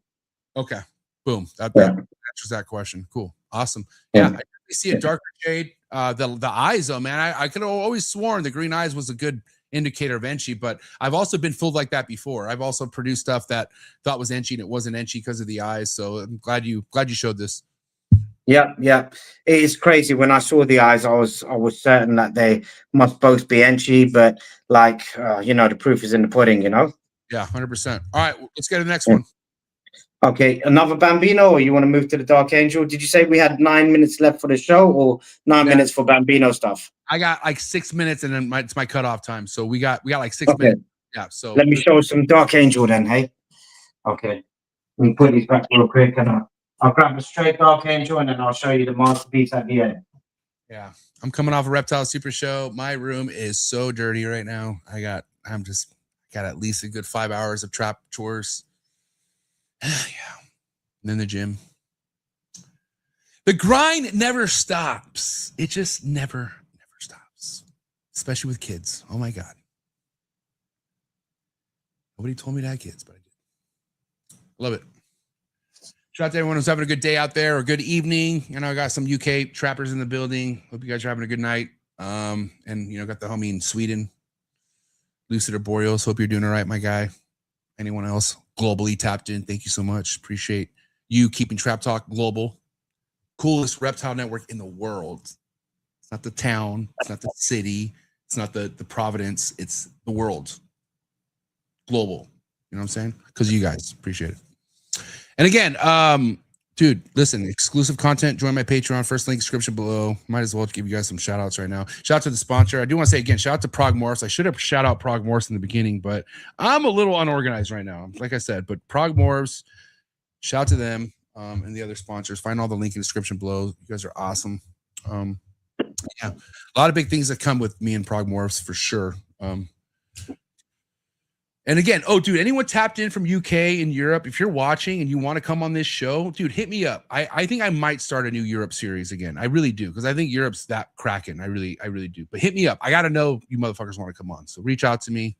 Okay, boom. That answers that question. Cool, awesome. Yeah, I see a darker shade. The eyes, though, man, I could have always sworn the green eyes was a good indicator of Enchy, but I've also been fooled like that before. I've also produced stuff that thought was Enchy and it wasn't Enchy because of the eyes. So I'm glad you showed this. Yeah. It is crazy. When I saw the eyes, I was certain that they must both be Enchy, but the proof is in the pudding, Yeah, 100%. All right, let's get to the next one. Okay, another Bambino, or you want to move to the Dark Angel? Did you say we had 9 minutes left for the show, or 9 minutes for Bambino stuff? I got like 6 minutes, and then it's my cutoff time. So we got like 6 minutes. Yeah. So let me show some Dark Angel then. Hey. Okay. Let me put these back real quick, and I'll grab a straight Dark Angel, and then I'll show you the masterpiece at the end. Yeah. I'm coming off a Reptile Super Show. My room is so dirty right now. I got at least a good 5 hours of trap chores. Yeah. And then the gym. The grind never stops. It just never stops. Especially with kids. Oh my God. Nobody told me to have kids, but I did. Love it. Shout out to everyone who's having a good day out there or good evening. You know, I got some UK trappers in the building. Hope you guys are having a good night. And you know, got the homie in Sweden, Lucid Arboreals. Hope you're doing all right, my guy. Anyone else globally tapped in? Thank you so much. Appreciate you keeping Trap Talk global. Coolest reptile network in the world. It's not the town. It's not the city. It's not the Providence. It's the world. Global. You know what I'm saying? Because of you guys. Appreciate it. And again, dude, listen, exclusive content. Join my Patreon. First link description below. Might as well give you guys some shout outs right now. Shout out to the sponsor. I do want to say again, shout out to Prog Morphs. I should have shout out Prog Morphs in the beginning, but I'm a little unorganized right now. Like I said, but Prog Morphs, shout out to them and the other sponsors. Find all the link in the description below. You guys are awesome. Yeah, a lot of big things that come with me and Prog Morphs for sure. And again, oh, dude, anyone tapped in from UK and Europe, if you're watching and you want to come on this show, dude, hit me up. I think I might start a new Europe series again. I really do, because I think Europe's that cracking. I really do. But hit me up. I got to know you motherfuckers want to come on. So reach out to me.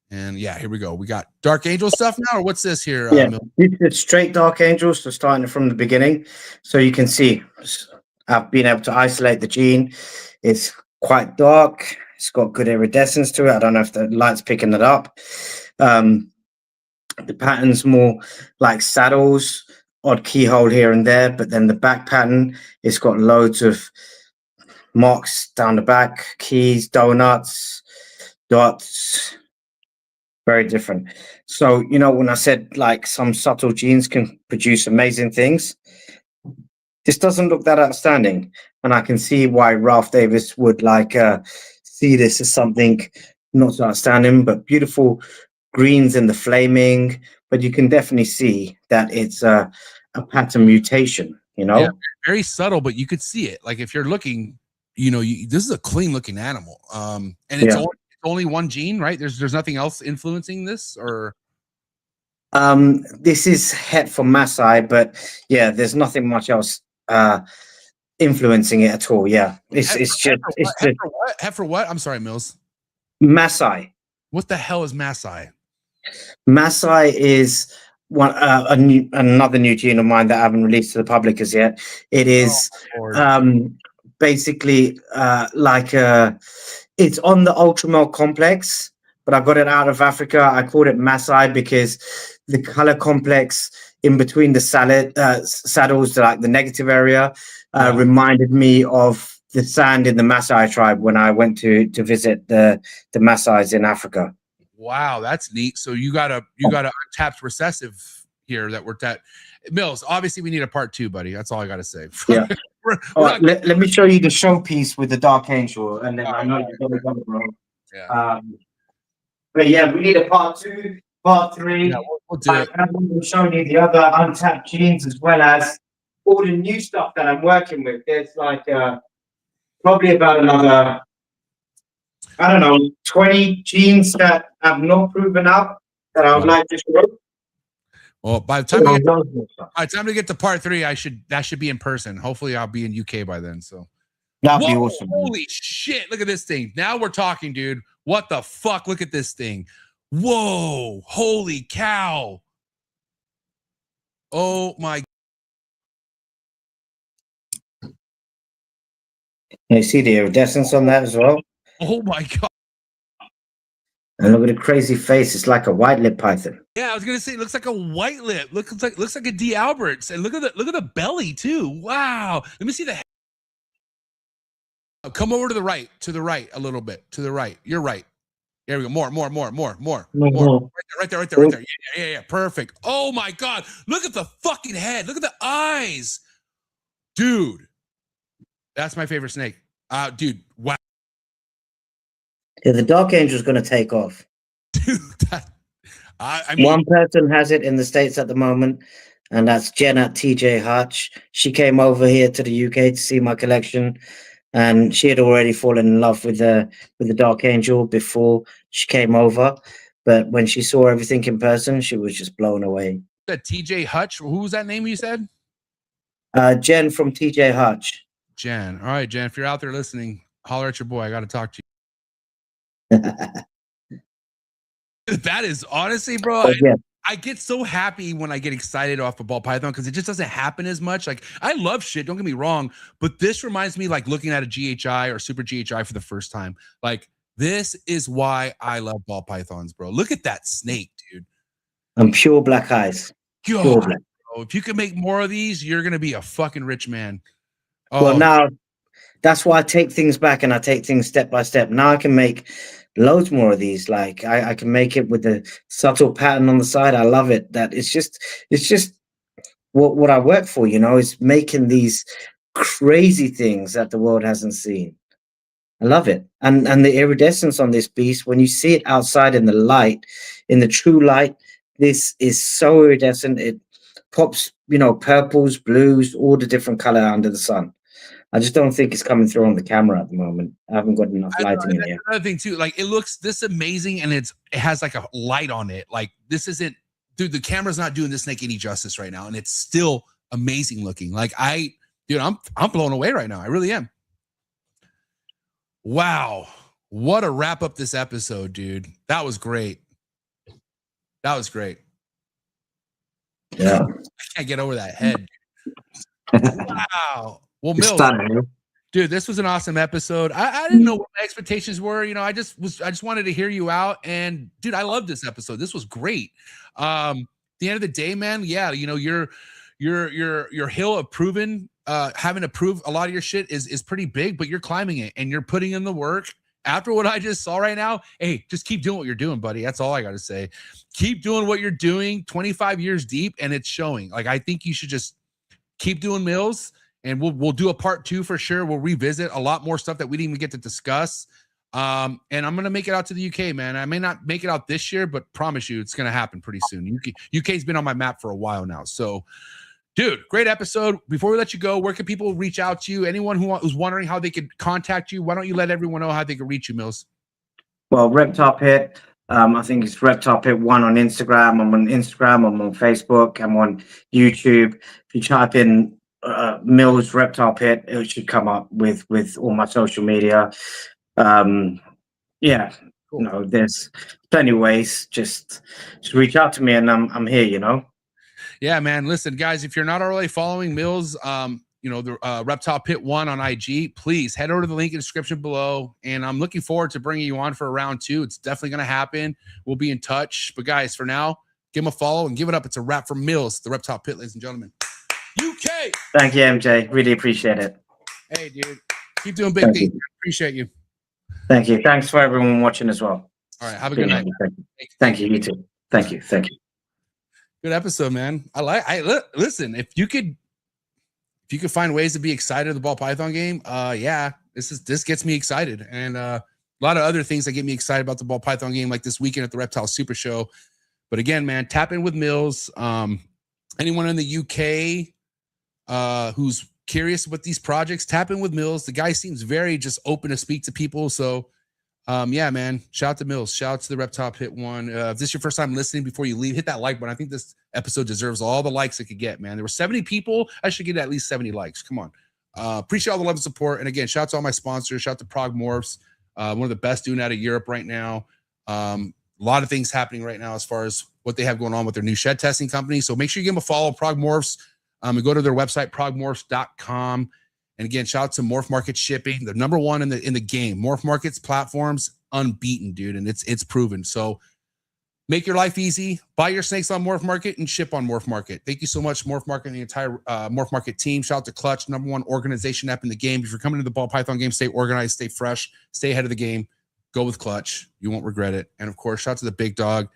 And yeah, here we go. We got DarkAngel stuff now, or what's this here? Yeah, it's straight DarkAngel, so starting from the beginning. So you can see I've been able to isolate the gene. It's quite dark. It's got good iridescence to it. I don't know if the light's picking it up. The pattern's more like saddles, odd keyhole here and there, but then the back pattern, it's got loads of marks down the back, keys, donuts, dots, very different. So, you know, when I said like some subtle genes can produce amazing things, this doesn't look that outstanding. And I can see why Ralph Davis would like see this as something not so outstanding, but beautiful greens in the flaming. But you can definitely see that it's a pattern mutation, you know? Yeah, very subtle, but you could see it. Like if you're looking, you know, this is a clean looking animal. And it's only one gene, right? There's nothing else influencing this, or this is het for Maasai, but yeah, there's nothing much else influencing it at all. Yeah, it's just het for what? I'm sorry, Millz. Maasai. What the hell is Maasai? Maasai is one another new gene of mine that I haven't released to the public as yet. It is basically like it's on the Ultramel complex, but I got it out of Africa. I called it Maasai because the color complex in between the saddles, like the negative area, reminded me of the sand in the Maasai tribe when I went to visit the Maasais in Africa. Wow, that's neat. So you got a untapped recessive here that we're Millz. Obviously, we need a part 2, buddy. That's all I got to say. Yeah. All right, let me show you the showpiece with the DarkAngel, and then I know you're gonna go, bro. Yeah. But yeah, we need a part 2, part 3. Yeah, we'll do it. I'm showing you the other untapped genes as well as all the new stuff that I'm working with. There's like probably about another, I don't know, 20 genes that have not proven up that I would like to show. Well, by the time we get to part 3, that should be in person. Hopefully, I'll be in UK by then. So that'd be awesome. Holy shit! Look at this thing. Now we're talking, dude. What the fuck? Look at this thing. Whoa! Holy cow! Oh my! You see the iridescence on that as well. Oh my god! And look at the crazy face. It's like a white lip python. Yeah, I was gonna say it looks like a white lip. Looks like a D. Alberts. And look at the belly too. Wow. Let me see the head. Come over to the right a little bit. To the right. You're right. There we go. More. Right there. Yeah. Perfect. Oh my god. Look at the fucking head. Look at the eyes. Dude. That's my favorite snake. Dude. Wow. Yeah, the DarkAngel is going to take off. Dude, I mean, one person has it in the States at the moment. and that's Jen at TJ Hutch. She came over here to the UK to see my collection, and she had already fallen in love with the Dark Angel before she came over. But when she saw everything in person, she was just blown away. That TJ Hutch. Who was that name you said? Jen from TJ Hutch. Jen. All right, Jen. If you're out there listening, holler at your boy. I got to talk to you. That is honestly, bro. Oh, yeah. I get so happy when I get excited off of ball python because it just doesn't happen as much. Like I love shit, don't get me wrong, but this reminds me like looking at a GHI or super GHI for the first time. Like this is why I love ball pythons, bro. Look at that snake, dude. And pure black eyes. God, Pure black. bro, if you can make more of these, you're gonna be a fucking rich man. Oh, Well, now that's why I take things back and I take things step by step. Now I can make loads more of these. Like I can make it with the subtle pattern on the side. I love it. That it's just what I work for, you know, is making these crazy things that the world hasn't seen. I love it. And the iridescence on this beast, when you see it outside in the light, in the true light, this is so iridescent. It pops, you know, purples, blues, all the different color under the sun. I just don't think it's coming through on the camera at the moment. I haven't got enough lighting in here. Another thing too, like it looks this amazing and it has like a light on it. Like this isn't, dude, the camera's not doing this snake any justice right now. And it's still amazing looking. Like I'm blown away right now. I really am. Wow. What a wrap up this episode, dude. That was great. That was great. Yeah. I can't get over that head. Wow. Well, Millz, dude, this was an awesome episode. I didn't know what my expectations were. You know, I just wanted to hear you out. And dude, I love this episode. This was great. At the end of the day, man, yeah, you know, your hill of proven, having to prove a lot of your shit is pretty big, but you're climbing it and you're putting in the work. After what I just saw right now, hey, just keep doing what you're doing, buddy. That's all I got to say. Keep doing what you're doing 25 years deep, and it's showing. Like, I think you should just keep doing Millz. And we'll do a part 2 for sure. We'll revisit a lot more stuff that we didn't even get to discuss. And I'm gonna make it out to the UK, man. I may not make it out this year, but promise you it's gonna happen pretty soon. UK's been on my map for a while now. So, dude, great episode. Before we let you go, where can people reach out to you? Anyone who's wondering how they could contact you, why don't you let everyone know how they can reach you, Millz? Well, ReptilePit. I think it's ReptilePit1 on Instagram. I'm on Instagram. I'm on Facebook. I'm on YouTube. If you type in Millz ReptilePit, it should come up with all my social media. Yeah, cool. You know, there's plenty of ways. Just reach out to me, and I'm here. You know. Yeah, man. Listen, guys, if you're not already following Millz, you know, the ReptilePit1 on IG, please head over to the link in the description below. And I'm looking forward to bringing you on for a round 2. It's definitely going to happen. We'll be in touch. But guys, for now, give him a follow and give it up. It's a wrap from Millz, the ReptilePit, ladies and gentlemen. UK. Thank you, MJ. Really appreciate it. Hey, dude. Keep doing big things. Appreciate you. Thank you. Thanks for everyone watching as well. All right. Have a good night. Thank you. You too. Thank you. Thank you. Good episode, man. Listen, if you could find ways to be excited of the ball python game, yeah, this gets me excited. And a lot of other things that get me excited about the ball python game, like this weekend at the Reptile Super Show. But again, man, tap in with Millz. Anyone in the UK who's curious about these projects, tap in with Millz. The guy seems very just open to speak to people. So yeah, man, shout out to Millz. Shout out to the ReptilePit1. If this is your first time listening, before you leave, hit that like button. I think this episode deserves all the likes it could get, man. There were 70 people. I should get at least 70 likes. Come on. Appreciate all the love and support. And again, shout out to all my sponsors. Shout out to Prog Morphs, one of the best doing out of Europe right now. A lot of things happening right now as far as what they have going on with their new shed testing company. So make sure you give them a follow, Prog Morphs, and go to their website, progmorphs.com. And again, shout out to Morph Market Shipping, the number one in the game. Morph Market's platforms, unbeaten, dude, and it's proven. So make your life easy. Buy your snakes on Morph Market and ship on Morph Market. Thank you so much, Morph Market and the entire Morph Market team. Shout out to Clutch, number one organization app in the game. If you're coming to the ball python game, stay organized, stay fresh, stay ahead of the game. Go with Clutch. You won't regret it. And of course, shout out to the big dog,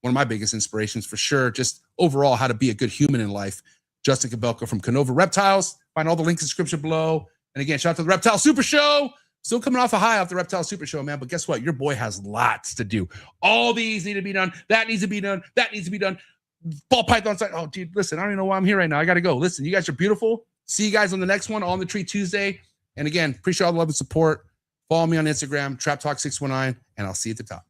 one of my biggest inspirations for sure. Just overall, how to be a good human in life. Justin Kabelka from Canova Reptiles. Find all the links in the description below. And again, shout out to the Reptile Super Show. Still coming off a high off the Reptile Super Show, man. But guess what? Your boy has lots to do. All these need to be done. That needs to be done. That needs to be done. ball python's like, oh, dude, listen, I don't even know why I'm here right now. I got to go. Listen, you guys are beautiful. See you guys on the next one, On the Tree Tuesday. And again, appreciate all the love and support. Follow me on Instagram, Trap Talk 619, and I'll see you at the top.